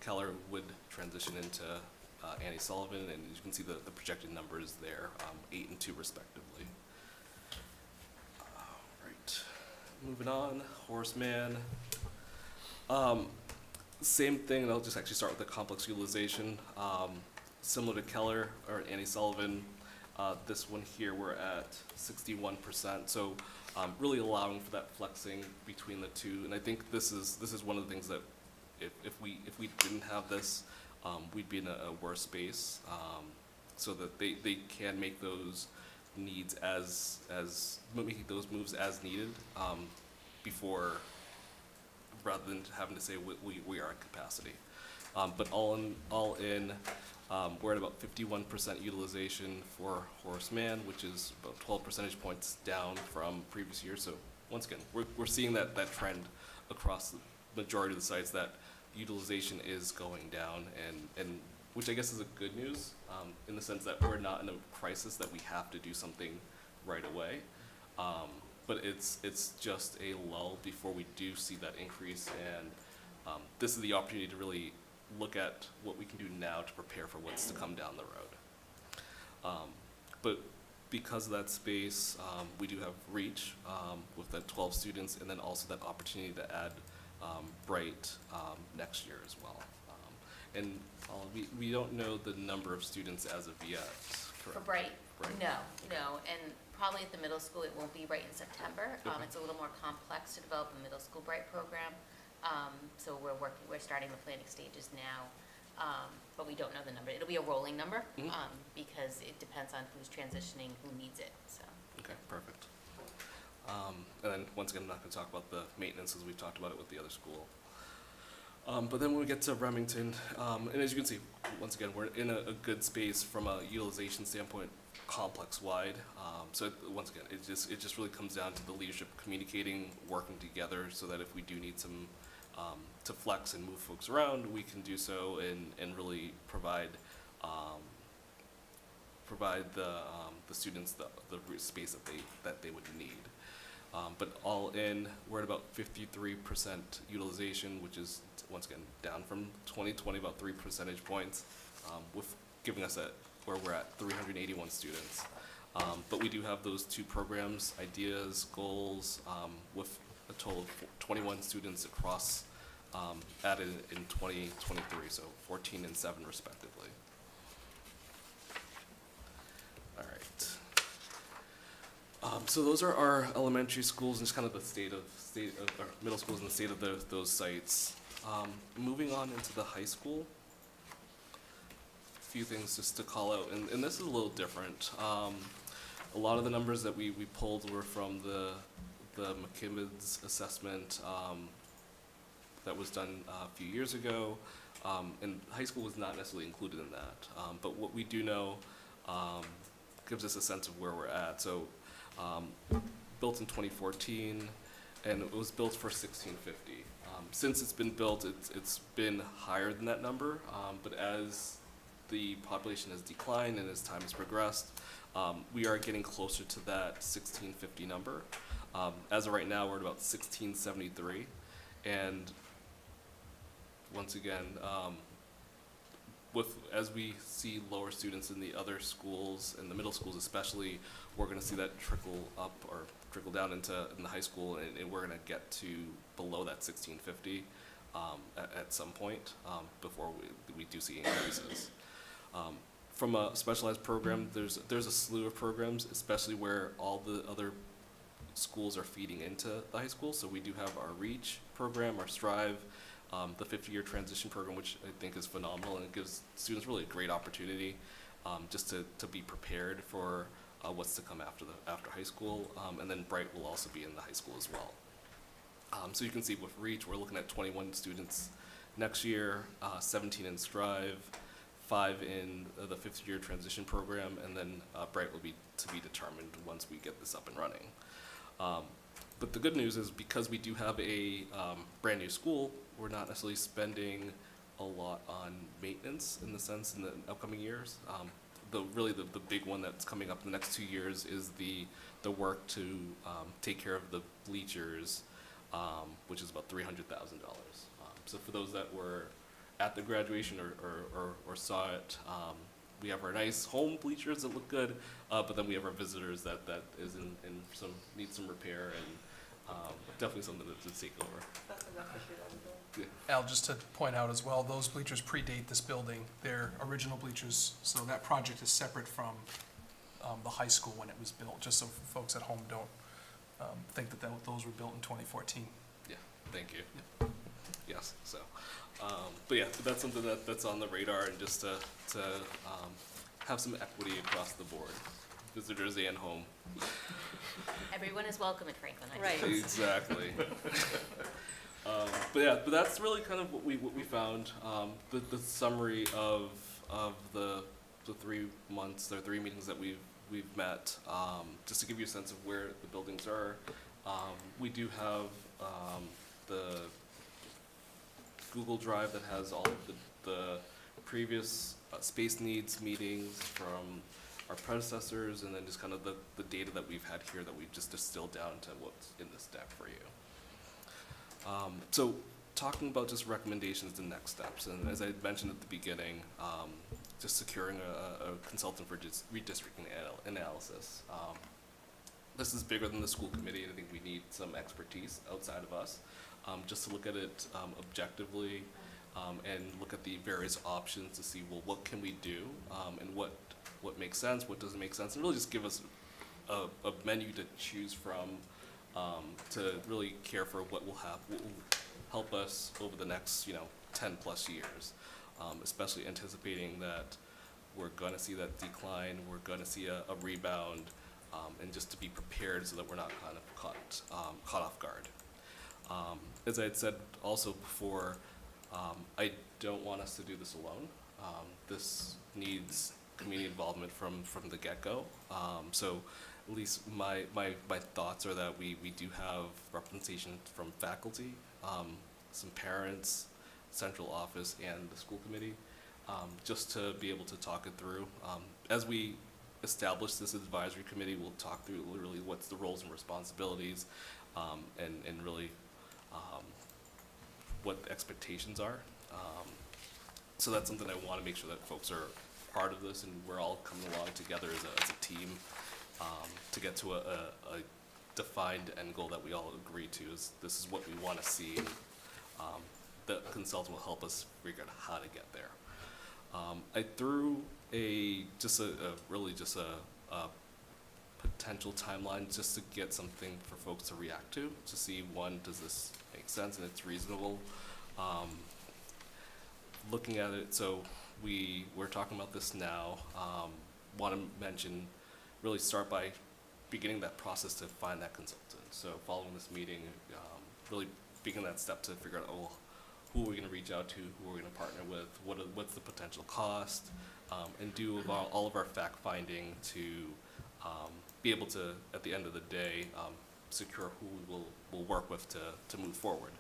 Keller would transition into Annie Sullivan, and you can see the projected numbers there, 8 and 2 respectively. Right, moving on, Horace Mann. Same thing, and I'll just actually start with the complex utilization. Similar to Keller or Annie Sullivan, this one here we're at 61%. So really allowing for that flexing between the two, and I think this is one of the things that if we didn't have this, we'd be in a worse space. So that they can make those needs making those moves as needed before, rather than having to say we are at capacity. But all in, we're at about 51% utilization for Horace Mann, which is about 12 percentage points down from previous years. So once again, we're seeing that trend across the majority of the sites, that utilization is going down, and which I guess is a good news in the sense that we're not in a crisis that we have to do something right away. But it's just a lull before we do see that increase, and this is the opportunity to really look at what we can do now to prepare for what's to come down the road. But because of that space, we do have REACH with that 12 students, and then also that opportunity to add Bright next year as well. And we don't know the number of students as of yet. For Correct. Bright? No, and probably at the middle school it won't be right in September. Okay. It's a little more complex to develop a middle school Bright program. So we're starting the planning stages now, but we don't know the number. It'll be a rolling number, because it depends on who's transitioning, who needs it, so. Okay, perfect. And then once again, I'm not going to talk about the maintenance as we've talked about it with the other school. But then when we get to Remington, and as you can see, once again, we're in a good space from a utilization standpoint, complex-wide. So once again, it just really comes down to the leadership communicating, working together, so that if we do need some to flex and move folks around, we can do so and really provide the students the space that they would need. But all in, we're at about 53% utilization, which is once again down from 2020 about 3 percentage points, with giving us where we're at 381 students. But we do have those two programs, Ideas, Goals, with a total of 21 students across added in 2023, so 14 and 7 respectively. All right. So those are our elementary schools and just kind of the state of our middle schools and the state of those sites. Moving on into the high school, a few things just to call out, and this is a little different. A lot of the numbers that we pulled were from the McKibbin's assessment that was done a few years ago, and high school was not necessarily included in that. But what we do know gives us a sense of where we're at. So built in 2014, and it was built for 1650. Since it's been built, it's been higher than that number, but as the population has declined and as time has progressed, we are getting closer to that 1650 number. As of right now, we're at about 1673, and once again, as we see lower students in the other schools, in the middle schools especially, we're going to see that trickle up or trickle down in the high school, and we're going to get to below that 1650 at some point before we do see increases. From a specialized program, there's a slew of programs, especially where all the other schools are feeding into the high school. So we do have our REACH program, our Strive, the 50-year transition program, which I think is phenomenal, and it gives students really a great opportunity just to be prepared for what's to come after high school, and then Bright will also be in the high school as well. So you can see with REACH, we're looking at 21 students next year, 17 in Strive, 5 in the 50-year transition program, and then Bright will be to be determined once we get this up and running. But the good news is because we do have a brand new school, we're not necessarily spending a lot on maintenance in the sense in the upcoming years. The big one that's coming up in the next 2 years is the work to take care of the bleachers, which is about $300,000. So for those that were at the graduation or saw it, we have our nice home bleachers that look good, but then we have our visitors that is in some needs some repair, and definitely something to take over. Yeah. Al, just to point out as well, those bleachers predate this building. They're original bleachers, so that project is separate from the high school when it was built, just so folks at home don't think that those were built in 2014. Yeah, thank you. Yeah. Yes, so, but yeah, that's something that's on the radar, and just to have some equity across the board, visitors and home. Everyone is welcome at Franklin High School. Right. Exactly. But that's really kind of what we found. The summary of the 3 months, or 3 meetings that we've met, just to give you a sense of where the buildings are. We do have the Google Drive that has all of the previous space needs meetings from our predecessors, and then just kind of the data that we've had here that we've just distilled down to what's in this deck for you. So talking about just recommendations to next steps, and as I mentioned at the beginning, just securing a consultant for redistricting analysis. This is bigger than the school committee, and I think we need some expertise outside of us, just to look at it objectively, and look at the various options to see, well, what can we do, and what makes sense, what doesn't make sense, and really just give us a menu to choose from, to really care for what will help us over the next 10 plus years, especially anticipating that we're going to see that decline, we're going to see a rebound, and just to be prepared so that we're not kind of caught off guard. As I had said also before, I don't want us to do this alone. This needs community involvement from the get-go. So at least my thoughts are that we do have representation from faculty, some parents, central office, and the school committee, just to be able to talk it through. As we establish this advisory committee, we'll talk through literally what's the roles and responsibilities, and really what the expectations are. So that's something I want to make sure that folks are part of this, and we're all coming along together as a team, to get to a defined end goal that we all agree to. This is what we want to see. The consultant will help us figure out how to get there. I threw a potential timeline just to get something for folks to react to see, one, does this make sense and it's reasonable. Looking at it, so we're talking about this now. Want to mention, really start by beginning that process to find that consultant. So following this meeting, really begin that step to figure out, who are we going to reach out to, who are we going to partner with, what's the potential cost, and do all of our fact finding to be able to, at the end of the day, secure who we'll work with to move forward.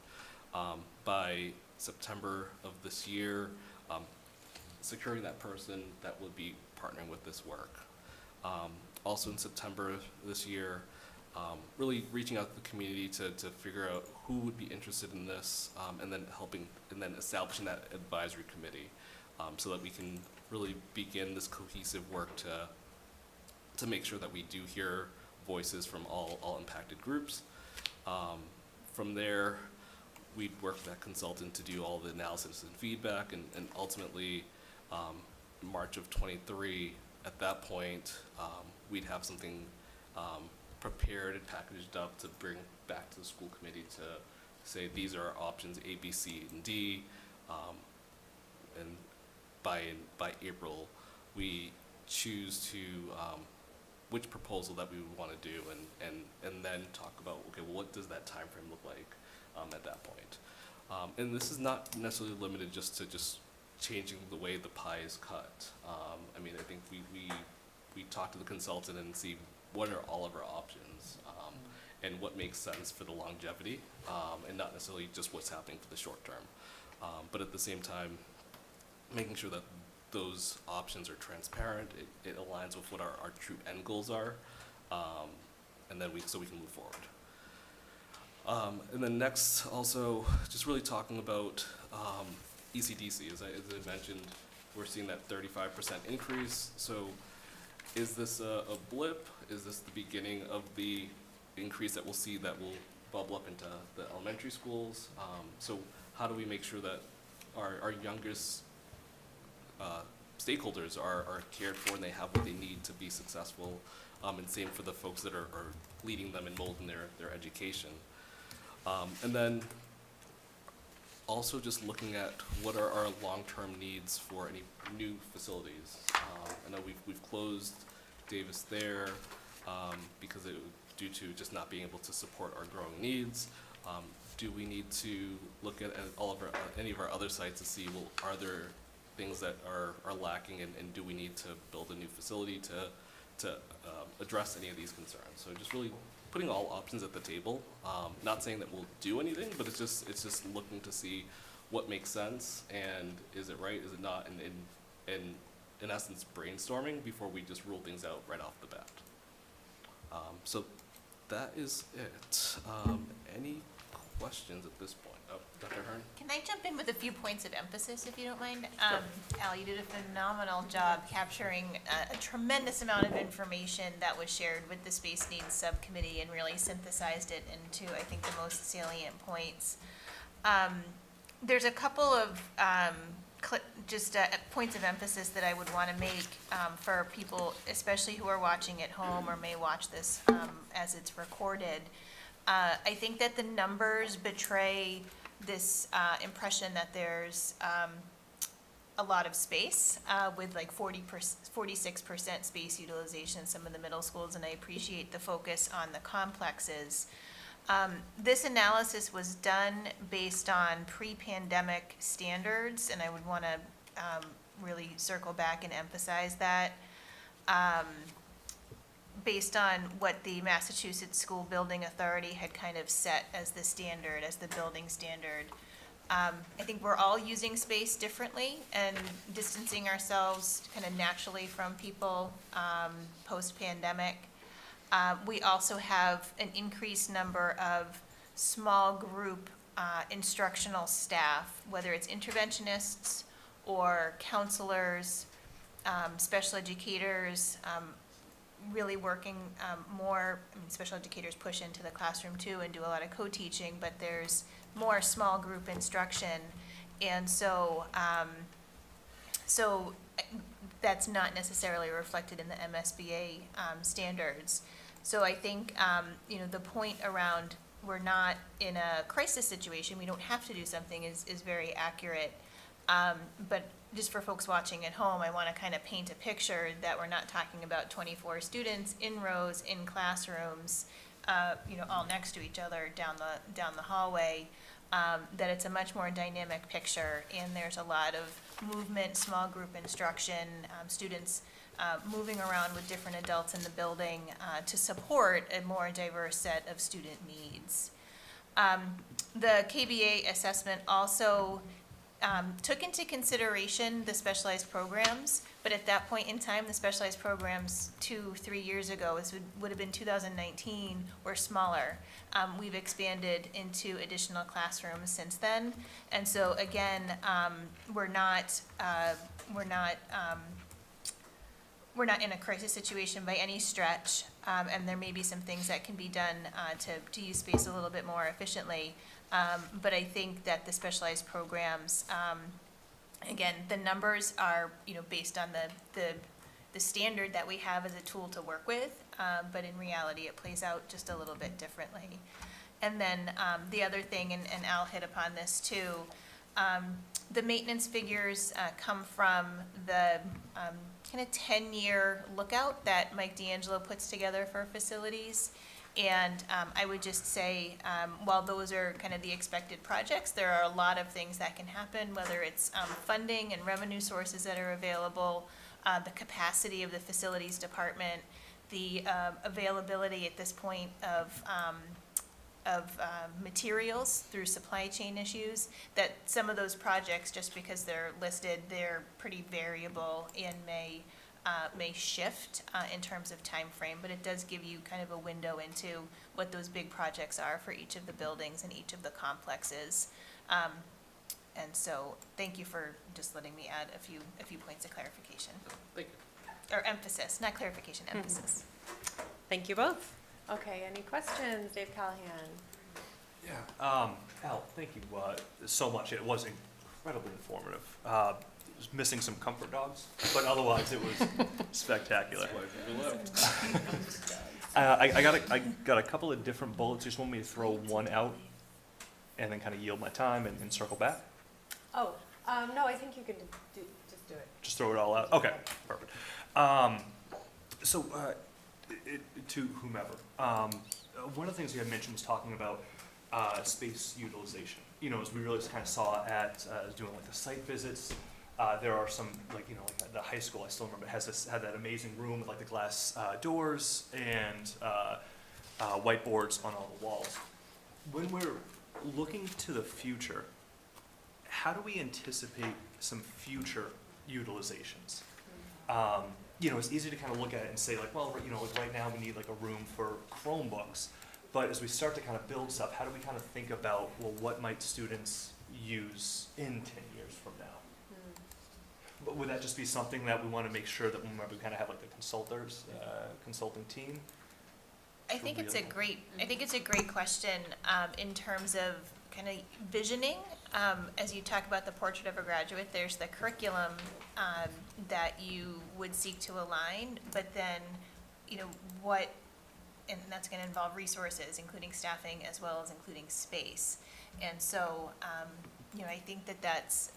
By September of this year, securing that person that will be partnering with this work. Also in September this year, really reaching out to the community to figure out who would be interested in this, and then establishing that advisory committee, so that we can really begin this cohesive work to make sure that we do hear voices from all impacted groups. From there, we'd work with that consultant to do all the analysis and feedback, and ultimately, March of '23, at that point, we'd have something prepared and packaged up to bring back to the school committee to say these are our options A, B, C, and D, and by April, we choose to which proposal that we would want to do, and then talk about, okay, well, what does that time frame look like at that point? And this is not necessarily limited just to changing the way the pie is cut. I mean, I think we talk to the consultant and see what are all of our options, and what makes sense for the longevity, and not necessarily just what's happening for the short term. But at the same time, making sure that those options are transparent, it aligns with what our true end goals are, and then so we can move forward. And then next, also, just really talking about ECDC. As I mentioned, we're seeing that 35% increase. So is this a blip? Is this the beginning of the increase that we'll see that will bubble up into the elementary schools? So how do we make sure that our youngest stakeholders are cared for and they have what they need to be successful, and same for the folks that are leading them and molding their education. And then also just looking at what are our long-term needs for any new facilities. I know we've closed Davis there because due to just not being able to support our growing needs. Do we need to look at any of our other sites to see, well, are there things that are lacking, and do we need to build a new facility to address any of these concerns? So just really putting all options at the table. Not saying that we'll do anything, but it's just looking to see what makes sense, and is it right, is it not, and in essence brainstorming before we just rule things out right off the bat. So that is it. Any questions at this point? Oh, Dr. Hearn? Can I jump in with a few points of emphasis, if you don't mind? Al, you did a phenomenal job capturing a tremendous amount of information that was shared with the Space Needs Subcommittee and really synthesized it into, I think, the most salient points. There's a couple of points of emphasis that I would want to make for people, especially who are watching at home or may watch this as it's recorded. I think that the numbers betray this impression that there's a lot of space with like 46% space utilization in some of the middle schools, and I appreciate the focus on the complexes. This analysis was done based on pre-pandemic standards, and I would want to really circle back and emphasize that. Based on what the Massachusetts School Building Authority had kind of set as the standard, as the building standard. I think we're all using space differently and distancing ourselves kind of naturally from people post-pandemic. We also have an increased number of small group instructional staff, whether it's interventionists or counselors, special educators, really working more. I mean, special educators push into the classroom too and do a lot of co-teaching, but there's more small group instruction, and so that's not necessarily reflected in the MSBA standards. So I think the point around we're not in a crisis situation, we don't have to do something is very accurate. But just for folks watching at home, I want to kind of paint a picture that we're not talking about 24 students in rows in classrooms, all next to each other down the hallway. That it's a much more dynamic picture, and there's a lot of movement, small group instruction, students moving around with different adults in the building to support a more diverse set of student needs. The KBA assessment also took into consideration the specialized programs, but at that point in time, the specialized programs 2-3 years ago, this would have been 2019, were smaller. We've expanded into additional classrooms since then, and so again, we're not in a crisis situation by any stretch, and there may be some things that can be done to use space a little bit more efficiently. But I think that the specialized programs, again, the numbers are based on the standard that we have as a tool to work with, but in reality it plays out just a little bit differently. And then the other thing, and Al hit upon this too, the maintenance figures come from the kind of 10-year lookout that Mike D'Angelo puts together for facilities. And I would just say, while those are kind of the expected projects, there are a lot of things that can happen, whether it's funding and revenue sources that are available, the capacity of the facilities department, the availability at this point of materials through supply chain issues, that some of those projects, just because they're listed, they're pretty variable and may shift in terms of time frame, but it does give you kind of a window into what those big projects are for each of the buildings and each of the complexes. And so thank you for just letting me add a few points of clarification. Thank you. Or emphasis, not clarification, emphasis. Thank you both. Okay, any questions, Dave Callahan? Yeah. Al, thank you so much. It was incredibly informative. Was missing some comfort dogs, but otherwise it was spectacular. I got a couple of different bullets. You just want me to throw one out and then kind of yield my time and circle back? Oh, no, I think you can just do it. Just throw it all out? Okay, perfect. So, to whomever, one of the things you had mentioned was talking about space utilization. You know, as we really kind of saw at doing like the site visits, there are some, like, you know, like at the high school, I still remember, it had that amazing room with like the glass doors and whiteboards on all the walls. When we're looking to the future, how do we anticipate some future utilizations? You know, it's easy to kind of look at it and say like, well, you know, like right now we need like a room for Chromebooks. But as we start to kind of build stuff, how do we kind of think about, well, what might students use in 10 years from now? But would that just be something that we want to make sure that when we kind of have like the consulting team? I think it's a great question in terms of kind of visioning. As you talk about the portrait of a graduate, there's the curriculum that you would seek to align, but then, you know, and that's going to involve resources, including staffing as well as including space. And so, you know, I think that's,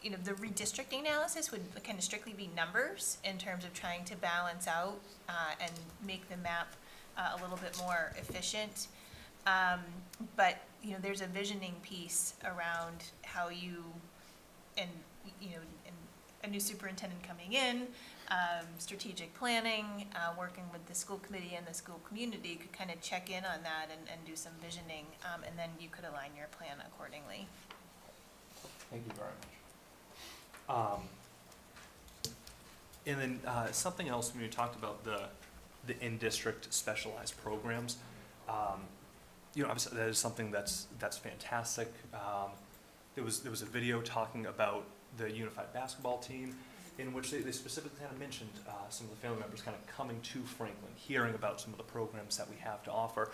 you know, the redistricting analysis would kind of strictly be numbers in terms of trying to balance out and make the map a little bit more efficient. But, you know, there's a visioning piece around how you, and, you know, and a new superintendent coming in, strategic planning, working with the school committee and the school community could kind of check in on that and do some visioning, and then you could align your plan accordingly. Thank you very much. And then something else when you talked about the in-district specialized programs, you know, obviously that is something that's fantastic. There was a video talking about the unified basketball team, in which they specifically kind of mentioned some of the family members kind of coming to Franklin, hearing about some of the programs that we have to offer.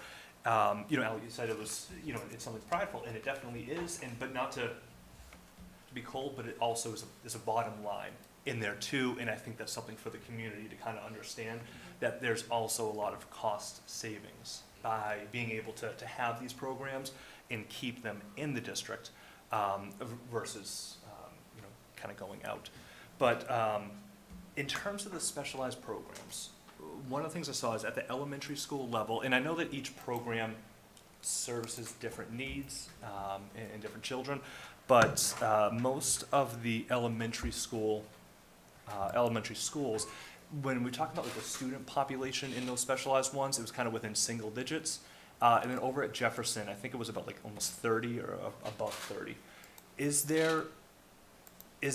You know, Al, you said it was, you know, it's something prideful, and it definitely is, but not to be cold, but it also is a bottom line in there too, and I think that's something for the community to kind of understand, that there's also a lot of cost savings by being able to have these programs and keep them in the district versus you know, kind of going out. But in terms of the specialized programs, one of the things I saw is at the elementary school level, and I know that each program services different needs and different children, but most of the elementary schools, when we talk about like the student population in those specialized ones, it was kind of within single digits. And then over at Jefferson, I think it was about like almost 30 or above 30. Is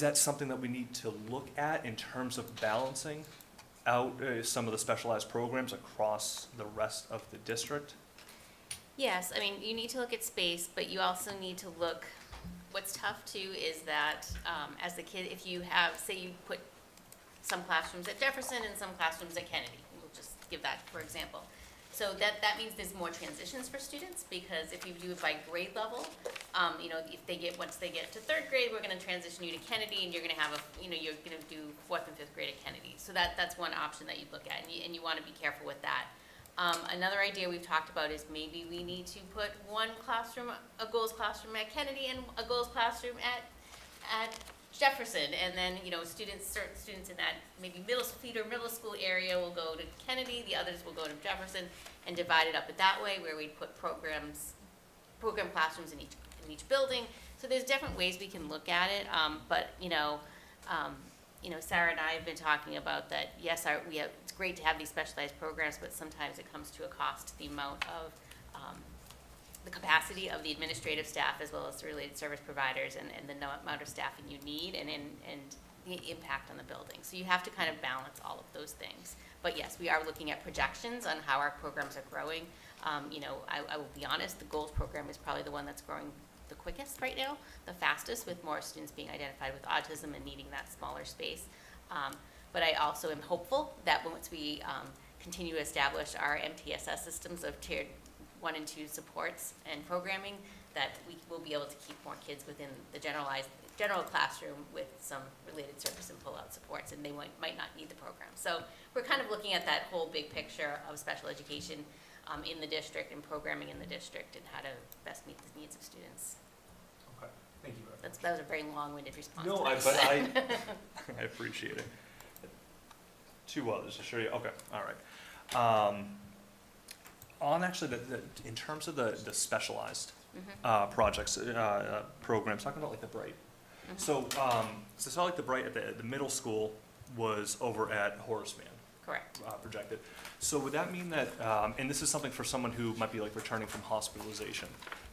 that something that we need to look at in terms of balancing out some of the specialized programs across the rest of the district? Yes, I mean, you need to look at space, but you also need to look, what's tough too is that as the kid, if you have, say you put some classrooms at Jefferson and some classrooms at Kennedy, we'll just give that for example. So that means there's more transitions for students, because if you do it by grade level, you know, if once they get to third grade, we're going to transition you to Kennedy, and you're going to have you're going to do 4th and 5th grade at Kennedy. So that's one option that you'd look at, and you want to be careful with that. Another idea we've talked about is maybe we need to put one classroom, a goals classroom at Kennedy and a goals classroom at Jefferson, and then, you know, certain students in that maybe feeder middle school area will go to Kennedy, the others will go to Jefferson, and divide it up that way, where we'd put program classrooms in each building. So there's different ways we can look at it, but you know, Sarah and I have been talking about that, yes, it's great to have these specialized programs, but sometimes it comes to a cost to the amount of, the capacity of the administrative staff as well as the related service providers and the amount of staffing you need and the impact on the building. So you have to kind of balance all of those things. But yes, we are looking at projections on how our programs are growing. I will be honest, the goals program is probably the one that's growing the quickest right now, the fastest, with more students being identified with autism and needing that smaller space. But I also am hopeful that once we continue to establish our MTSS systems of tiered 1 and 2 supports and programming, that we will be able to keep more kids within the general classroom with some related service and pull-out supports, and they might not need the program. So we're kind of looking at that whole big picture of special education in the district and programming in the district and how to best meet the needs of students. Okay, thank you very much. That was a very long-winded response. No, to but that. I appreciate it. 2 others to show you. Okay, all right. On actually, in terms of the specialized projects, programs, talking about like the Bright. So I saw like the Bright at the middle school was over at Horace Mann. Correct. Projected. So would that mean that, and this is something for someone who might be like returning from hospitalization,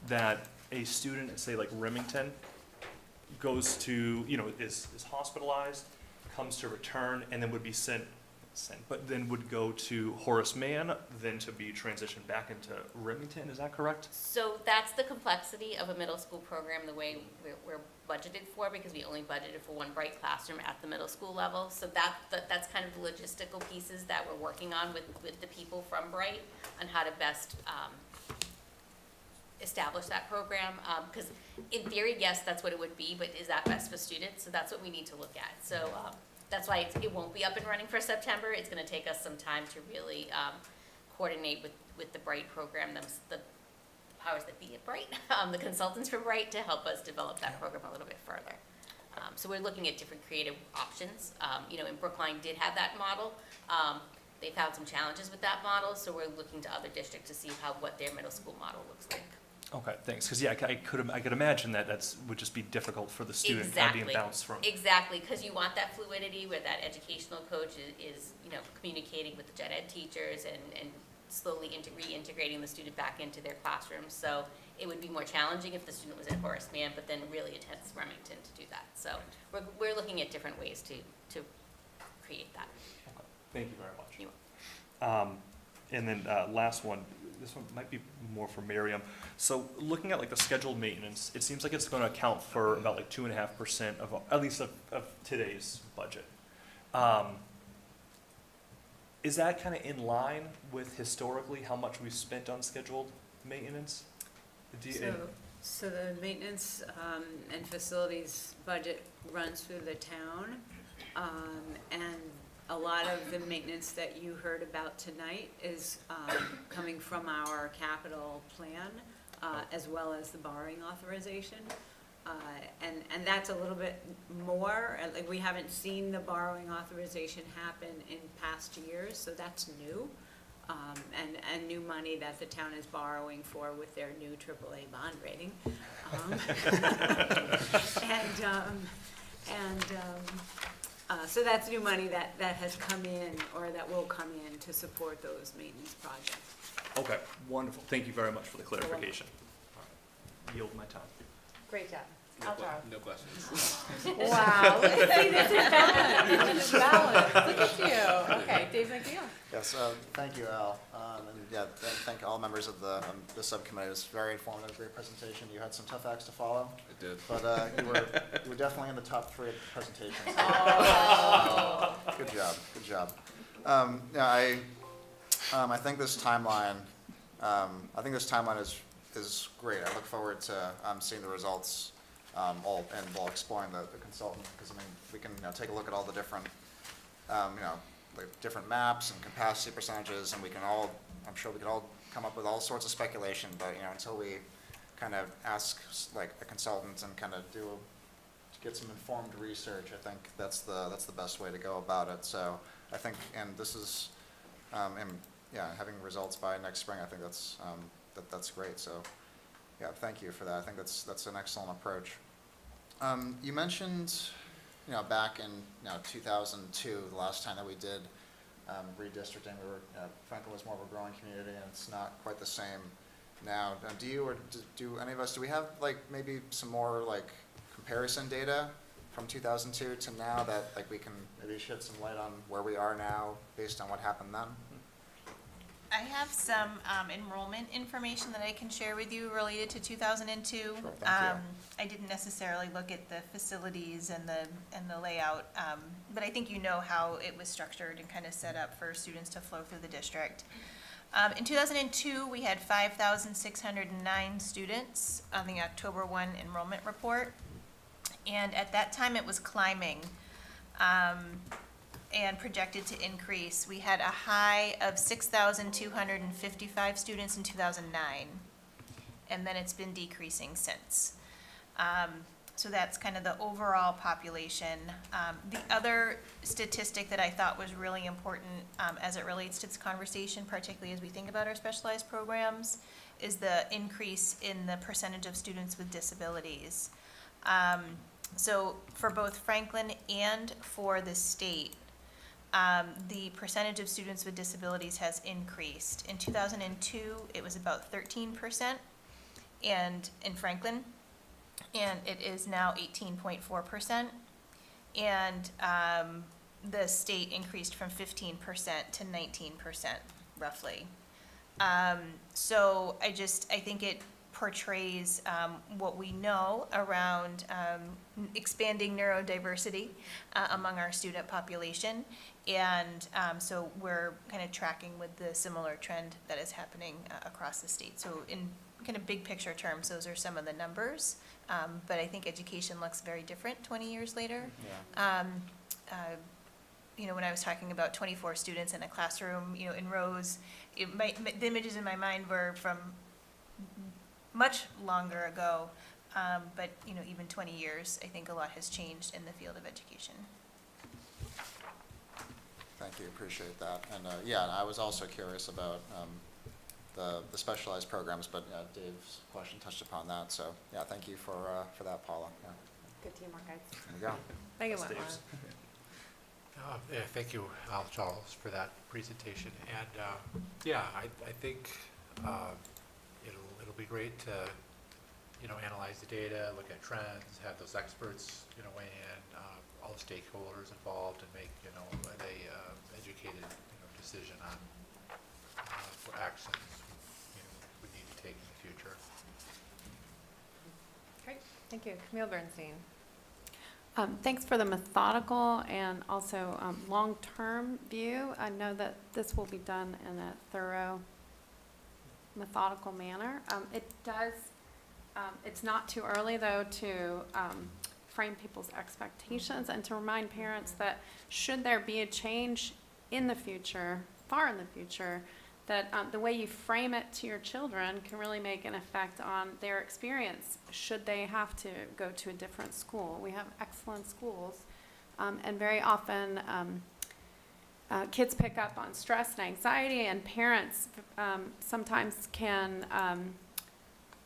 that a student at say like Remington goes to, is hospitalized, comes to return, and then would be sent, but then would go to Horace Mann, then to be transitioned back into Remington, is that correct? So that's the complexity of a middle school program, the way we're budgeted for, because we only budgeted for 1 Bright classroom at the middle school level. So that's kind of the logistical pieces that we're working on with the people from Bright on how to best establish that program. Because in theory, yes, that's what it would be, but is that best for students? So that's what we need to look at. So that's why it won't be up and running for September. It's going to take us some time to really coordinate with the Bright program, the powers that be at Bright, the consultants from Bright, to help us develop that program a little bit further. So we're looking at different creative options. And Brookline did have that model. They found some challenges with that model, so we're looking to other districts to see what their middle school model looks like. Okay, thanks. Because I could imagine that would just be difficult for the student kind of being bounced from. Exactly, because you want that fluidity where that educational coach is communicating with the gen ed teachers and slowly reintegrating the student back into their classrooms. So it would be more challenging if the student was at Horace Mann, but then really attends Remington to do that. So we're looking at different ways to create that. Okay. Thank you very much. You're welcome. And then last one. This one might be more for Miriam. So looking at like the scheduled maintenance, it seems like it's going to account for about like 2.5% of at least of today's budget. Is that kind of in line with historically how much we've spent on scheduled maintenance? So the maintenance and facilities budget runs through the town, and a lot of the maintenance that you heard about tonight is coming from our capital plan, as well as the borrowing authorization. And that's a little bit more, like we haven't seen the borrowing authorization happen in past years, so that's new. And new money that the town is borrowing for with their new AAA bond rating. So that's new money that has come in, or that will come in to support those maintenance projects. Okay, wonderful. Thank you very much for the clarification. All right. Yield my time. Great job. No questions. Wow. See, this is balance. This is balance. Look at you. Okay, Dave McNeil. Yes, thank you, Al. And thank all members of the subcommittee. It was very informative, great presentation. You had some tough acts to follow. I did. But you were definitely in the top 3 of the presentations. Oh. Good job, good job. I think this timeline, is great. I look forward to seeing the results while exploring the consultant, because we can take a look at all the different different maps and capacity percentages, and I'm sure we can all come up with all sorts of speculation, but until we kind of ask the consultants and kind of get some informed research, I think that's the best way to go about it. So I think, and this is having results by next spring, I think that's great. So thank you for that. I think that's an excellent approach. You mentioned back in, 2002, the last time that we did redistricting, we were, Franklin was more of a growing community, and it's not quite the same now. Do you, or do any of us, do we have like maybe some more like comparison data from 2002 to now that like we can maybe shed some light on where we are now based on what happened then? I have some enrollment information that I can share with you related to 2002. Sure, thank you. I didn't necessarily look at the facilities and the layout, but I think you know how it was structured and kind of set up for students to flow through the district. In 2002, we had 5,609 students on the October 1 enrollment report, and at that time it was climbing. And projected to increase. We had a high of 6,255 students in 2009, and then it's been decreasing since. So that's kind of the overall population. The other statistic that I thought was really important as it relates to this conversation, particularly as we think about our specialized programs, is the increase in the percentage of students with disabilities. So for both Franklin and for the state, the percentage of students with disabilities has increased. In 2002, it was about 13%, and in Franklin, and it is now 18.4%. And the state increased from 15% to 19%, roughly. So I think it portrays what we know around expanding neurodiversity among our student population. And so we're kind of tracking with the similar trend that is happening across the state. So in kind of big picture terms, those are some of the numbers. But I think education looks very different 20 years later. Yeah. When I was talking about 24 students in a classroom, in rows, the images in my mind were from much longer ago, but even 20 years, I think a lot has changed in the field of education. Thank you, appreciate that. And I was also curious about the specialized programs, but Dave's question touched upon that. So thank you for that, Paula. Yeah. Good teamwork, guys. There you go. Thank you, Thanks, Wentworth. Thank you, Al Charles, for that presentation. And I think it'll be great to analyze the data, look at trends, have those experts weigh in, all the stakeholders involved, and make a educated decision on for actions we need to take in the future. Great, thank you. Camille Bernstein. Thanks for the methodical and also long-term view. I know that this will be done in a thorough, methodical manner. It's not too early, though, to frame people's expectations and to remind parents that should there be a change in the future, far in the future, that the way you frame it to your children can really make an effect on their experience should they have to go to a different school. We have excellent schools, and very often kids pick up on stress and anxiety, and parents sometimes can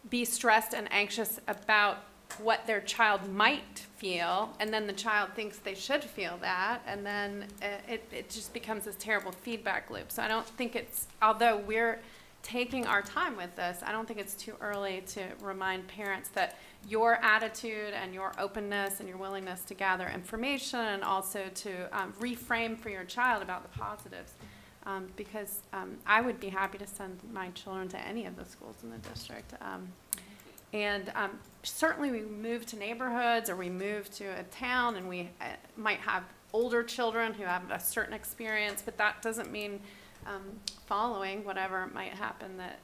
be stressed and anxious about what their child might feel, and then the child thinks they should feel that, and then it just becomes this terrible feedback loop. So I don't think although we're taking our time with this, I don't think it's too early to remind parents that your attitude and your openness and your willingness to gather information and also to reframe for your child about the positives. Because I would be happy to send my children to any of the schools in the district. And certainly we move to neighborhoods or we move to a town and we might have older children who have a certain experience, but that doesn't mean following whatever might happen that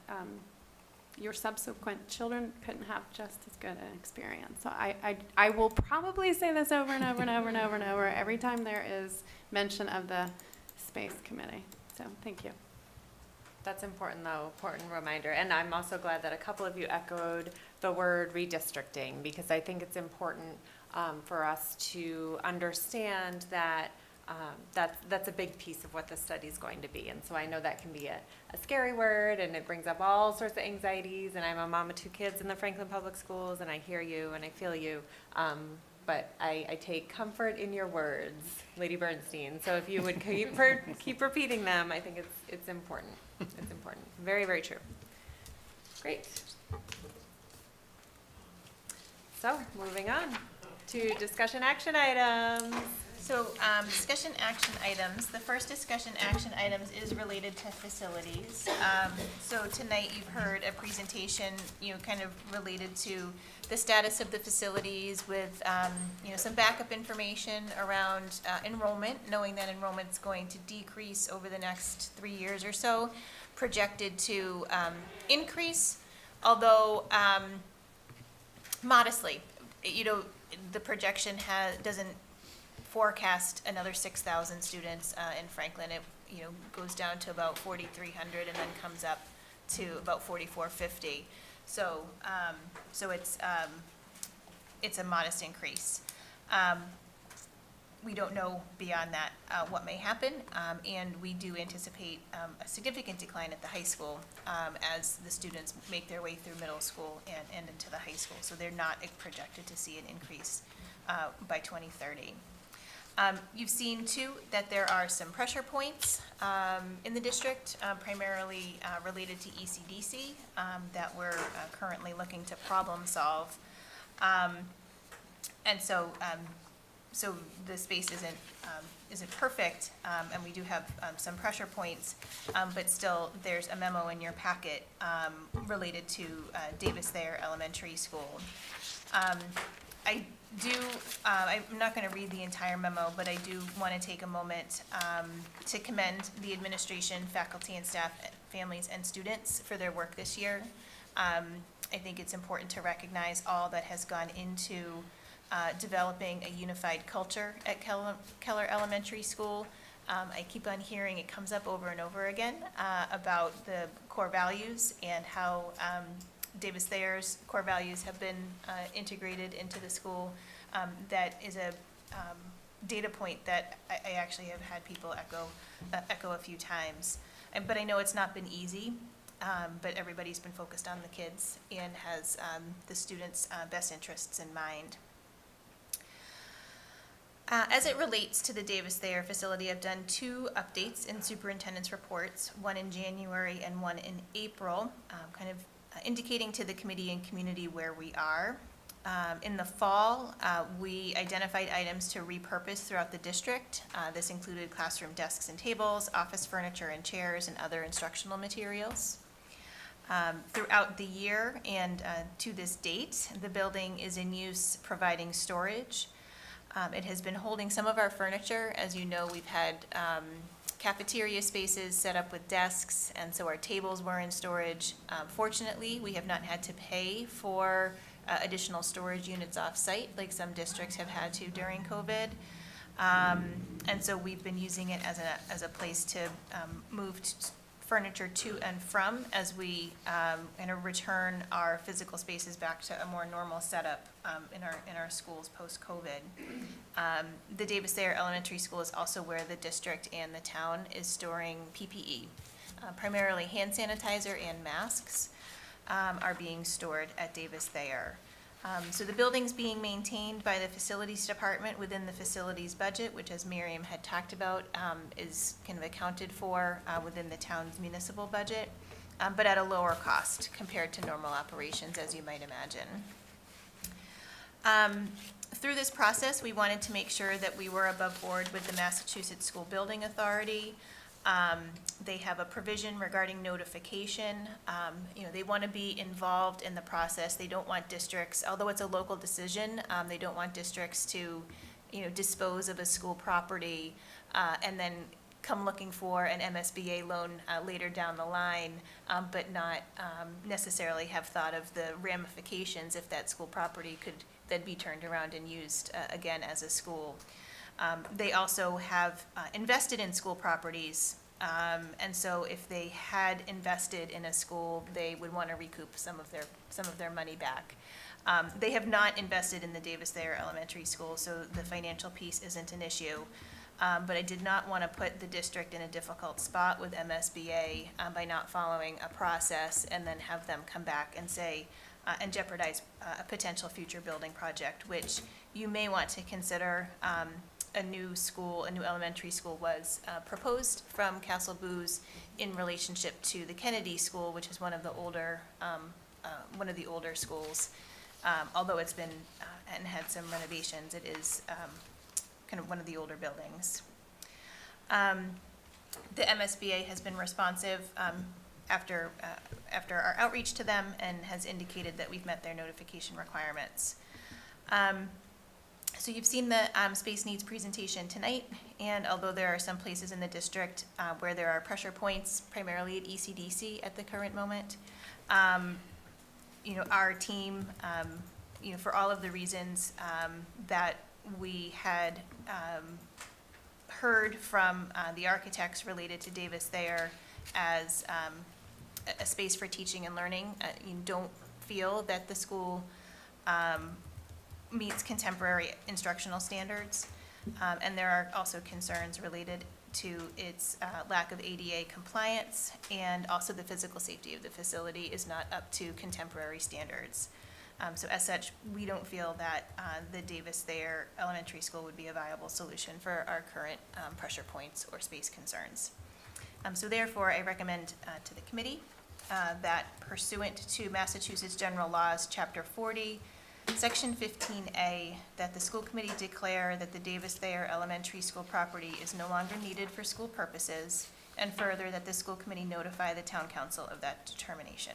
your subsequent children couldn't have just as good an experience. So I will probably say this over and over and over and over and over every time there is mention of the space committee. So thank you. That's important, though, important reminder. And I'm also glad that a couple of you echoed the word redistricting, because I think it's important for us to understand that that's a big piece of what the study is going to be. And so I know that can be a scary word, and it brings up all sorts of anxieties, and I'm a mom of 2 kids in the Franklin Public Schools, and I hear you and I feel you. but I take comfort in your words, Lady Bernstein. So if you would keep repeating them, I think it's important. It's important. Very, very true. Great. So moving on to discussion action items. So, discussion action items, the first discussion action items is related to facilities. So tonight you've heard a presentation, kind of related to the status of the facilities with, some backup information around enrollment, knowing that enrollment's going to decrease over the next 3 years or so, projected to increase, although modestly. The projection doesn't forecast another 6,000 students in Franklin. It goes down to about 4,300 and then comes up to about 4,450. So it's a modest increase. We don't know beyond that what may happen, and we do anticipate a significant decline at the high school as the students make their way through middle school and into the high school. So they're not projected to see an increase by 2030. You've seen, too, that there are some pressure points in the district, primarily related to ECDC, that we're currently looking to problem solve. And so the space isn't perfect, and we do have some pressure points, but still there's a memo in your packet related to Davis Thayer Elementary School. I'm not going to read the entire memo, but I do want to take a moment to commend the administration, faculty and staff, families and students for their work this year. I think it's important to recognize all that has gone into developing a unified culture at Keller Elementary School. I keep on hearing it comes up over and over again about the core values and how Davis Thayer's core values have been integrated into the school. That is a data point that I actually have had people echo a few times. But I know it's not been easy, but everybody's been focused on the kids and has the students' best interests in mind. As it relates to the Davis Thayer facility, I've done 2 updates in superintendent's reports, one in January and one in April, kind of indicating to the committee and community where we are. In the fall, we identified items to repurpose throughout the district. This included classroom desks and tables, office furniture and chairs, and other instructional materials. Throughout the year and to this date, the building is in use providing storage. It has been holding some of our furniture. As you know, we've had cafeteria spaces set up with desks, and so our tables were in storage. Fortunately, we have not had to pay for additional storage units off-site like some districts have had to during COVID. And so we've been using it as a place to move furniture to and from as we kind of return our physical spaces back to a more normal setup in our schools post-COVID. The Davis Thayer Elementary School is also where the district and the town is storing PPE. Primarily hand sanitizer and masks are being stored at Davis Thayer. So the building's being maintained by the facilities department within the facilities budget, which, as Miriam had talked about, is kind of accounted for within the town's municipal budget, but at a lower cost compared to normal operations, as you might imagine. Through this process, we wanted to make sure that we were above board with the Massachusetts School Building Authority. They have a provision regarding notification. They want to be involved in the process. They don't want districts, although it's a local decision, they don't want districts to, dispose of a school property and then come looking for an MSBA loan later down the line, but not necessarily have thought of the ramifications if that school property could then be turned around and used again as a school. They also have invested in school properties, and so if they had invested in a school, they would want to recoup some of their money back. They have not invested in the Davis Thayer Elementary School, so the financial piece isn't an issue. But I did not want to put the district in a difficult spot with MSBA by not following a process and then have them come back and say, and jeopardize a potential future building project, which you may want to consider. A new school, a new elementary school was proposed from Castle Booze in relationship to the Kennedy School, which is one of the older schools. Although it's been and had some renovations, it is kind of one of the older buildings. The MSBA has been responsive after our outreach to them and has indicated that we've met their notification requirements. So you've seen the space needs presentation tonight, and although there are some places in the district where there are pressure points, primarily at ECDC at the current moment, our team, for all of the reasons that we had heard from the architects related to Davis Thayer as a space for teaching and learning, you don't feel that the school meets contemporary instructional standards. And there are also concerns related to its lack of ADA compliance, and also the physical safety of the facility is not up to contemporary standards. So as such, we don't feel that the Davis Thayer Elementary School would be a viable solution for our current pressure points or space concerns. So therefore, I recommend to the committee that pursuant to Massachusetts General Laws, Chapter 40, Section 15A, that the school committee declare that the Davis Thayer Elementary School property is no longer needed for school purposes, and further, that the school committee notify the town council of that determination.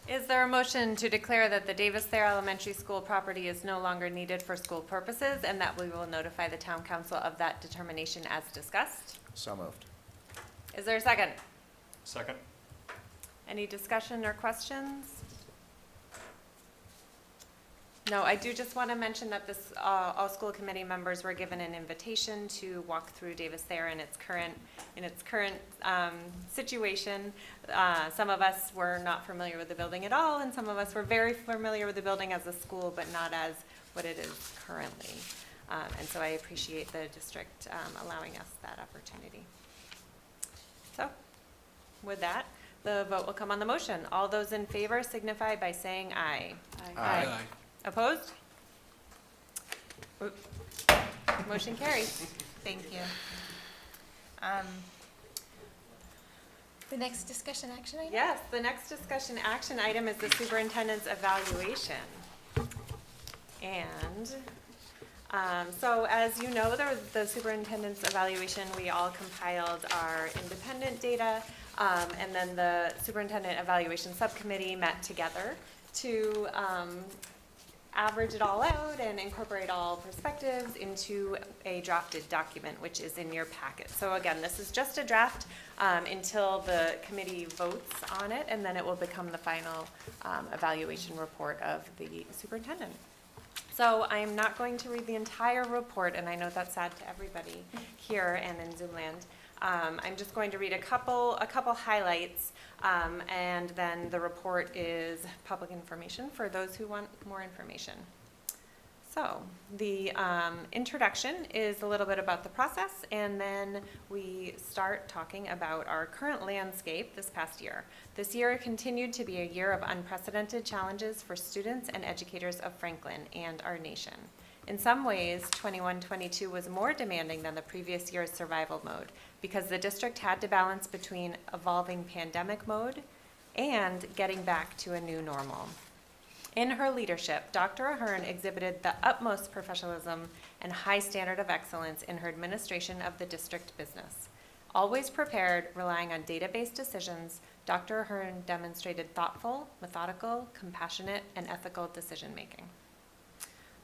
Is there a motion to declare that the Davis Thayer Elementary School property is no longer needed for school purposes, and that we will notify the town council of that determination as discussed? So moved. Is there a second? Second. Any discussion or questions? No, I do just want to mention that this, all school committee members were given an invitation to walk through Davis Thayer in its current situation. Some of us were not familiar with the building at all, and some of us were very familiar with the building as a school, but not as what it is currently. And so I appreciate the district allowing us that opportunity. So, with that, the vote will come on the motion. All those in favor signify by saying aye. Aye. Opposed? Motion carries. Thank you. The next discussion action item? Yes, the next discussion action item is the superintendent's evaluation. And so as you know, the superintendent's evaluation, we all compiled our independent data, and then the superintendent evaluation subcommittee met together to average it all out and incorporate all perspectives into a drafted document, which is in your packet. So again, this is just a draft until the committee votes on it, and then it will become the final evaluation report of the superintendent. So I'm not going to read the entire report, and I know that's sad to everybody here and in Zoom land. I'm just going to read a couple highlights, and then the report is public information for those who want more information. So the introduction is a little bit about the process, and then we start talking about our current landscape this past year. This year continued to be a year of unprecedented challenges for students and educators of Franklin and our nation. In some ways, 21-22 was more demanding than the previous year's survival mode because the district had to balance between evolving pandemic mode and getting back to a new normal. In her leadership, Dr. Ahern exhibited the utmost professionalism and high standard of excellence in her administration of the district business. Always prepared, relying on data-based decisions, Dr. Ahern demonstrated thoughtful, methodical, compassionate, and ethical decision-making.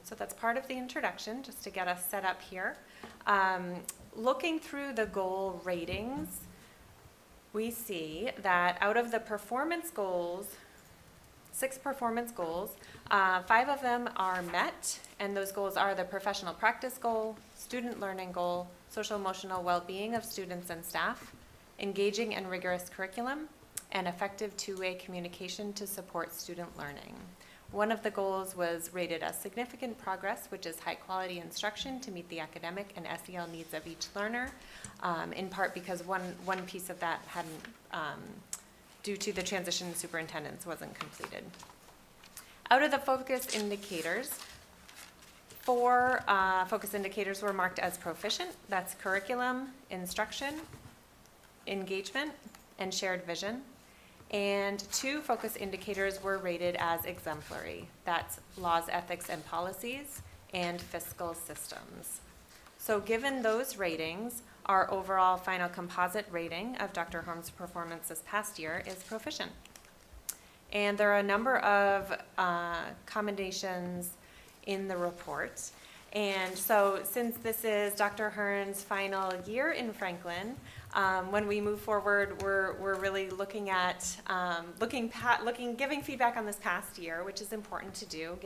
So that's part of the introduction, just to get us set up here. Looking through the goal ratings, we see that out of the performance goals, 6 performance goals, 5 of them are met, and those goals are the professional practice goal, student learning goal, social emotional well-being of students and staff, engaging and rigorous curriculum, and effective two-way communication to support student learning. One of the goals was rated as significant progress, which is high-quality instruction to meet the academic and SEL needs of each learner, in part because one piece of that hadn't, due to the transition superintendents, wasn't completed. Out of the focus indicators, 4 focus indicators were marked as proficient. That's curriculum, instruction, engagement, and shared vision. And 2 focus indicators were rated as exemplary. That's laws, ethics, and policies, and fiscal systems. So given those ratings, our overall final composite rating of Dr. Hearn's performance this past year is proficient. And there are a number of commendations in the report. And so since this is Dr. Hearn's final year in Franklin, when we move forward, we're really looking at giving feedback on this past year, which is important to do,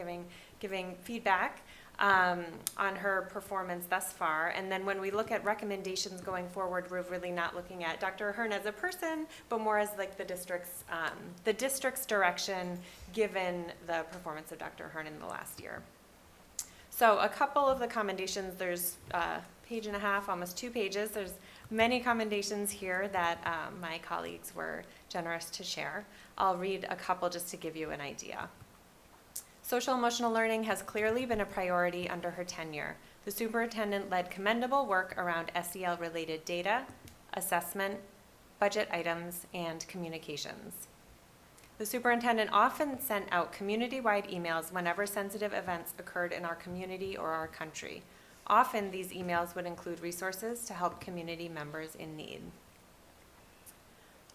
giving feedback on her performance thus far. And then when we look at recommendations going forward, we're really not looking at Dr. Hearn as a person, but more as like the district's direction given the performance of Dr. Hearn in the last year. So a couple of the commendations, there's a page and a half, almost 2 pages. There's many commendations here that my colleagues were generous to share. I'll read a couple just to give you an idea. Social emotional learning has clearly been a priority under her tenure. The superintendent led commendable work around SEL-related data, assessment, budget items, and communications. The superintendent often sent out community-wide emails whenever sensitive events occurred in our community or our country. Often, these emails would include resources to help community members in need.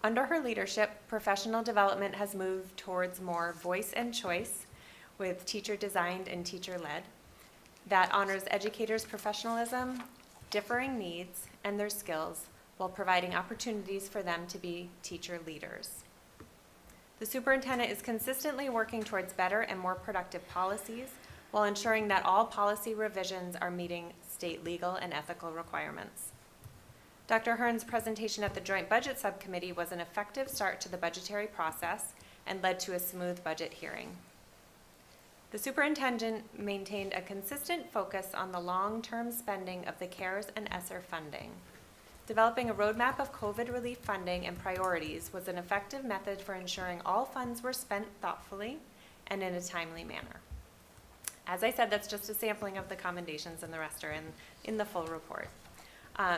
Under her leadership, professional development has moved towards more voice and choice, with teacher-designed and teacher-led, that honors educators' professionalism, differing needs, and their skills, while providing opportunities for them to be teacher leaders. The superintendent is consistently working towards better and more productive policies, while ensuring that all policy revisions are meeting state legal and ethical requirements. Dr. Hearn's presentation at the Joint Budget Subcommittee was an effective start to the budgetary process and led to a smooth budget hearing. The superintendent maintained a consistent focus on the long-term spending of the CARES and ESSER funding. Developing a roadmap of COVID relief funding and priorities was an effective method for ensuring all funds were spent thoughtfully and in a timely manner. As I said, that's just a sampling of the commendations, and the rest are in the full report.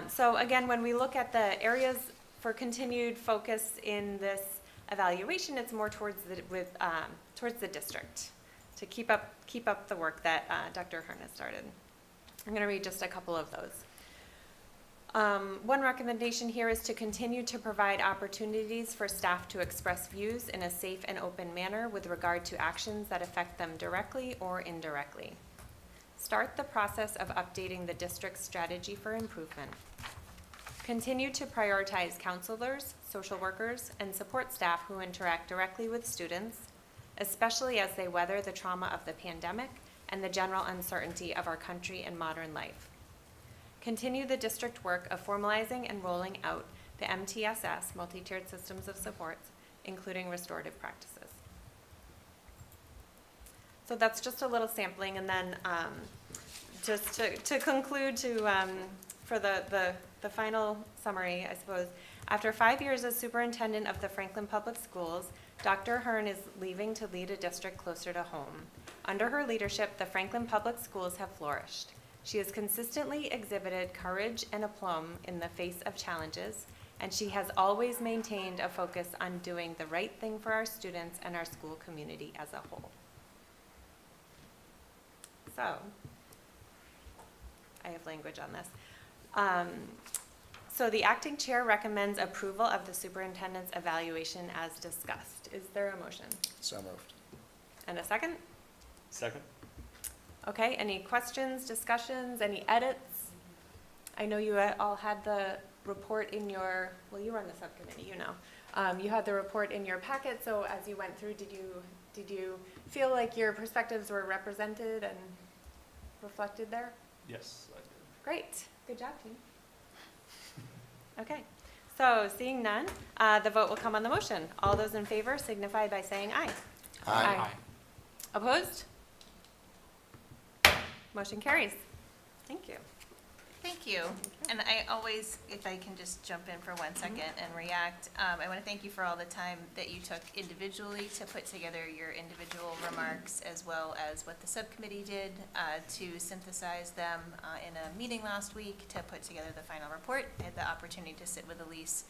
So again, when we look at the areas for continued focus in this evaluation, it's more towards the district to keep up the work that Dr. Hearn has started. I'm going to read just a couple of those. One recommendation here is to continue to provide opportunities for staff to express views in a safe and open manner with regard to actions that affect them directly or indirectly. Start the process of updating the district's strategy for improvement. Continue to prioritize counselors, social workers, and support staff who interact directly with students, especially as they weather the trauma of the pandemic and the general uncertainty of our country and modern life. Continue the district work of formalizing and rolling out the MTSS, multi-tiered systems of supports, including restorative practices. So that's just a little sampling, and then just to conclude for the final summary, I suppose, after 5 years as superintendent of the Franklin Public Schools, Dr. Hearn is leaving to lead a district closer to home. Under her leadership, the Franklin Public Schools have flourished. She has consistently exhibited courage and aplomb in the face of challenges, and she has always maintained a focus on doing the right thing for our students and our school community as a whole. So, I have language on this. So the acting chair recommends approval of the superintendent's evaluation as discussed. Is there a motion? So moved. And a second? Second. Okay, any questions, discussions, any edits? I know you all had the report in your, well, you were on the subcommittee, you know. You had the report in your packet, so as you went through, did you feel like your perspectives were represented and reflected there? Yes, I did. Great, good job, team. Okay, so seeing none, the vote will come on the motion. All those in favor signify by saying aye. Aye. Opposed? Motion carries. Thank you. Thank you. And I always, if I can just jump in for 1 second and react, I want to thank you for all the time that you took individually to put together your individual remarks, as well as what the subcommittee did to synthesize them in a meeting last week to put together the final report. I had the opportunity to sit with Elise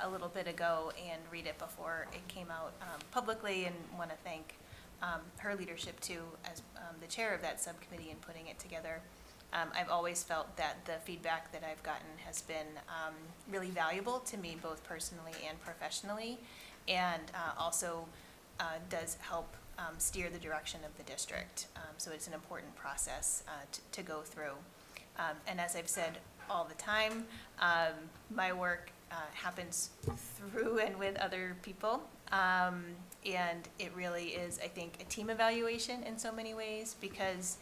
a little bit ago and read it before it came out publicly, and want to thank her leadership too as the chair of that subcommittee in putting it together. I've always felt that the feedback that I've gotten has been really valuable to me, both personally and professionally, and also does help steer the direction of the district. So it's an important process to go through. And as I've said all the time, my work happens through and with other people. And it really is, I think, a team evaluation in so many ways, because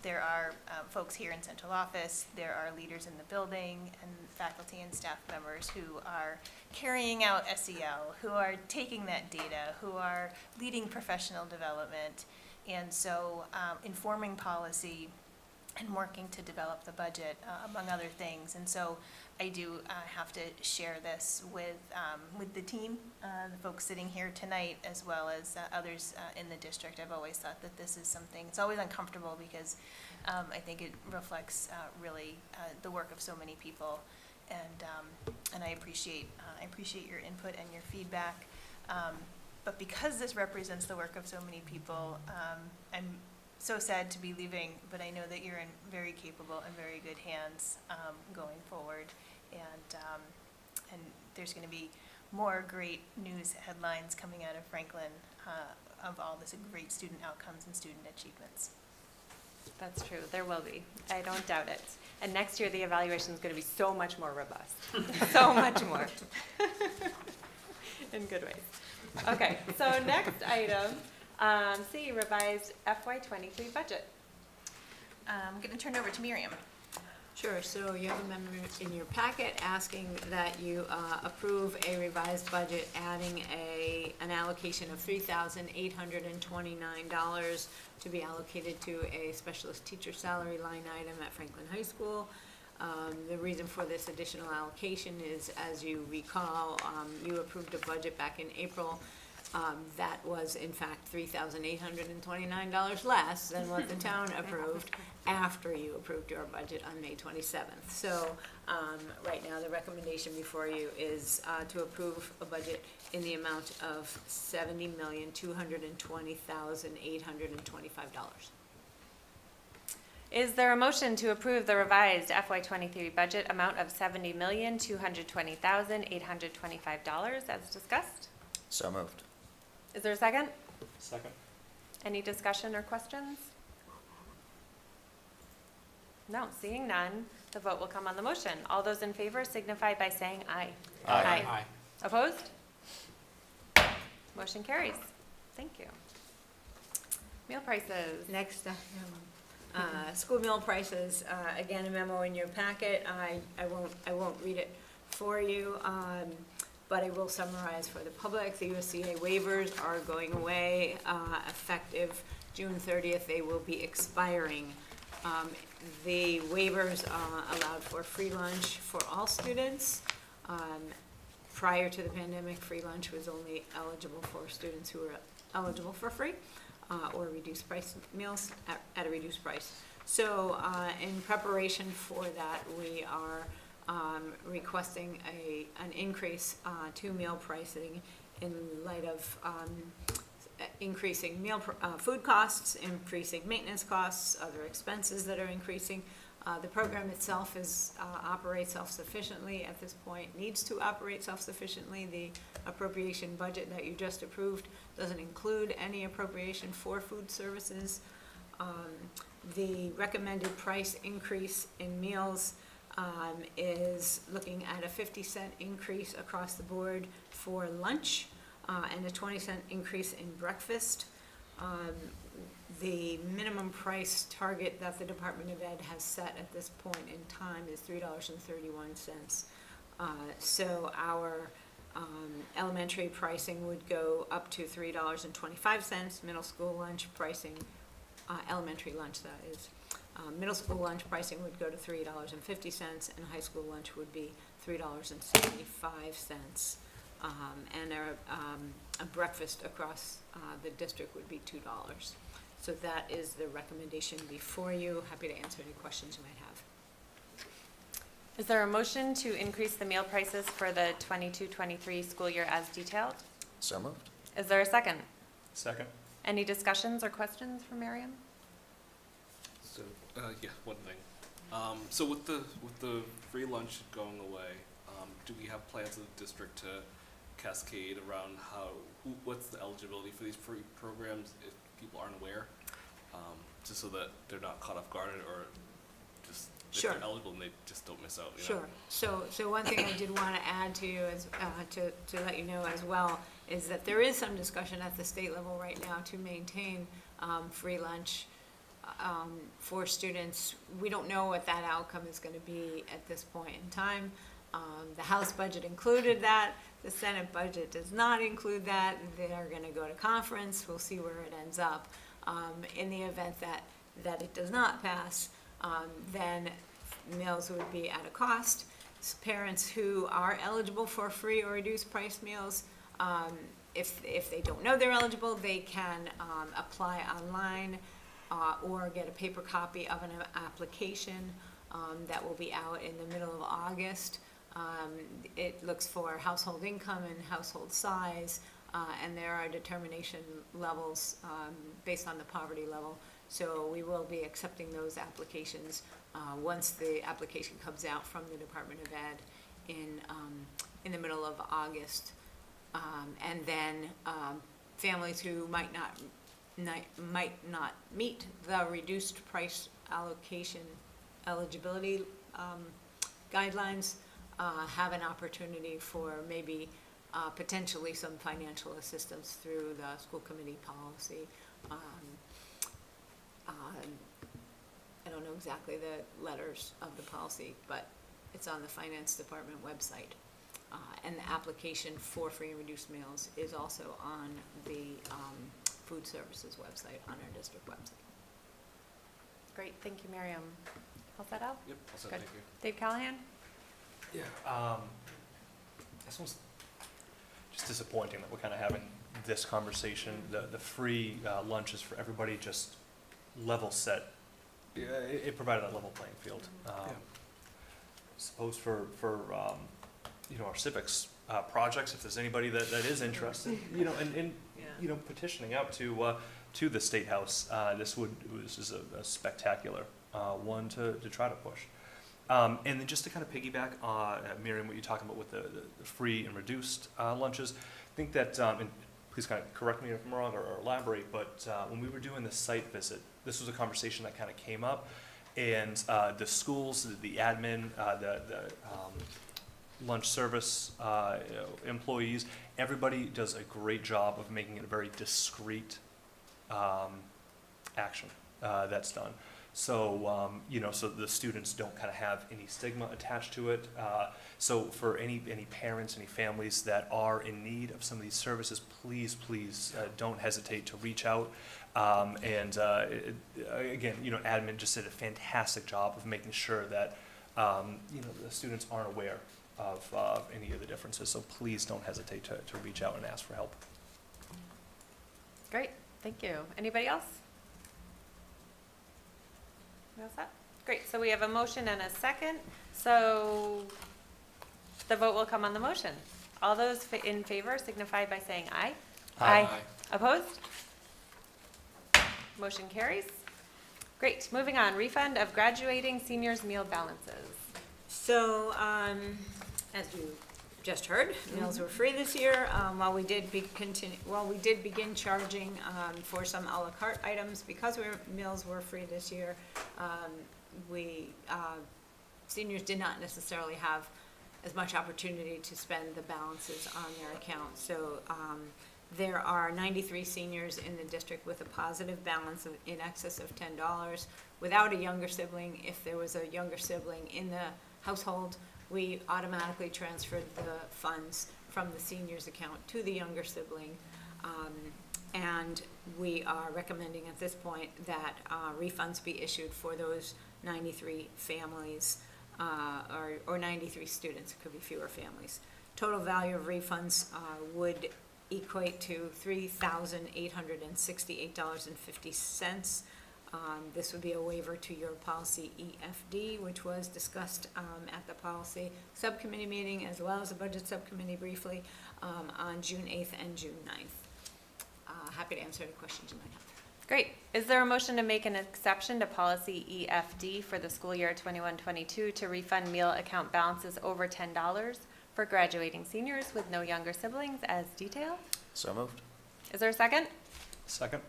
there are folks here in central office, there are leaders in the building, and faculty and staff members who are carrying out SEL, who are taking that data, who are leading professional development, and so informing policy and working to develop the budget, among other things. And so I do have to share this with the team, the folks sitting here tonight, as well as others in the district. I've always thought that this is something, it's always uncomfortable because I think it reflects really the work of so many people, and I appreciate your input and your feedback. But because this represents the work of so many people, I'm so sad to be leaving, but I know that you're in very capable and very good hands going forward, and there's going to be more great news headlines coming out of Franklin of all this great student outcomes and student achievements. That's true, there will be. I don't doubt it. And next year, the evaluation is going to be so much more robust. So much more. In good ways. Okay, so next item, C, revised FY23 budget. I'm going to turn it over to Miriam. Sure, so you have a memo in your packet asking that you approve a revised budget, adding an allocation of $3,829 to be allocated to a specialist teacher salary line item at Franklin High School. The reason for this additional allocation is, as you recall, you approved a budget back in April. That was in fact $3,829 less than what the town approved after you approved your budget on May 27th. So right now the recommendation before you is to approve a budget in the amount of $70,220,825. Is there a motion to approve the revised FY23 budget amount of $70,220,825 as discussed? So moved. Is there a second? Second. Any discussion or questions? No, seeing none, the vote will come on the motion. All those in favor signify by saying aye. Aye. Aye. Opposed? Motion carries. Thank you. Meal prices. Next, school meal prices, again, a memo in your packet. I won't read it for you, but I will summarize for the public. The USDA waivers are going away effective June 30th. They will be expiring. The waivers allowed for free lunch for all students. Prior to the pandemic, free lunch was only eligible for students who were eligible for free or reduced price meals at a reduced price. So in preparation for that, we are requesting an increase to meal pricing in light of increasing food costs, increasing maintenance costs, other expenses that are increasing. The program itself operates self-sufficiently at this point, needs to operate self-sufficiently. The appropriation budget that you just approved doesn't include any appropriation for food services. The recommended price increase in meals is looking at a 50-cent increase across the board for lunch and a 20-cent increase in breakfast. The minimum price target that the Department of Ed has set at this point in time is $3.31. So our elementary pricing would go up to $3.25, middle school lunch pricing, elementary lunch that is, Middle school lunch pricing would go to $3.50, and high school lunch would be $3.75. And a breakfast across the district would be $2. So that is the recommendation before you. Happy to answer any questions you might have. Is there a motion to increase the meal prices for the 22-23 school year as detailed? So moved. Is there a second? Second. Any discussions or questions for Miriam? So, yeah, one thing. So with the free lunch going away, do we have plans in the district to cascade around what's the eligibility for these free programs if people aren't aware? Just so that they're not caught off guard, or just if Sure. they're eligible and they just don't miss out. You know? Sure. So one thing I did want to add to you is, to let you know as well, is that there is some discussion at the state level right now to maintain free lunch for students. We don't know what that outcome is going to be at this point in time. The House budget included that. The Senate budget does not include that. They are going to go to conference. We'll see where it ends up. In the event that it does not pass, then meals would be at a cost. Parents who are eligible for free or reduced price meals, if they don't know they're eligible, they can apply online or get a paper copy of an application that will be out in the middle of August. It looks for household income and household size, and there are determination levels based on the poverty level. So we will be accepting those applications once the application comes out from the Department of Ed in the middle of August. And then families who might not meet the reduced price allocation eligibility guidelines have an opportunity for maybe potentially some financial assistance through the school committee policy. I don't know exactly the letters of the policy, but it's on the finance department website. And the application for free and reduced meals is also on the food services website, on our district website. Great, thank you, Miriam. All set up? Yep, all set, Good. thank you. Dave Callahan? Yeah. This one's just disappointing that we're kind of having this conversation. The free lunches for everybody just level set. It provided a level playing field. Suppose for our civics projects, if there's anybody that is interested, in petitioning out to the State House, this is a spectacular one to try to push. And then just to kind of piggyback on, Miriam, what you're talking about with the free and reduced lunches, I think that, and please kind of correct me if I'm wrong or elaborate, but when we were doing the site visit, this was a conversation that kind of came up, and the schools, the admin, the lunch service employees, everybody does a great job of making it a very discreet action that's done. So, so the students don't kind of have any stigma attached to it. So for any parents, any families that are in need of some of these services, please don't hesitate to reach out. Again, admin just did a fantastic job of making sure that, the students aren't aware of any of the differences. So please don't hesitate to reach out and ask for help. Great, thank you. Anybody else? How's that? Great, so we have a motion and a second. So the vote will come on the motion. All those in favor signify by saying aye. Aye. Opposed? Motion carries. Great, moving on. Refund of graduating seniors' meal balances. So, as you just heard, meals were free this year. While we did begin charging for some a la carte items, because meals were free this year, seniors did not necessarily have as much opportunity to spend the balances on their account. So there are 93 seniors in the district with a positive balance in excess of $10 without a younger sibling. If there was a younger sibling in the household, we automatically transferred the funds from the senior's account to the younger sibling. And we are recommending at this point that refunds be issued for those 93 families, or 93 students. It could be fewer families. Total value of refunds would equate to $3,868.50. This would be a waiver to your policy EFD, which was discussed at the policy subcommittee meeting, as well as the budget subcommittee briefly, on June 8th and June 9th. Happy to answer any questions you might have. Great. Is there a motion to make an exception to policy EFD for the school year 21-22 to refund meal account balances over $10 for graduating seniors with no younger siblings as detailed? So moved. Is there a second? Second.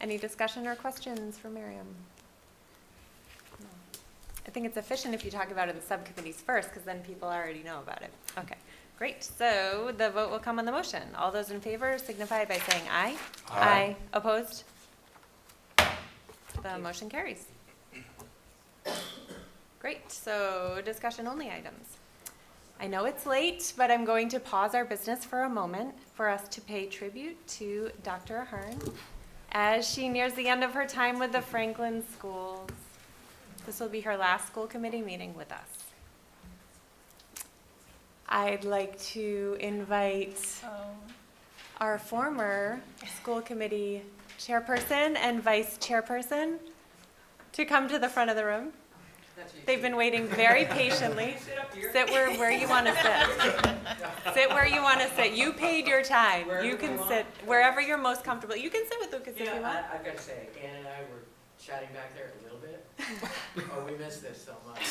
Any discussion or questions for Miriam? No. I think it's efficient if you talk about it in the subcommittees first, because then people already know about it. Okay, great. So the vote will come on the motion. All those in favor signify by saying aye. Aye. Opposed? The motion carries. Great, so discussion only items. I know it's late, but I'm going to pause our business for a moment for us to pay tribute to Dr. Ahern as she nears the end of her time with the Franklin schools. This will be her last school committee meeting with us. I'd like to invite our former school committee chairperson and vice chairperson to come to the front of the room. They've been waiting very patiently. Sit where you want to sit. Sit where you want to sit. You paid your time. You can sit wherever you're most comfortable. You can sit with Lucas if you want. I've got to say, Ann and I were chatting back there a little bit. Oh, we missed this so much.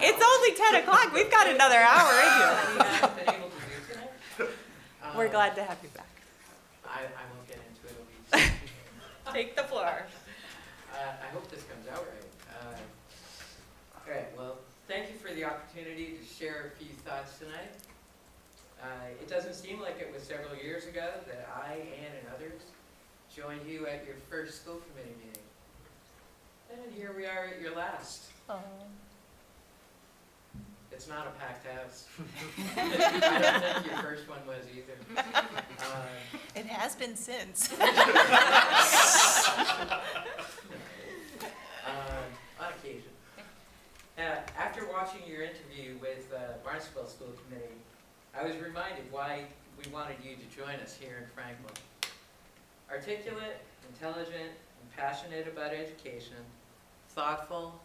It's only 10 o'clock. We've got another hour in here. Been able to do tonight? We're glad to have you back. I won't get into it. Take the floor. I hope this comes out right. All right, well, thank you for the opportunity to share a few thoughts tonight. It doesn't seem like it was several years ago that I, Ann, and others joined you at your first school committee meeting. And here we are at your last. It's not a packed house. I don't think your first one was either. It has been since. On occasion. After watching your interview with Barnstable School Committee, I was reminded why we wanted you to join us here in Franklin. Articulate, intelligent, and passionate about education, thoughtful,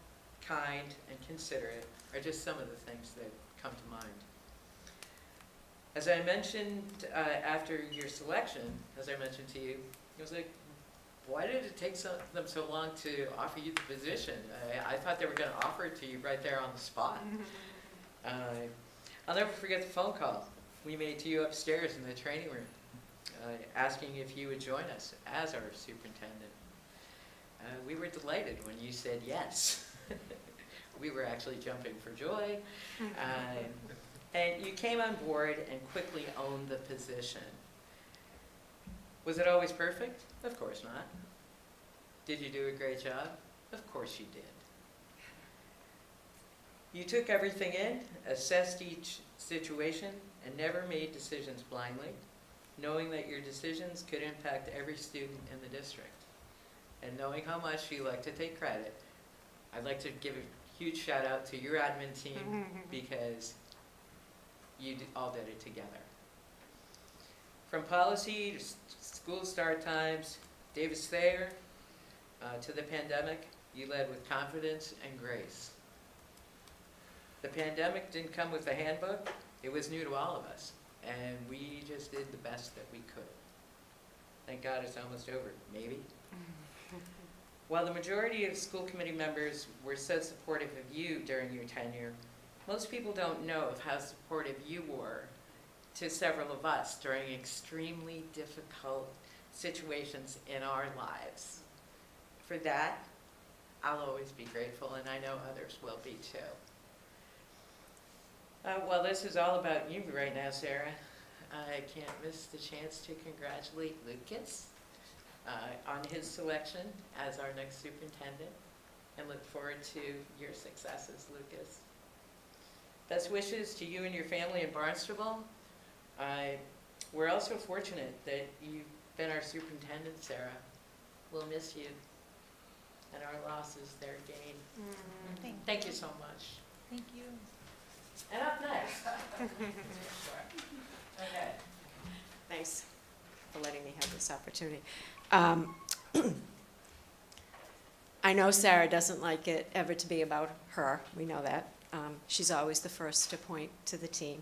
kind, and considerate are just some of the things that come to mind. As I mentioned after your selection, as I mentioned to you, it was like, why did it take them so long to offer you the position? I thought they were going to offer it to you right there on the spot. I'll never forget the phone call we made to you upstairs in the training room, asking if you would join us as our superintendent. We were delighted when you said yes. We were actually jumping for joy. And you came on board and quickly owned the position. Was it always perfect? Of course not. Did you do a great job? Of course you did. You took everything in, assessed each situation, and never made decisions blindly, knowing that your decisions could impact every student in the district. And knowing how much you like to take credit, I'd like to give a huge shout out to your admin team because you all did it together. From policy to school start times, Davis Thayer, to the pandemic, you led with confidence and grace. The pandemic didn't come with a handbook. It was new to all of us, and we just did the best that we could. Thank God it's almost over, maybe. While the majority of school committee members were so supportive of you during your tenure, most people don't know of how supportive you were to several of us during extremely difficult situations in our lives. For that, I'll always be grateful, and I know others will be too. Well, this is all about you right now, Sarah. I can't miss the chance to congratulate Lucas on his selection as our next superintendent, and look forward to your successes, Lucas. Best wishes to you and your family in Barnstable. We're also fortunate that you've been our superintendent, Sarah. We'll miss you. And our loss is their gain. Thank you so much. Thank you. And up next. Okay. Thanks for letting me have this opportunity. I know Sarah doesn't like it ever to be about her. We know that. She's always the first to point to the team,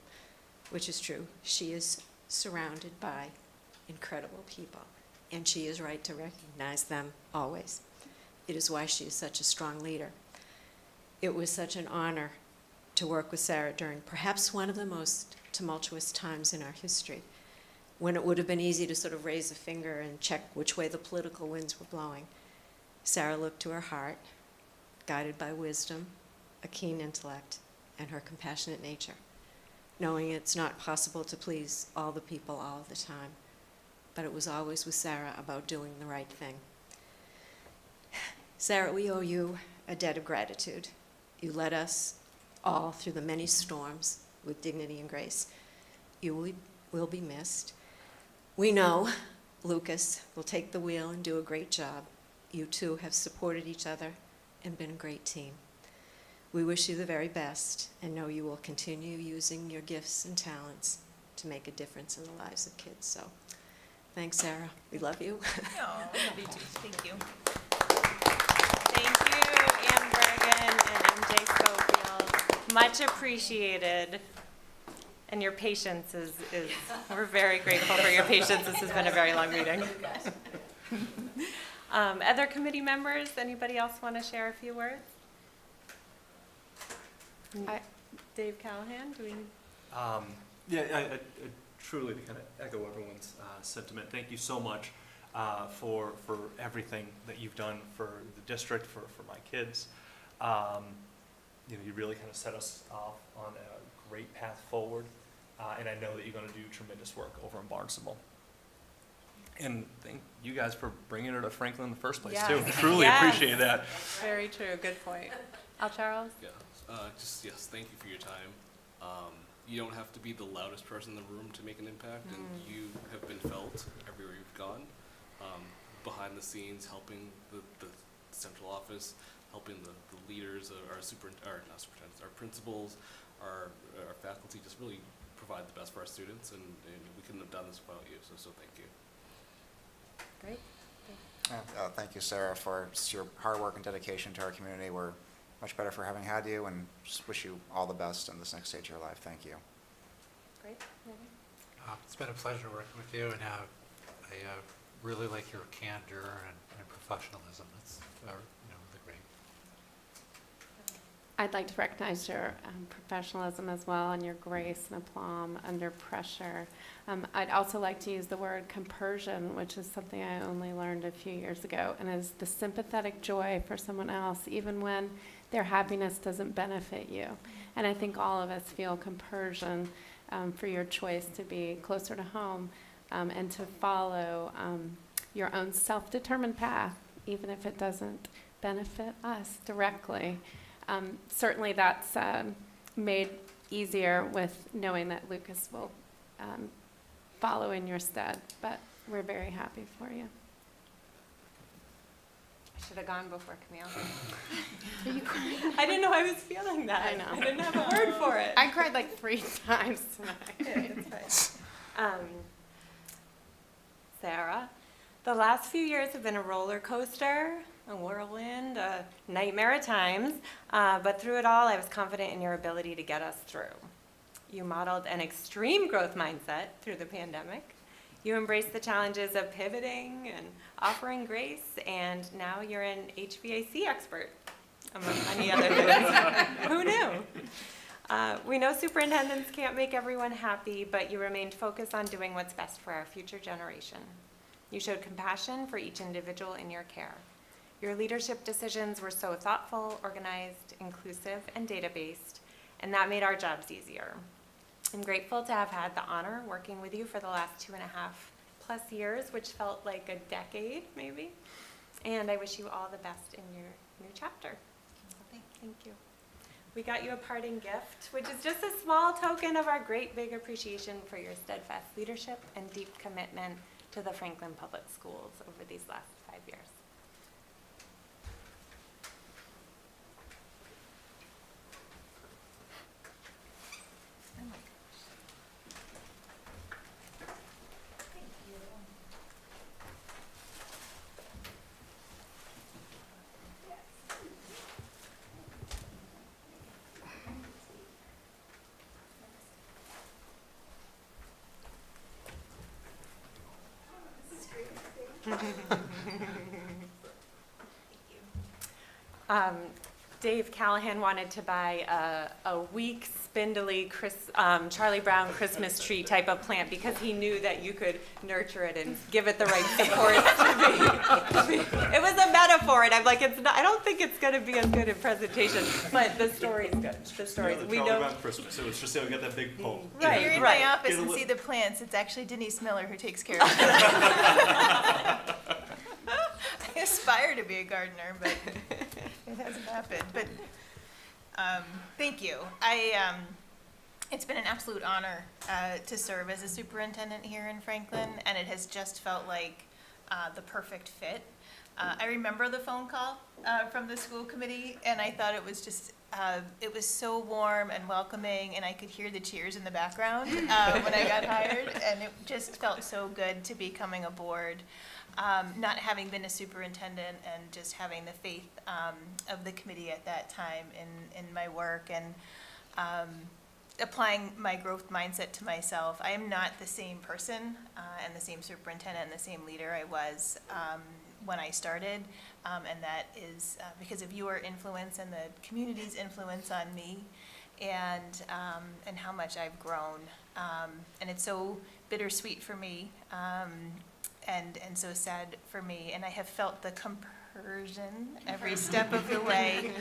which is true. She is surrounded by incredible people, and she is right to recognize them always. It is why she is such a strong leader. It was such an honor to work with Sarah during perhaps one of the most tumultuous times in our history, when it would have been easy to sort of raise a finger and check which way the political winds were blowing. Sarah looked to her heart, guided by wisdom, a keen intellect, and her compassionate nature, knowing it's not possible to please all the people all the time, but it was always with Sarah about doing the right thing. Sarah, we owe you a debt of gratitude. You led us all through the many storms with dignity and grace. You will be missed. We know Lucas will take the wheel and do a great job. You two have supported each other and been a great team. We wish you the very best and know you will continue using your gifts and talents to make a difference in the lives of kids. So thanks, Sarah. We love you. Oh, love you too. Thank you. Thank you, Ann Bergen and MJ Schofield. Much appreciated. And your patience is we're very grateful for your patience. This has been a very long meeting. Other committee members, anybody else want to share a few words? Dave Callahan, do we? I truly to kind of echo everyone's sentiment. Thank you so much for everything that you've done for the district, for my kids. You really kind of set us off on a great path forward, and I know that you're going to do tremendous work over in Barnstable. And thank you guys for bringing her to Franklin in the first place, too. Truly appreciate that. Very true. Good point. Al Charles? Yeah. Yes, thank you for your time. You don't have to be the loudest person in the room to make an impact, and you have been felt everywhere you've gone. Behind the scenes, helping the central office, helping the leaders, our principals, our faculty, just really provide the best for our students, and we couldn't have done this without you, so thank you. Great. Thank you, Sarah, for your hard work and dedication to our community. We're much better for having had you, and just wish you all the best in this next stage of your life. Thank you. Great. It's been a pleasure working with you, and I really like your candor and professionalism. It's really great. I'd like to recognize your professionalism as well, and your grace and aplomb under pressure. I'd also like to use the word compersion, which is something I only learned a few years ago, and is the sympathetic joy for someone else, even when their happiness doesn't benefit you. And I think all of us feel compersion for your choice to be closer to home and to follow your own self-determined path, even if it doesn't benefit us directly. Certainly that's made easier with knowing that Lucas will follow in your stead, but we're very happy for you. I should have gone before Camille. Are you crying? I didn't know I was feeling that. I know. I didn't have a word for it. I cried like 3 times tonight. It's fine. Sarah, the last few years have been a roller coaster, a whirlwind, a nightmare at times, but through it all, I was confident in your ability to get us through. You modeled an extreme growth mindset through the pandemic. You embraced the challenges of pivoting and offering grace, and now you're an HVAC expert, among many other things. Who knew? We know superintendents can't make everyone happy, but you remained focused on doing what's best for our future generation. You showed compassion for each individual in your care. Your leadership decisions were so thoughtful, organized, inclusive, and data-based, and that made our jobs easier. I'm grateful to have had the honor working with you for the last 2.5+ years, which felt like a decade, maybe. And I wish you all the best in your new chapter. Thank you. we got you a parting gift, which is just a small token of our great big appreciation for your steadfast leadership and deep commitment to the Franklin Public Schools over these last 5 years. Dave Callahan wanted to buy a weak, spindly Charlie Brown Christmas tree type of plant because he knew that you could nurture it and give it the right support to be. It was a metaphor, and I'm like, it's not. I don't think it's going to be as good in presentation, but the story's good. The story's the we Charlie know. Brown Christmas. It was just so we got that big pole. Right, if you're in my office Get a and li- see the plants, it's actually Denise Miller who takes care of it. I aspire to be a gardener, but it hasn't happened. But thank you. It's been an absolute honor to serve as a superintendent here in Franklin, and it has just felt like the perfect fit. I remember the phone call from the school committee, and I thought it was just, it was so warm and welcoming, and I could hear the cheers in the background when I got hired, and it just felt so good to be coming aboard. Not having been a superintendent and just having the faith of the committee at that time in my work and applying my growth mindset to myself. I am not the same person and the same superintendent and the same leader I was when I started, and that is because of your influence and the community's influence on me and how much I've grown. And it's so bittersweet for me. And so sad for me, and I have felt the compersion every step of the way,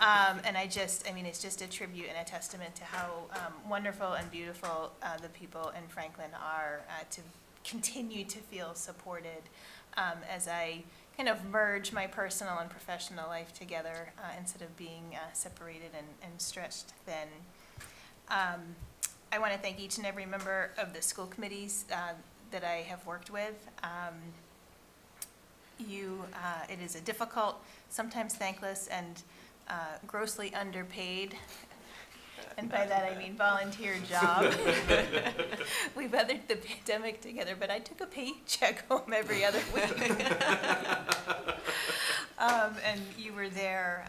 and it's just a tribute and a testament to how wonderful and beautiful the people in Franklin are to continue to feel supported as I kind of merge my personal and professional life together instead of being separated and stretched thin. I want to thank each and every member of the school committees that I have worked with. It is a difficult, sometimes thankless, and grossly underpaid, and by that I mean volunteer job. We weathered the pandemic together, but I took a paycheck home every other week. And you were there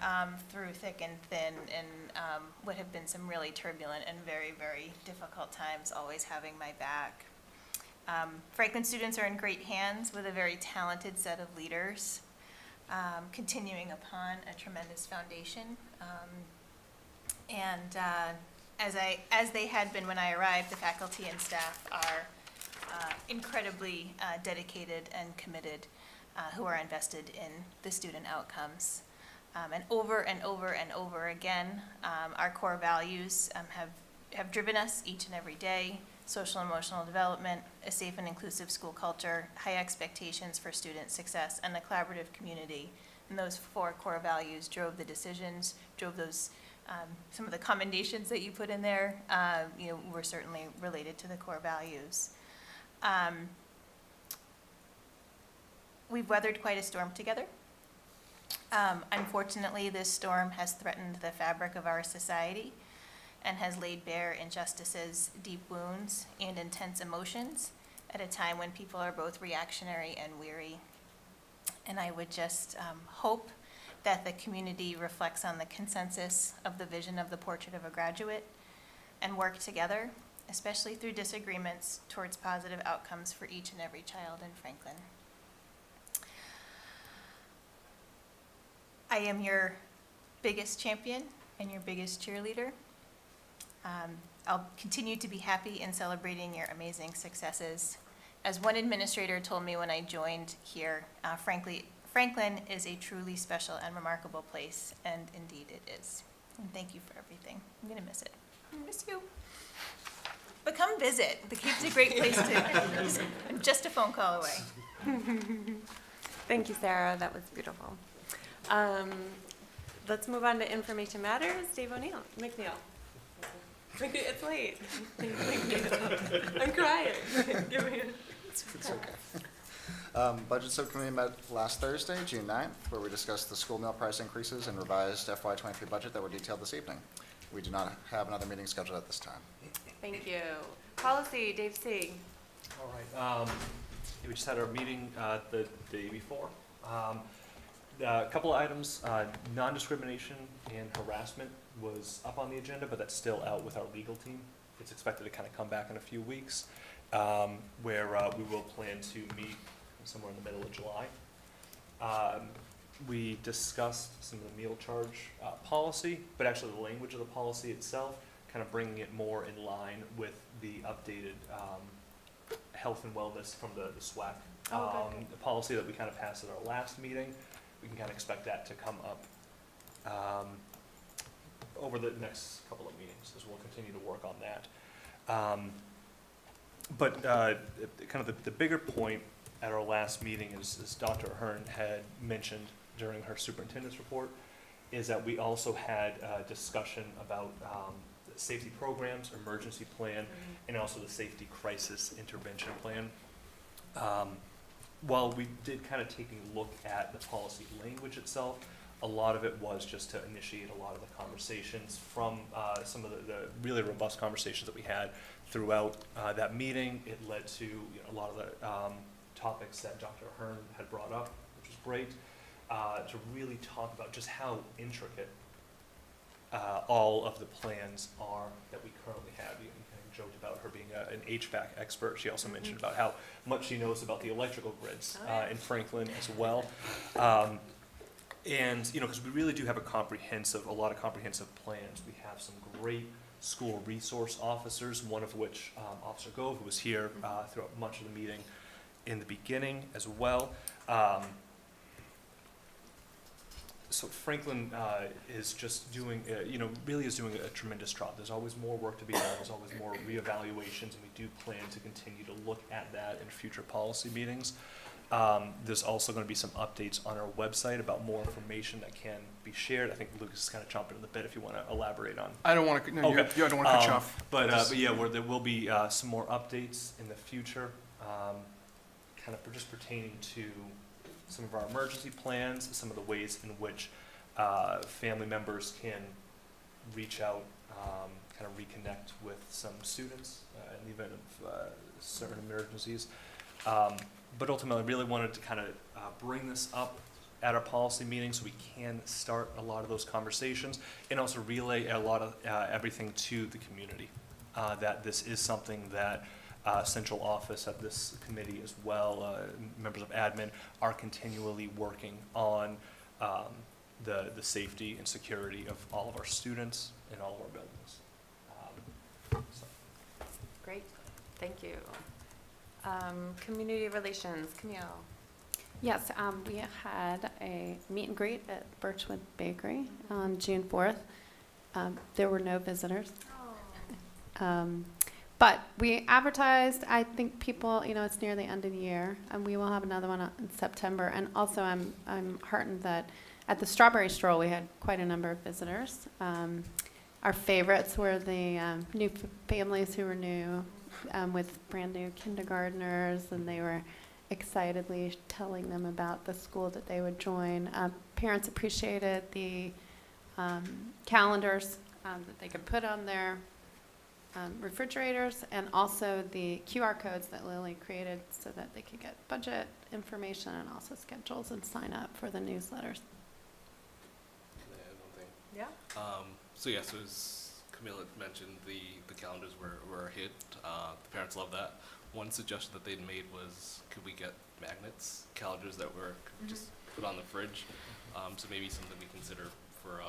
through thick and thin in what have been some really turbulent and very, very difficult times, always having my back. Franklin students are in great hands with a very talented set of leaders, continuing upon a tremendous foundation. As they had been when I arrived, the faculty and staff are incredibly dedicated and committed, who are invested in the student outcomes. And over and over and over again, our core values have driven us each and every day. Social and emotional development, a safe and inclusive school culture, high expectations for student success, and a collaborative community. And those 4 core values drove the decisions, drove those, some of the commendations that you put in there, were certainly related to the core values. We've weathered quite a storm together. Unfortunately, this storm has threatened the fabric of our society and has laid bare injustices, deep wounds, and intense emotions at a time when people are both reactionary and weary. And I would just hope that the community reflects on the consensus of the vision of the Portrait of a Graduate and work together, especially through disagreements, towards positive outcomes for each and every child in Franklin. I am your biggest champion and your biggest cheerleader. I'll continue to be happy in celebrating your amazing successes. As one administrator told me when I joined here, Franklin is a truly special and remarkable place, and indeed it is. And thank you for everything. I'm gonna miss it. I miss you. But come visit. The Cape's a great place to, I'm just a phone call away. Thank you, Sarah. That was beautiful. let's move on to information matters. Dave McNeil. It's late. I'm crying. It's okay. Budget Subcommittee met last Thursday, June 9th, where we discussed the school meal price increases and revised FY23 budget that were detailed this evening. We do not have another meeting scheduled at this time. Thank you. Policy, Dave C. All right. We just had our meeting the day before. A couple of items, non-discrimination and harassment was up on the agenda, but that's still out with our legal team. It's expected to kind of come back in a few weeks, where we will plan to meet somewhere in the middle of July. We discussed some of the meal charge policy, but actually the language of the policy itself, kind of bringing it more in line with the updated health and wellness from the SWAC the policy that we kind of passed at our last meeting. We can kind of expect that to come up over the next couple of meetings, as we'll continue to work on that. But kind of the bigger point at our last meeting is Dr. Ahern had mentioned during her superintendent's report, is that we also had a discussion about the safety programs, emergency plan, and also the safety crisis intervention plan. While we did kind of take a look at the policy language itself, a lot of it was just to initiate a lot of the conversations from some of the really robust conversations that we had throughout that meeting. It led to a lot of the topics that Dr. Ahern had brought up, which was great, to really talk about just how intricate all of the plans are that we currently have. You kind of joked about her being an HVAC expert. She also mentioned about how much she knows about the electrical grids in Franklin as well. And, because we really do have a lot of comprehensive plans. We have some great school resource officers, one of which, Officer Gove, who was here throughout much of the meeting in the beginning as well. So Franklin is just doing, really is doing a tremendous job. There's always more work to be done. There's always more reevaluations, and we do plan to continue to look at that in future policy meetings. There's also going to be some updates on our website about more information that can be shared. I think Lucas is kind of chomping at the bit if you want to elaborate on. I don't want to, no, okay. I don't want to cut you off. But yeah, there will be some more updates in the future, kind of just pertaining to some of our emergency plans, some of the ways in which family members can reach out, kind of reconnect with some students in the event of certain emergencies. But ultimately, I really wanted to kind of bring this up at our policy meeting so we can start a lot of those conversations and also relay a lot of everything to the community, that this is something that central office of this committee as well, members of admin, are continually working on the safety and security of all of our students and all of our buildings. Great, thank you. Community relations, Camille. Yes, we had a meet and greet at Birchwood Bakery on June 4th. There were no visitors. But we advertised, I think people, it's near the end of the year, and we will have another one in September. And also I'm heartened that at the Strawberry Stroll, we had quite a number of visitors. Our favorites were the new families who were new, with brand new kindergartners, and they were excitedly telling them about the school that they would join. Parents appreciated the calendars that they could put on their refrigerators, and also the QR codes that Lily created so that they could get budget information and also schedules and sign up for the newsletters. Can I add one thing? Yeah. So yes, as Camille had mentioned, the calendars were a hit. The parents love that. One suggestion that they'd made was, could we get magnets, calendars that were just put on the fridge? So maybe something we consider for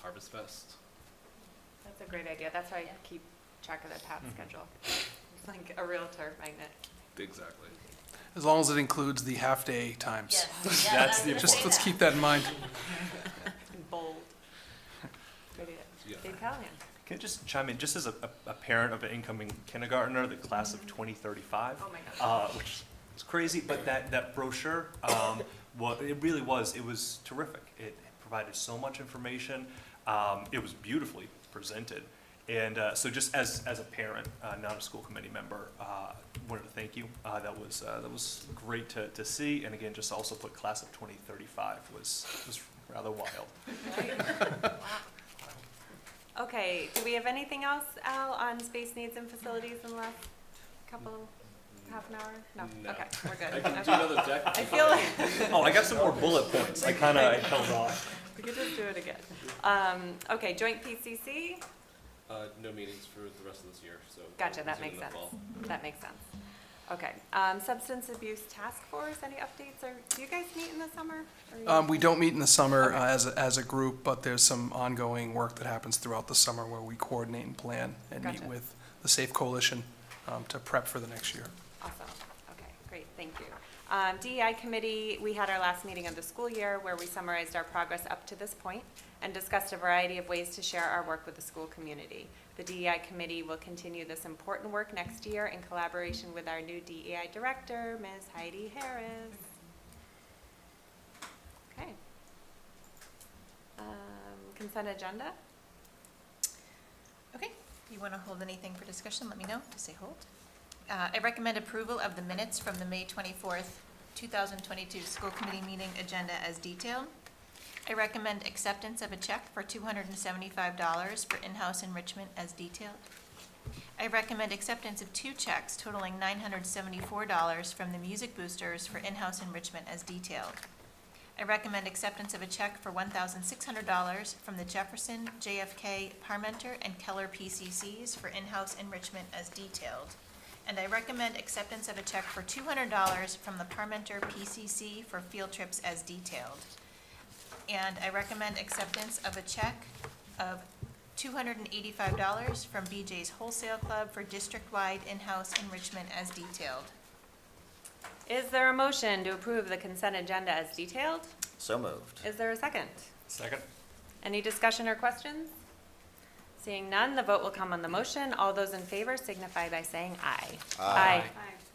Harvest Fest. That's a great idea. That's how I keep track of the PAP schedule. It's like a realtor magnet. Exactly. As long as it includes the half-day times. Yes. Yeah, That's the Just important. let's keep that in mind. Bold. Great idea. Yeah. Dave Callahan. Can I just chime in, just as a parent of an incoming kindergartner, the class of 2035, Oh my gosh. which is crazy, but that brochure, it really was, it was terrific. It provided so much information. It was beautifully presented. And so just as a parent, not a school committee member, wanted to thank you. That was great to see. And again, just also put class of 2035 was rather wild. Okay, do we have anything else, Al, on space needs and facilities in the last half an hour? No? Okay, we're good. I can Okay. do another deck. I feel like. Oh, I got some more bullet points. I held off. We could just do it again. Okay, joint PCC? No meetings for the rest of this year, so. Gotcha, that resume makes in the sense. fall. That makes sense. Okay, substance abuse task force, any updates, or do you guys meet in the summer? Or you- We don't meet in the summer Okay. as a group, but there's some ongoing work that happens throughout the summer where we coordinate and plan and meet Gotcha. with the Safe Coalition to prep for the next year. Awesome. Okay, great, thank you. DEI committee, we had our last meeting of the school year where we summarized our progress up to this point and discussed a variety of ways to share our work with the school community. The DEI committee will continue this important work next year in collaboration with our new DEI director, Ms. Heidi Harris. Okay. Consent agenda? Okay, if you want to hold anything for discussion, let me know. Just say hold. I recommend approval of the minutes from the May 24th, 2022 school committee meeting agenda as detailed. I recommend acceptance of a check for $275 for in-house enrichment as detailed. I recommend acceptance of 2 checks totaling $974 from the Music Boosters for in-house enrichment as detailed. I recommend acceptance of a check for $1,600 from the Jefferson, JFK, Parmenter, and Keller PCCs for in-house enrichment as detailed. And I recommend acceptance of a check for $200 from the Parmenter PCC for field trips as detailed. And I recommend acceptance of a check of $285 from BJ's Wholesale Club for district-wide in-house enrichment as detailed. Is there a motion to approve the consent agenda as detailed? So moved. Is there a second? Second. Any discussion or questions? Seeing none, the vote will come on the motion. All those in favor signify by saying aye. Aye.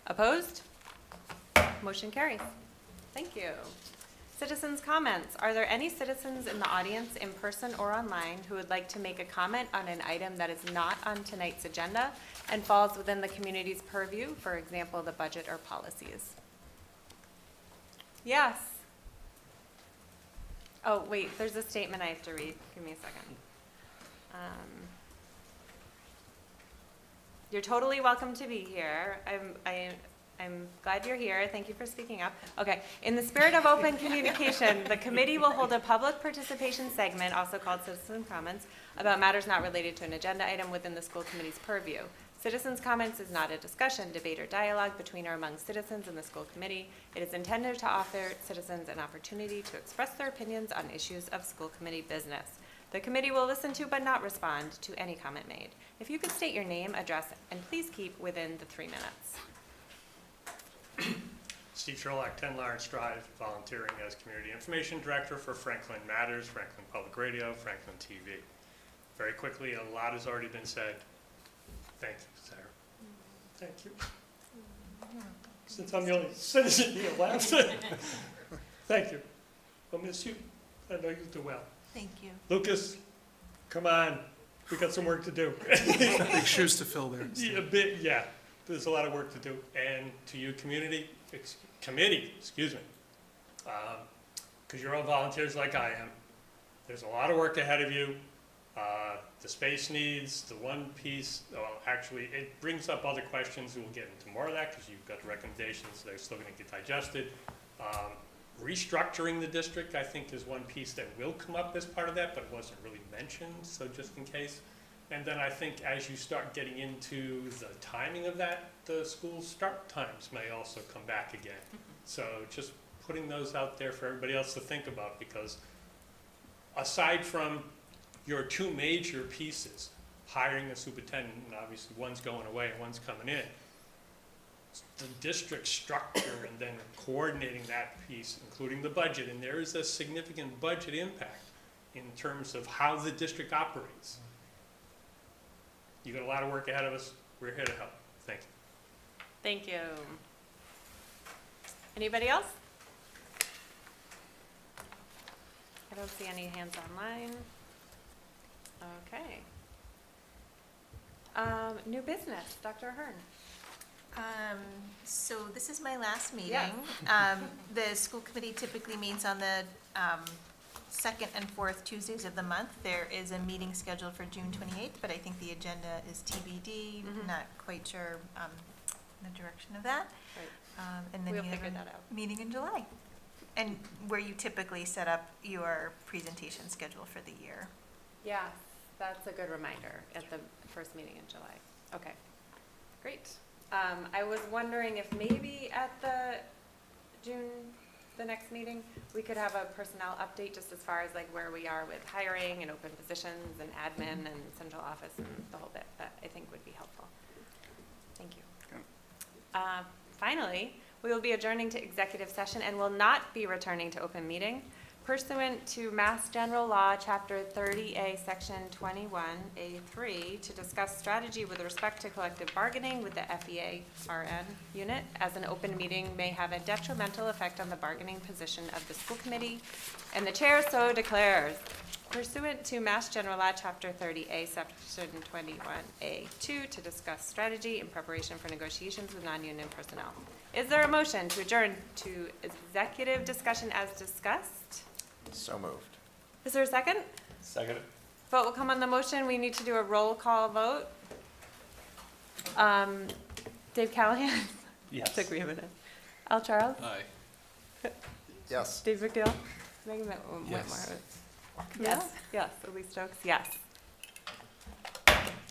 Opposed? Motion carries. Thank you. Citizens' comments. Are there any citizens in the audience, in person or online, who would like to make a comment on an item that is not on tonight's agenda and falls within the community's purview, for example, the budget or policies? Yes. Oh, wait, there's a statement I have to read. Give me a second. You're totally welcome to be here. I'm glad you're here. Thank you for speaking up. Okay. In the spirit of open communication, the committee will hold a public participation segment, also called citizen comments, about matters not related to an agenda item within the school committee's purview. Citizens' comments is not a discussion, debate, or dialogue between or among citizens and the school committee. It is intended to offer citizens an opportunity to express their opinions on issues of school committee business. The committee will listen to but not respond to any comment made. If you could state your name, address, and please keep within the 3 minutes. Steve Sherlock, 10 Lawrence Drive, volunteering as Community Information Director for Franklin Matters, Franklin Public Radio, Franklin TV. Very quickly, a lot has already been said. Thank you, Sarah. Thank you. Since I'm the only citizen here left. Thank you. I'll miss you. I know you do well. Thank you. Lucas, come on. We got some work to do. Big shoes to fill there. Yeah, there's a lot of work to do. And to you, committee, excuse me, because you're all volunteers like I am. There's a lot of work ahead of you. The space needs, the one piece, well, actually, it brings up other questions, and we'll get into more of that because you've got the recommendations that are still going to get digested. Restructuring the district, I think, is one piece that will come up as part of that, but it wasn't really mentioned, so just in case. And then I think as you start getting into the timing of that, the school start times may also come back again. So just putting those out there for everybody else to think about, because aside from your 2 major pieces, hiring a superintendent, and obviously one's going away and one's coming in, the district structure and then coordinating that piece, including the budget, and there is a significant budget impact in terms of how the district operates. You got a lot of work ahead of us. We're here to help. Thank you. Thank you. Anybody else? I don't see any hands online. Okay. New business, Dr. Ahern. So this is my last meeting. Yeah. The school committee typically meets on the second and fourth Tuesdays of the month. There is a meeting scheduled for June 28th, but I think the agenda is TBD. Not quite sure the direction of that. Right. And then We'll you have figure a that out. meeting in July. And where you typically set up your presentation schedule for the year. Yes, that's a good reminder at the first meeting in July. Okay, great. I was wondering if maybe at the next meeting, we could have a personnel update just as far as like where we are with hiring and open positions and admin and central office and the whole bit. That I think would be helpful. Thank you. Finally, we will be adjourning to executive session and will not be returning to open meeting. Pursuant to Mass General Law, Chapter 30A, Section 21A3, to discuss strategy with respect to collective bargaining with the FEA-RN unit, as an open meeting may have a detrimental effect on the bargaining position of the school committee, and the chair so declares. Pursuant to Mass General Law, Chapter 30A, Section 21A2, to discuss strategy in preparation for negotiations with non-union personnel. Is there a motion to adjourn to executive discussion as discussed? So moved. Is there a second? Second. Vote will come on the motion. We need to do a roll call vote. Dave Callahan? Yes. Took me a minute. Al Charles? Aye. Yes. Dave McNeil? Megan Whitmore? Yes. Yes. Yes. Elise Stokes? Yes.